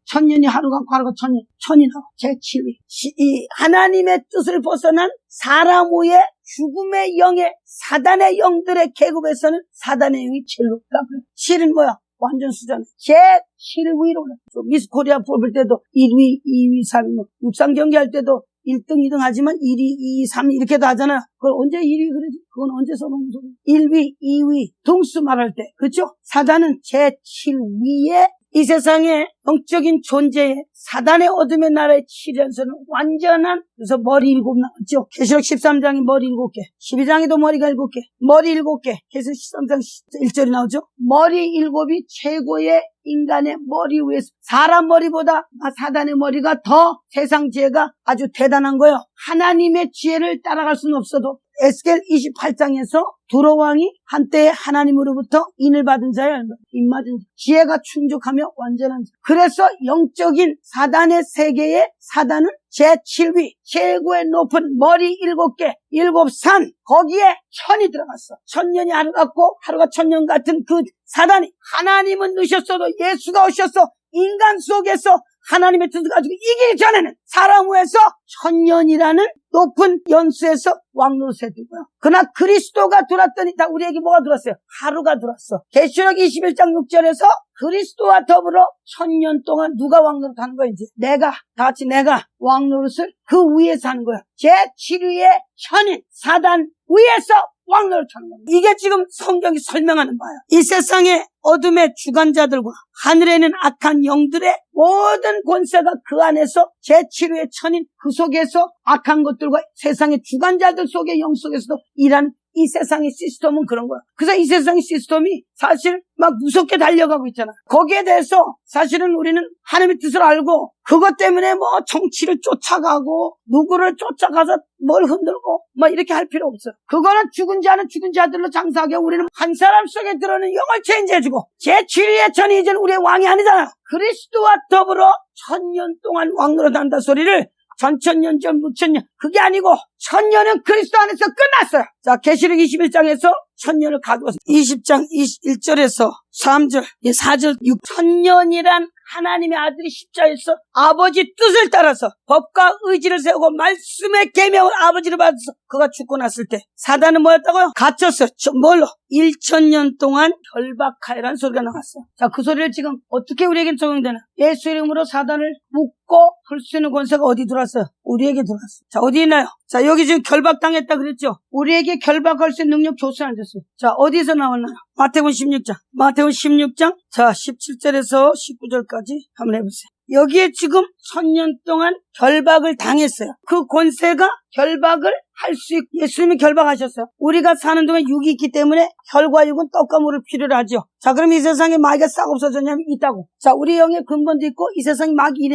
천년이 하루가 천이 나와. 제7위. 이 하나님의 뜻을 벗어난 사람 위에 죽음의 영의 사단의 영들의 계급에서는 사단의 영이 제일 높다. 7은 뭐야? 완전 수잖아요. 제7위로 미스 코리아 뽑을 때도 1위, 2위, 3위, 육상 경기할 때도 1등, 2등 하지만 1위, 2위, 3위 이렇게도 하잖아요. 그걸 언제 1위 그러지? 그건 언제 써놓은 소리? 1위, 2위, 등수 말할 때. 그렇죠? 사단은 제7위에 이 세상의 영적인 존재에 사단의 어둠의 나라의 치료에서는 완전한, 그래서 머리 7 나왔죠. 계시록 13장이 머리 7개, 12장에도 머리가 7개, 머리 7개, 계시록 13장 1절이 나오죠. 머리 7이 최고의 인간의 머리 위에서, 사람 머리보다 사단의 머리가 더 세상 지혜가 아주 대단한 거예요. 하나님의 지혜를 따라갈 수는 없어도 에스겔 28장에서 두로왕이 한때 하나님으로부터 인을 받은 자예요. 인 맞은 자. 지혜가 충족하며 완전한 자. 그래서 영적인 사단의 세계에 사단은 제7위 최고의 높은 머리 7개 7산, 거기에 천이 들어갔어. 천년이 하루 같고 하루가 천년 같은 그 사단이, 하나님은 넣으셨어도 예수가 오셨어 인간 속에서 하나님의 뜻을 가지고 이기기 전에는 사람 위에서 천년이라는 높은 연수에서 왕노릇에 두고요. 그러나 그리스도가 들어왔더니 다 우리에게 뭐가 들어왔어요? 하루가 들어왔어. 계시록 21장 6절에서 그리스도와 더불어 천년 동안 누가 왕노릇 하는 거야? 이제 다 같이 내가 왕노릇을 그 위에서 하는 거야. 제7위의 천인 사단 위에서 왕노릇 하는 겁니다. 이게 지금 성경이 설명하는 바예요. 이 세상의 어둠의 주관자들과 하늘에는 악한 영들의 모든 권세가 그 안에서 제7위의 천인 그 속에서 악한 것들과 세상의 주관자들 속의 영 속에서도 일하는 이 세상의 시스템은 그런 거야. 그래서 이 세상의 시스템이 사실 막 무섭게 달려가고 있잖아. 거기에 대해서 사실은 우리는 하나님의 뜻을 알고 그것 때문에 뭐 정치를 쫓아가고 누구를 쫓아가서 뭘 흔들고 막 이렇게 할 필요 없어. 그거는 죽은 자는 죽은 자들로 장사하게, 우리는 한 사람 속에 들어오는 영을 체인지해주고 제7위의 천이 이제는 우리의 왕이 아니잖아요. 그리스도와 더불어 천년 동안 왕노릇한다 소리를 전천년 전 무천년, 그게 아니고 천년은 그리스도 안에서 끝났어요. 자, 계시록 21장에서 천년을 가두었습니다. 20장 21절에서 3절, 4절, 6 천년이란 하나님의 아들이 십자에서 아버지 뜻을 따라서 법과 의지를 세우고 말씀의 계명을 아버지를 받아서 그가 죽고 났을 때 사단은 뭐였다고요? 갇혔어요. 뭘로? 1000년 동안 결박하여라는 소리가 나왔어요. 자, 그 소리를 지금 어떻게 우리에게 적용되나? 예수 이름으로 사단을 묶고 풀 수 있는 권세가 어디 들어왔어요? 우리에게 들어왔어요. 자, 어디 있나요? 자, 여기 지금 결박당했다 그랬죠? 우리에게 결박할 수 있는 능력 교수 안 됐어요. 자, 어디서 나왔나요? 마태복음 16장. 자, 17절에서 19절까지 한번 해보세요. 여기에 지금 1000년 동안 결박을 당했어요. 그 권세가 결박을 할 수 있고, 예수님이 결박하셨어요. 우리가 사는 동안 육이 있기 때문에 혈과 육은 떡과 물을 필요로 하죠. 자, 그럼 이 세상에 마귀가 싹 없어졌냐면 있다고. 자, 우리 영의 근본도 있고 이 세상에 마귀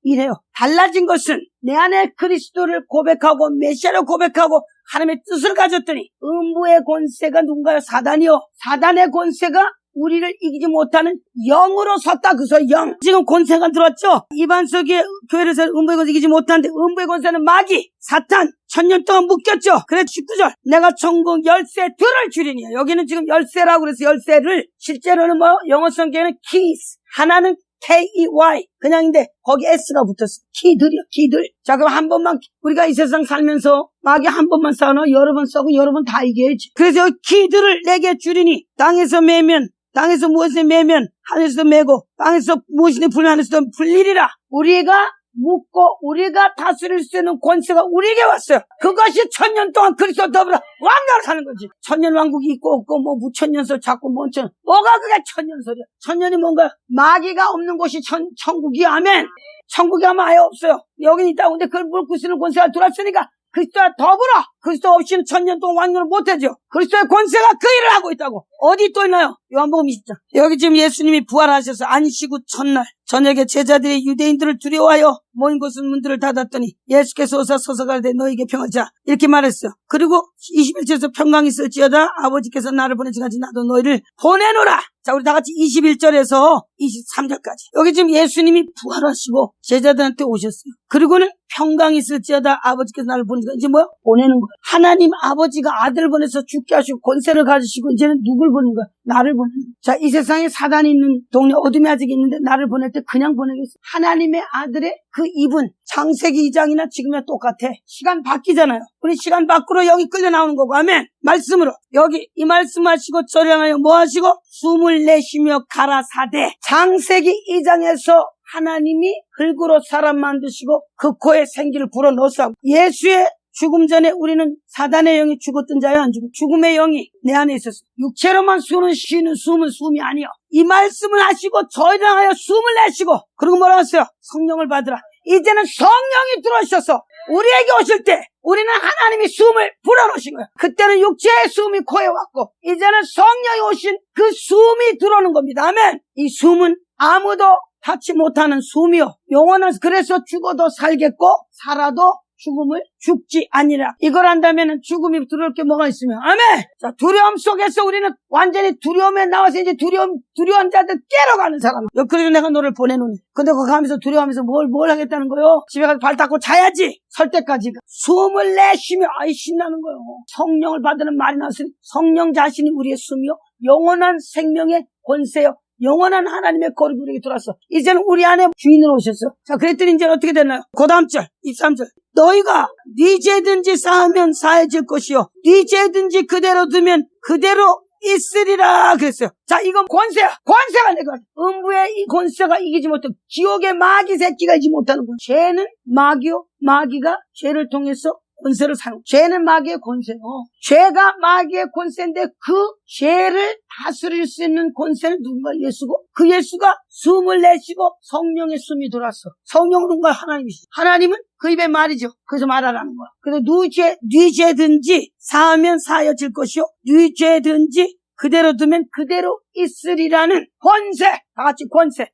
이래요. 달라진 것은 내 안에 그리스도를 고백하고 메시아를 고백하고 하나님의 뜻을 가졌더니 음부의 권세가 누군가요? 사단이요. 사단의 권세가 우리를 이기지 못하는 영으로 섰다. 그래서 영. 지금 권세가 들어왔죠? 이반 속에 교회에서 음부의 권세 이기지 못하는데 음부의 권세는 마귀, 사탄, 천년 동안 묶였죠? 그래서 19절. 내가 천국 열쇠들을 주리니. 여기는 지금 열쇠라고 그래서 열쇠를, 실제로는 뭐 영어 성경에는 keys. 하나는 K-E-Y. 그냥인데 거기 S가 붙었어. 키들이요. 키들. 자, 그럼 한 번만, 우리가 이 세상 살면서 마귀 한 번만 싸우나 여러 번 싸우고 여러 번 다 이겨야지. 그래서 키들을 내게 주리니 땅에서 매면, 땅에서 무엇을 매면 하늘에서 매고 땅에서 무엇이든 풀면 하늘에서 풀리리라. 우리가 묻고 우리가 다스릴 수 있는 권세가 우리에게 왔어요. 그것이 천년 동안 그리스도 더불어 왕노릇 하는 거지. 천년 왕국이 있고 없고 뭐 무천년설 자꾸 뭔천, 뭐가 그게 천년설이야. 천년이 뭔가 마귀가 없는 곳이 천국이. 아멘. 천국이 아마 아예 없어요. 여긴 있다고. 근데 그걸 물고 쓰는 권세가 들어왔으니까 그리스도와 더불어, 그리스도 없이는 천년 동안 왕노릇 못하죠. 그리스도의 권세가 그 일을 하고 있다고. 어디 또 있나요? 요한복음 20장. 여기 지금 예수님이 부활하셔서 안식 후 첫날 저녁에 제자들이 유대인들을 두려워하여 모인 곳은 문들을 닫았더니 예수께서 오사 서서가되 너에게 평하자 이렇게 말했어요. 그리고 21절에서 평강이 있을지어다 아버지께서 나를 보내시기까지 나도 너희를 보내노라. 자, 우리 다 같이 21절에서 23절까지. 여기 지금 예수님이 부활하시고 제자들한테 오셨어요. 그리고는 평강이 있을지어다 아버지께서 나를 보내시기까지. 이제 뭐야? 보내는 거야. 하나님 아버지가 아들을 보내서 죽게 하시고 권세를 가지시고 이제는 누굴 보내는 거야? 나를 보내는 거야. 자, 이 세상에 사단이 있는 동네 어둠이 아직 있는데 나를 보낼 때 그냥 보내겠어. 하나님의 아들의 그 이분, 창세기 2장이나 지금이랑 똑같아. 시간 바뀌잖아요. 우리 시간 밖으로 영이 끌려 나오는 거고. 아멘. 말씀으로 여기 이 말씀하시고 저량하여 뭐 하시고 숨을 내쉬며 가라사대. 창세기 2장에서 하나님이 흙으로 사람 만드시고 그 코에 생기를 불어넣었어. 예수의 죽음 전에 우리는 사단의 영이 죽었던 자야 안 죽어? 죽음의 영이 내 안에 있었어. 육체로만 쉬는 숨은 숨이 아니요. 이 말씀을 하시고 저희랑 하여 숨을 내쉬고 그리고 뭐라고 했어요? 성령을 받으라. 이제는 성령이 들어오셔서 우리에게 오실 때 우리는 하나님이 숨을 불어넣으신 거예요. 그때는 육체의 숨이 코에 왔고 이제는 성령이 오신 그 숨이 들어오는 겁니다. 아멘. 이 숨은 아무도 닿지 못하는 숨이요. 영혼은 그래서 죽어도 살겠고 살아도 죽음을 죽지 아니라. 이걸 한다면 죽음이 들어올 게 뭐가 있으면 아멘. 자, 두려움 속에서 우리는 완전히 두려움에 나와서 이제 두려운 자들 깨러가는 사람. 그래서 내가 너를 보내노니. 근데 거기 가면서 두려워하면서 뭘 하겠다는 거요? 집에 가서 발 닦고 자야지. 설 때까지 숨을 내쉬며 아이 신나는 거요. 성령을 받는 말이 나왔으니 성령 자신이 우리의 숨이요 영원한 생명의 권세요. 영원한 하나님의 거룩이 우리에게 들어왔어. 이제는 우리 안에 주인으로 오셨어. 자, 그랬더니 이제 어떻게 되나요? 그 다음 절, 23절. 너희가 네 죄든지 사하면 사해질 것이요. 네 죄든지 그대로 두면 그대로 있으리라 그랬어요. 자, 이건 권세야. 권세가 내가 음부의 이 권세가 이기지 못해. 지옥의 마귀 새끼가 이기지 못하는 거야. 죄는 마귀요. 마귀가 죄를 통해서 권세를 사용. 죄는 마귀의 권세요. 죄가 마귀의 권세인데 그 죄를 다스릴 수 있는 권세는 누군가? 예수고 그 예수가 숨을 내쉬고 성령의 숨이 들어왔어. 성령은 누군가? 하나님이시죠. 하나님은 그 입의 말이죠. 그래서 말하라는 거야. 그래서 네 죄든지 사하면 사하여질 것이요 네 죄든지 그대로 두면 그대로 있으리라는 권세. 다 같이 권세.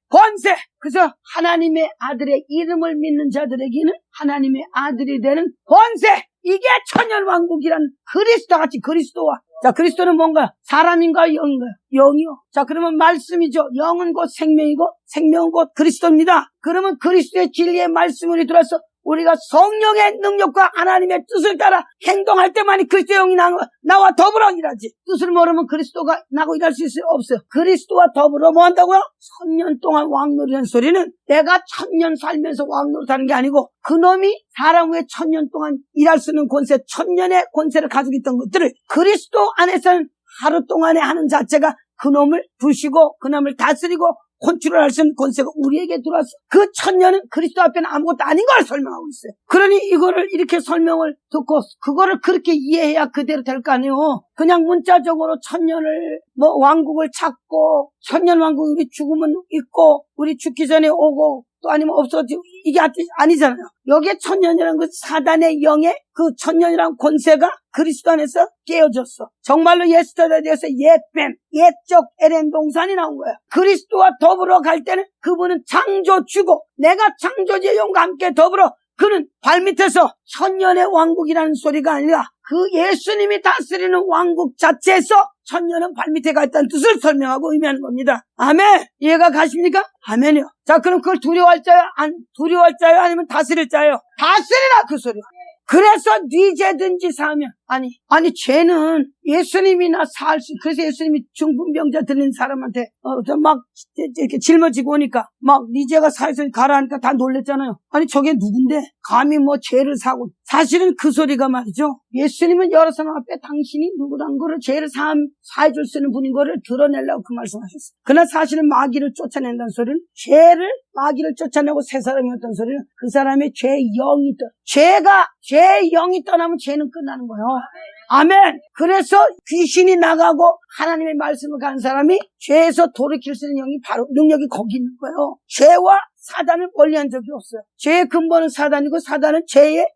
그래서 하나님의 아들의 이름을 믿는 자들에게는 하나님의 아들이 되는 권세. 이게 천년왕국이란 그리스도. 같이 그리스도와. 자, 그리스도는 뭔가? 사람인가요? 영인가요? 영이요. 자, 그러면 말씀이죠. 영은 곧 생명이고 생명은 곧 그리스도입니다. 그러면 그리스도의 진리의 말씀을 들어서 우리가 성령의 능력과 하나님의 뜻을 따라 행동할 때만이 그리스도의 영이 나와 더불어 일하지. 뜻을 모르면 그리스도가 나고 일할 수 있어요? 없어요. 그리스도와 더불어 뭐 한다고요? 1000년 동안 왕노리하는 소리는 내가 1000년 살면서 왕노릇하는 게 아니고 그놈이 사람 후에 1000년 동안 일할 수 있는 권세, 1000년의 권세를 가지고 있던 것들을 그리스도 안에서는 하루 동안에 하는 자체가 그놈을 부시고 그놈을 다스리고 컨트롤할 수 있는 권세가 우리에게 들어왔어. 그 1000년은 그리스도 앞에는 아무것도 아닌 걸 설명하고 있어요. 그러니 이거를 이렇게 설명을 듣고 그거를 그렇게 이해해야 그대로 될 거 아니에요. 그냥 문자적으로 1000년을 왕국을 찾고 1000년 왕국이 우리 죽으면 있고 우리 죽기 전에 오고 또 아니면 없어지고 이게 아니잖아요. 여기에 1000년이라는 그 사단의 영의 그 1000년이라는 권세가 그리스도 안에서 깨어졌어. 정말로 예스터데이에 대해서 옛뱀, 옛적 에덴 동산이 나온 거야. 그리스도와 더불어 갈 때는 그분은 창조주고 내가 창조주의 영과 함께 더불어 그는 발밑에서 1000년의 왕국이라는 소리가 아니라 그 예수님이 다스리는 왕국 자체에서 1000년은 발밑에 가 있다는 뜻을 설명하고 의미하는 겁니다. 아멘. 이해가 가십니까? 아멘이요. 자, 그럼 그걸 두려워할 자요? 아니면 다스릴 자요? 다스리라 그 소리야. 그래서 네 죄든지 사하면 아니 죄는 예수님이나 사할 수. 그래서 예수님이 중풍병자 들린 사람한테 막 이렇게 짊어지고 오니까 막 네 죄가 사해서 가라 하니까 다 놀랬잖아요. 아니 저게 누군데 감히 뭐 죄를 사고. 사실은 그 소리가 말이죠. 예수님은 여러 사람 앞에 당신이 누구란 거를 죄를 사해줄 수 있는 분인 거를 드러내려고 그 말씀하셨어요. 그러나 사실은 마귀를 쫓아낸다는 소리는 죄를 마귀를 쫓아내고 새 사람이었던 소리는 그 사람의 죄 영이 떠나면 죄는 끝나는 거예요. 아멘. 그래서 귀신이 나가고 하나님의 말씀을 가는 사람이 죄에서 돌이킬 수 있는 영이 바로 능력이 거기 있는 거예요. 죄와 사단을 멀리한 적이 없어요. 죄의 근본은 사단이고 사단은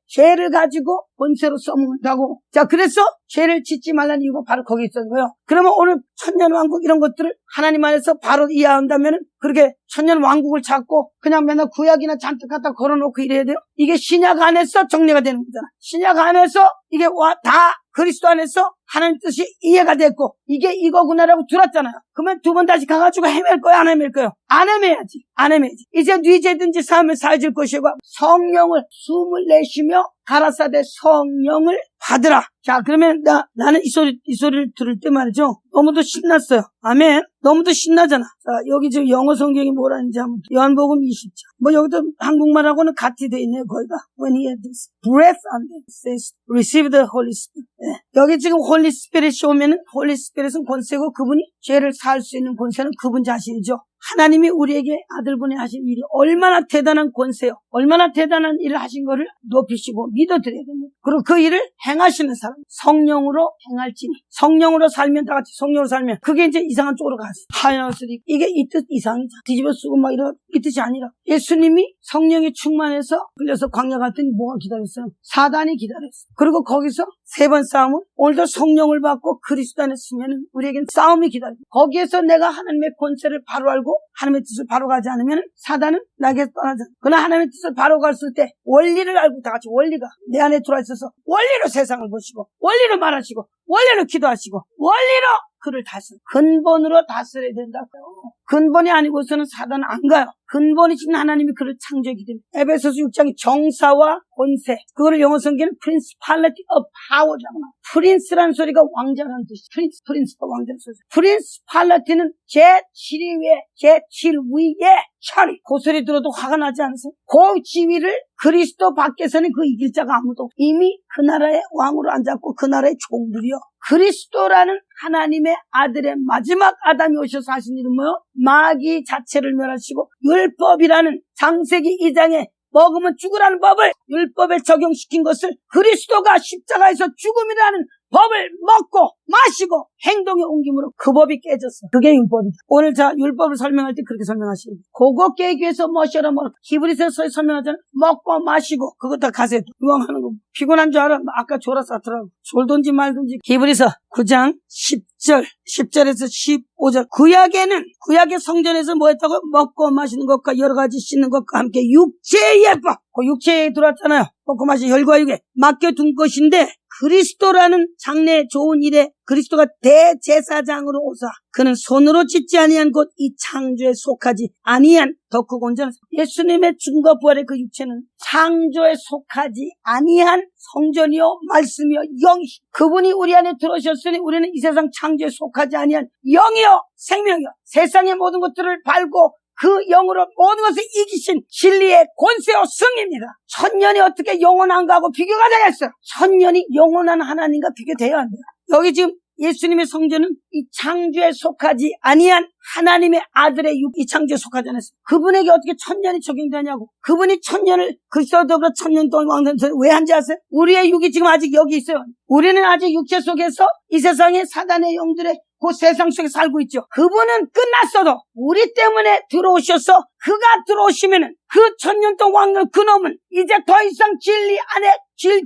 죄를 가지고 권세로 써먹는다고. 자, 그래서 죄를 짓지 말라는 이유가 바로 거기 있었는 거예요. 그러면 오늘 천년왕국 이런 것들을 하나님 안에서 바로 이해한다면 그렇게 천년왕국을 찾고 그냥 맨날 구약이나 잔뜩 갖다 걸어놓고 이래야 돼요? 이게 신약 안에서 정리가 되는 거잖아. 신약 안에서 이게 다 그리스도 안에서 하나님 뜻이 이해가 됐고 이게 이거구나라고 들었잖아요. 그러면 두 번 다시 가가지고 헤맬 거야? 안 헤맬 거예요? 안 헤매야지. 이제 네 죄든지 사하면 사해질 것이고 성령을 숨을 내쉬며 가라사대 성령을 받으라. 자, 그러면 나는 이 소리를 들을 때 말이죠. 너무도 신났어요. 아멘. 너무도 신나잖아. 자, 여기 지금 영어 성경이 뭐라는지 한번 요한복음 20장. 여기도 한국말하고는 같이 돼 있네요. 거기가. When he had this breath on them, says, receive the Holy Spirit. 네. 여기 지금 Holy Spirit이 오면은 Holy Spirit은 권세고 그분이 죄를 사할 수 있는 권세는 그분 자신이죠. 하나님이 우리에게 아들 보내하신 일이 얼마나 대단한 권세요. 얼마나 대단한 일을 하신 거를 높이시고 믿어드려야 됩니다. 그리고 그 일을 행하시는 사람, 성령으로 행할지니. 성령으로 살면 다 같이 성령으로 살면 그게 이제 이상한 쪽으로 갔어. 하얀옷을 이게 이 뜻 이상이죠. 뒤집어 쓰고 막 이런 이 뜻이 아니라 예수님이 성령에 충만해서 흘려서 광야 갔더니 뭐가 기다렸어요? 사단이 기다렸어요. 그리고 거기서 세 번 싸움은 오늘도 성령을 받고 그리스도 안에 쓰면 우리에겐 싸움이 기다립니다. 거기에서 내가 하나님의 권세를 바로 알고 하나님의 뜻을 바로 가지 않으면 사단은 나에게 떠나잖아. 그러나 하나님의 뜻을 바로 갔을 때 원리를 알고 다 같이 원리가 내 안에 들어와 있어서 원리로 세상을 보시고 원리로 말하시고 원리로 기도하시고 원리로 그를 다스려 근본으로 다스려야 된다고요. 근본이 아니고서는 사단은 안 가요. 근본이신 하나님이 그를 창조했기 때문에 에베소서 6장의 정사와 권세, 그거를 영어 성경은 principality of power라고 나와요. 프린스라는 소리가 왕자라는 뜻이에요. 프린스가 왕자라는 소리죠. principality는 제7 위에 차리. 그 소리 들어도 화가 나지 않으세요? 그 지위를 그리스도 밖에서는 그 이길 자가 아무도 없고 이미 그 나라의 왕으로 앉았고 그 나라의 종들이요. 그리스도라는 하나님의 아들의 마지막 아담이 오셔서 하신 일은 뭐요? 마귀 자체를 멸하시고 율법이라는 창세기 2장에 먹으면 죽으라는 법을 율법에 적용시킨 것을 그리스도가 십자가에서 죽음이라는 법을 먹고 마시고 행동에 옮김으로 그 법이 깨졌어. 그게 율법이다. 오늘 자 율법을 설명할 때 그렇게 설명하시는 거예요. 그거 깨기 위해서 뭐셔라 뭐 히브리서에 설명하잖아요. 먹고 마시고 그거 다 가세 유황하는 거. 피곤한 줄 알아? 아까 졸았었더라고. 졸든지 말든지. 히브리서 9장 10절에서 15절. 구약의 성전에서 뭐 했다고? 먹고 마시는 것과 여러 가지 씻는 것과 함께 육체의 예법. 그 육체에 들어왔잖아요. 먹고 마시 혈과 육에 맡겨둔 것인데 그리스도라는 장래 좋은 일에 그리스도가 대제사장으로 오사 그는 손으로 짓지 아니한 곧 이 창조에 속하지 아니한 더 크고 온전한 예수님의 죽음과 부활의 그 육체는 창조에 속하지 아니한 성전이요 말씀이요 영이 그분이 우리 안에 들어오셨으니 우리는 이 세상 창조에 속하지 아니한 영이요 생명이요 세상의 모든 것들을 밟고 그 영으로 모든 것을 이기신 진리의 권세요 승리입니다. 천년이 어떻게 영원한가 하고 비교가 되겠어요. 천년이 영원한 하나님과 비교돼야 한대요. 여기 지금 예수님의 성전은 이 창조에 속하지 아니한 하나님의 아들의 이 창조에 속하지 않았어요. 그분에게 어떻게 천년이 적용되냐고. 그분이 천년을 그리스도와 더불어 천년 동안 왕전을 왜 한지 아세요? 우리의 육이 지금 아직 여기 있어요. 우리는 아직 육체 속에서 이 세상의 사단의 영들의 그 세상 속에 살고 있죠. 그분은 끝났어도 우리 때문에 들어오셔서 그가 들어오시면은 그 천년 동안 왕을 그놈은 이제 더 이상 진리 안에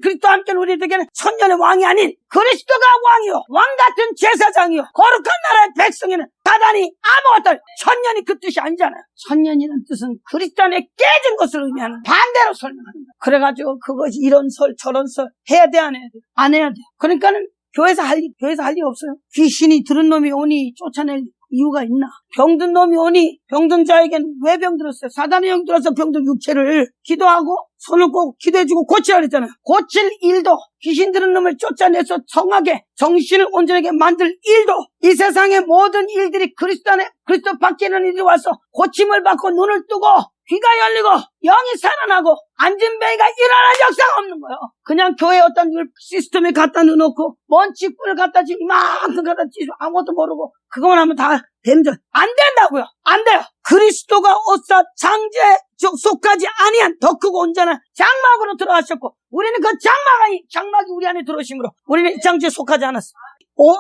그리스도와 함께 우리에게는 천년의 왕이 아닌 그리스도가 왕이요 왕 같은 제사장이요 거룩한 나라의 백성에는 사단이 아무것도 천년이 그 뜻이 아니잖아요. 천년이라는 뜻은 그리스도 안에 깨진 것을 의미하는 반대로 설명하는 거예요. 그래가지고 그것이 이런 설 저런 설 해야 돼 안 해야 돼? 안 해야 돼. 그러니까는 교회에서 할 일 없어요. 귀신이 들은 놈이 오니 쫓아낼 이유가 있나? 병든 놈이 오니 병든 자에게는 왜 병들었어요? 사단의 영 들어서 병든 육체를 기도하고 손을 꼭 기도해주고 고치라 그랬잖아요. 고칠 일도 귀신 들은 놈을 쫓아내서 성하게 정신을 온전하게 만들 일도 이 세상의 모든 일들이 그리스도 안에 그리스도 밖에 있는 일이 와서 고침을 받고 눈을 뜨고 귀가 열리고 영이 살아나고 앉은 뱅이가 일어나는 역사가 없는 거예요. 그냥 교회 어떤 시스템에 갖다 넣어놓고 먼 직분을 갖다 주고 이만큼 갖다 주고 아무것도 모르고 그것만 하면 다 뱀절 안 된다고요. 안 돼요. 그리스도가 오사 창조에 속하지 아니한 더 크고 온전한 장막으로 들어가셨고 우리는 그 장막이 우리 안에 들어오심으로 우리는 이 창조에 속하지 않았어.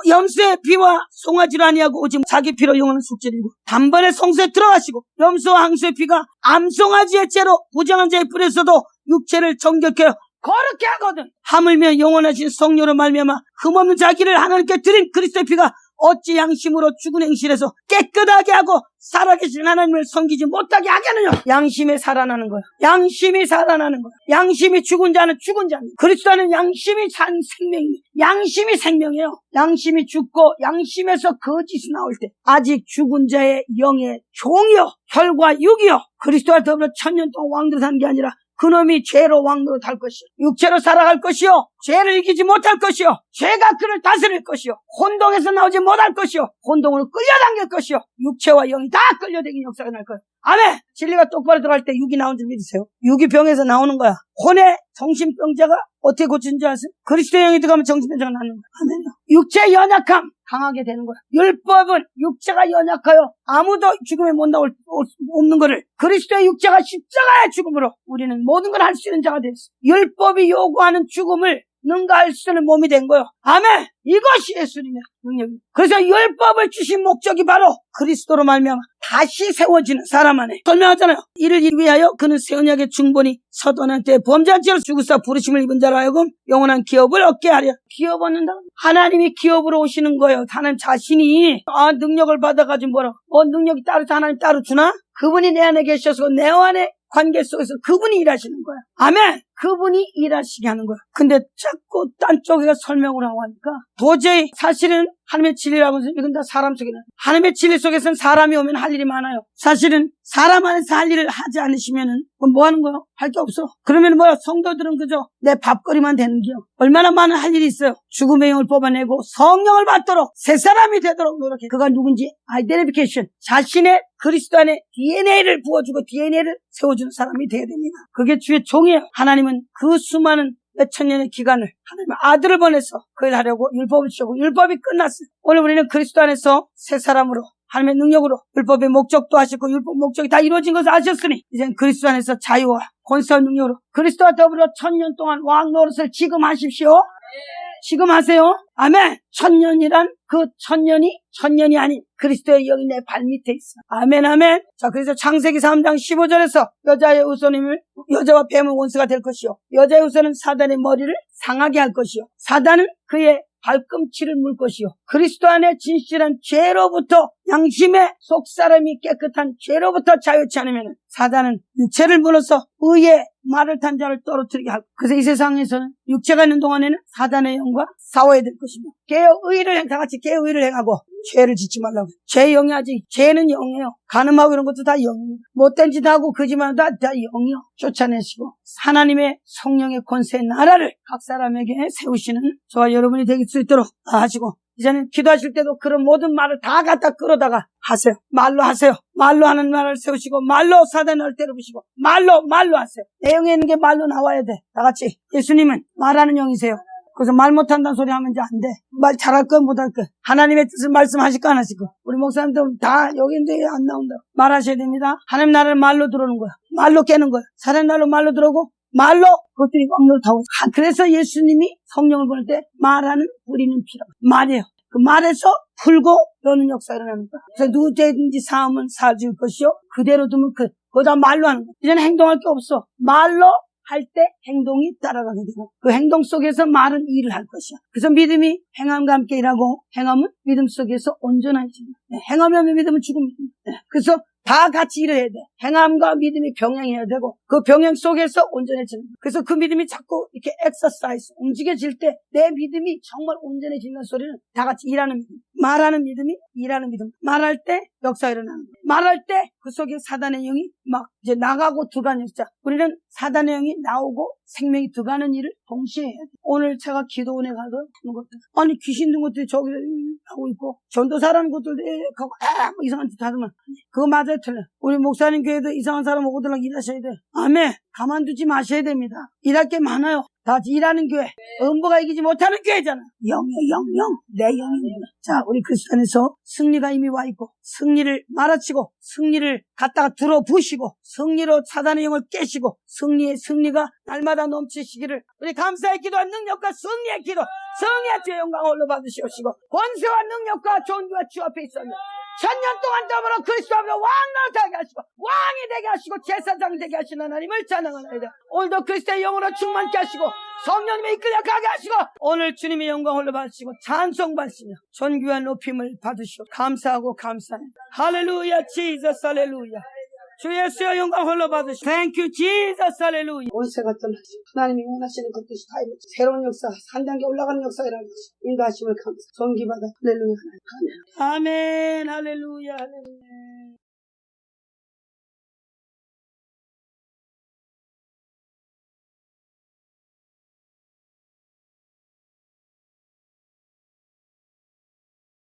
염소의 피와 송아지를 아니하고 오직 자기 피로 영원한 숙제를 이고 단번에 성소에 들어가시고 염소와 항소의 피가 암송아지의 죄로 부정한 자의 불에서도 육체를 정결케 거룩게 하거든. 하물며 영원하신 성령으로 말미암아 흠없는 자기를 하나님께 드린 그리스도의 피가 어찌 양심으로 죽은 행실에서 깨끗하게 하고 살아계신 하나님을 섬기지 못하게 하겠느냐. 양심에 살아나는 거야. 양심이 살아나는 거야. 양심이 죽은 자는 죽은 자입니다. 그리스도는 양심이 산 생명입니다. 양심이 생명이에요. 양심이 죽고 양심에서 거짓이 나올 때 아직 죽은 자의 영의 종이요 혈과 육이요 그리스도와 더불어 천년 동안 왕들을 산 게 아니라 그놈이 죄로 왕노릇 할 것이요 육체로 살아갈 것이요 죄를 이기지 못할 것이요 죄가 그를 다스릴 것이요 혼동에서 나오지 못할 것이요 혼동으로 끌려당길 것이요 육체와 영이 다 끌려다니는 역사가 날 거예요. 아멘! 진리가 똑바로 들어갈 때 육이 나온 줄 믿으세요. 육이 병에서 나오는 거야. 혼의 정신병자가 어떻게 고치는 줄 아세요? 그리스도의 영이 들어가면 정신병자가 낫는 거야. 아멘요. 육체의 연약함 강하게 되는 거야. 율법은 육체가 연약하여 아무도 죽음에 못 나올 없는 거를 그리스도의 육체가 십자가의 죽음으로 우리는 모든 걸 할 수 있는 자가 됐어. 율법이 요구하는 죽음을 능가할 수 있는 몸이 된 거요. 아멘! 이것이 예수님의 능력입니다. 그래서 율법을 주신 목적이 바로 그리스도로 말미암아 다시 세워지는 사람 안에 설명하잖아요. 이를 위하여 그는 새 언약의 중본이 서도한테 범죄한 죄로 죽으사 부르심을 입은 자로 하여금 영원한 기업을 얻게 하려. 기업 얻는다? 하나님이 기업으로 오시는 거예요. 하나님 자신이 능력을 받아가지고 뭐라 능력이 따로 하나님 따로 주나? 그분이 내 안에 계셔서 내 안에 관계 속에서 그분이 일하시는 거야. 아멘! 그분이 일하시게 하는 거야. 근데 자꾸 딴 쪽에가 설명을 하고 하니까 도저히 사실은 하나님의 진리라고 해서 이건 다 사람 속에는 하나님의 진리 속에서는 사람이 오면 할 일이 많아요. 사실은 사람 안에서 할 일을 하지 않으시면은 뭐 하는 거야? 할 게 없어. 그러면 뭐야? 성도들은 그저 내 밥거리만 되는 기요. 얼마나 많은 할 일이 있어요. 죽음의 영을 뽑아내고 성령을 받도록 새 사람이 되도록 노력해. 그가 누군지 아이덴티피케이션 자신의 그리스도 안에 DNA를 부어주고 DNA를 세워주는 사람이 되어야 됩니다. 그게 주의 종이에요. 하나님은 그 수많은 몇천 년의 기간을 하나님의 아들을 보내서 그 일 하려고 율법을 주고 율법이 끝났어요. 오늘 우리는 그리스도 안에서 새 사람으로 하나님의 능력으로 율법의 목적도 하시고 율법 목적이 다 이루어진 것을 아셨으니 이제는 그리스도 안에서 자유와 권세와 능력으로 그리스도와 더불어 1000년 동안 왕 노릇을 지금 하십시오. 지금 하세요. 아멘. 1000년이란 그 1000년이 아닌 그리스도의 영이 내 발밑에 있어. 아멘 아멘. 자, 그래서 창세기 3장 15절에서 여자의 후손임을 여자와 뱀은 원수가 될 것이요 여자의 후손은 사단의 머리를 상하게 할 것이요 사단은 그의 발꿈치를 물 것이요 그리스도 안에 진실한 죄로부터 양심의 속사람이 깨끗한 죄로부터 자유치 않으면 사단은 육체를 무너서 의의 말을 탄 자를 떨어뜨리게 할 거예요. 그래서 이 세상에서는 육체가 있는 동안에는 사단의 영과 싸워야 될 것입니다. 다 같이 개의 의를 행하고 죄를 짓지 말라고. 죄의 영이 아직 죄는 영이에요. 간음하고 이런 것도 다 영입니다. 못된 짓 하고 거짓말도 다 영이요. 쫓아내시고 하나님의 성령의 권세의 나라를 각 사람에게 세우시는 저와 여러분이 될 수 있도록 하시고 이제는 기도하실 때도 그런 모든 말을 다 갖다 끌어다가 하세요. 말로 하세요. 말로 하는 말을 세우시고 말로 사단을 때려부시고 말로 하세요. 내용에 있는 게 말로 나와야 돼. 다 같이 예수님은 말하는 영이세요. 그래서 말 못한다는 소리 하면 이제 안 돼. 말 잘할 거 못할 거. 하나님의 뜻을 말씀하실 거 안 하실 거. 우리 목사님들 다 여기인데 안 나온다. 말하셔야 됩니다. 하나님 나라를 말로 들어오는 거야. 말로 깨는 거야. 사람 날로 말로 들어오고 말로 그것들이 왕노릇하고. 그래서 예수님이 성령을 보낼 때 말하는 뿌리는 피라고. 말이에요. 그 말에서 풀고 여는 역사가 일어나는 거야. 그래서 누구든지 사함은 사줄 것이요 그대로 두면 그거다 말로 하는 거야. 이제는 행동할 게 없어. 말로 할 때 행동이 따라가게 되고 그 행동 속에서 말은 일을 할 것이야. 그래서 믿음이 행함과 함께 일하고 행함은 믿음 속에서 온전해집니다. 행함이 없는 믿음은 죽음입니다. 그래서 다 같이 일을 해야 돼. 행함과 믿음이 병행해야 되고 그 병행 속에서 온전해지는 거야. 그래서 그 믿음이 자꾸 이렇게 엑서사이즈 움직여질 때 내 믿음이 정말 온전해지는 소리는 다 같이 일하는 믿음. 말하는 믿음이 일하는 믿음. 말할 때 역사가 일어나는 거야. 말할 때 그 속에 사단의 영이 막 이제 나가고 들어가는 역사. 우리는 사단의 영이 나오고 생명이 들어가는 일을 동시에 해야 돼. 오늘 제가 기도원에 가서 하는 것들. 아니 귀신 든 것들이 저기 하고 있고 전도사라는 것들도 뭐 이상한 짓 하더만. 그거 맞아요 틀려. 우리 목사님 교회도 이상한 사람 오고들랑 일하셔야 돼. 아멘. 가만두지 마셔야 됩니다. 일할 게 많아요. 다 같이 일하는 교회. 음보가 이기지 못하는 교회잖아. 영. 내 영입니다. 자, 우리 그리스도 안에서 승리가 이미 와 있고 승리를 말아치고 승리를 갖다가 들어부시고 승리로 사단의 영을 깨시고 승리가 날마다 넘치시기를 우리 감사의 기도와 능력과 승리의 기도 승리의 주의 영광을 올려 받으시옵시고 권세와 능력과 존귀와 주 앞에 있습니다. 1000년 동안 더불어 그리스도 앞으로 왕노릇하게 하시고 왕이 되게 하시고 제사장 되게 하시는 하나님을 찬양하나이다. 오늘도 그리스도의 영으로 충만케 하시고 성령님의 이끌려 가게 하시고 오늘 주님의 영광을 받으시고 찬송 받으시며 존귀와 높임을 받으시고 감사하고 감사해. 할렐루야 지저스 할렐루야. 주 예수의 영광 홀로 받으시고 Thank you Jesus 할렐루야. 원세가 떠나시고 하나님이 원하시는 것들이 다 이루어지고 새로운 역사 한 단계 올라가는 역사가 일어나시고 인도하심을 감사 존귀받아 할렐루야. 아멘 할렐루야 할렐루야.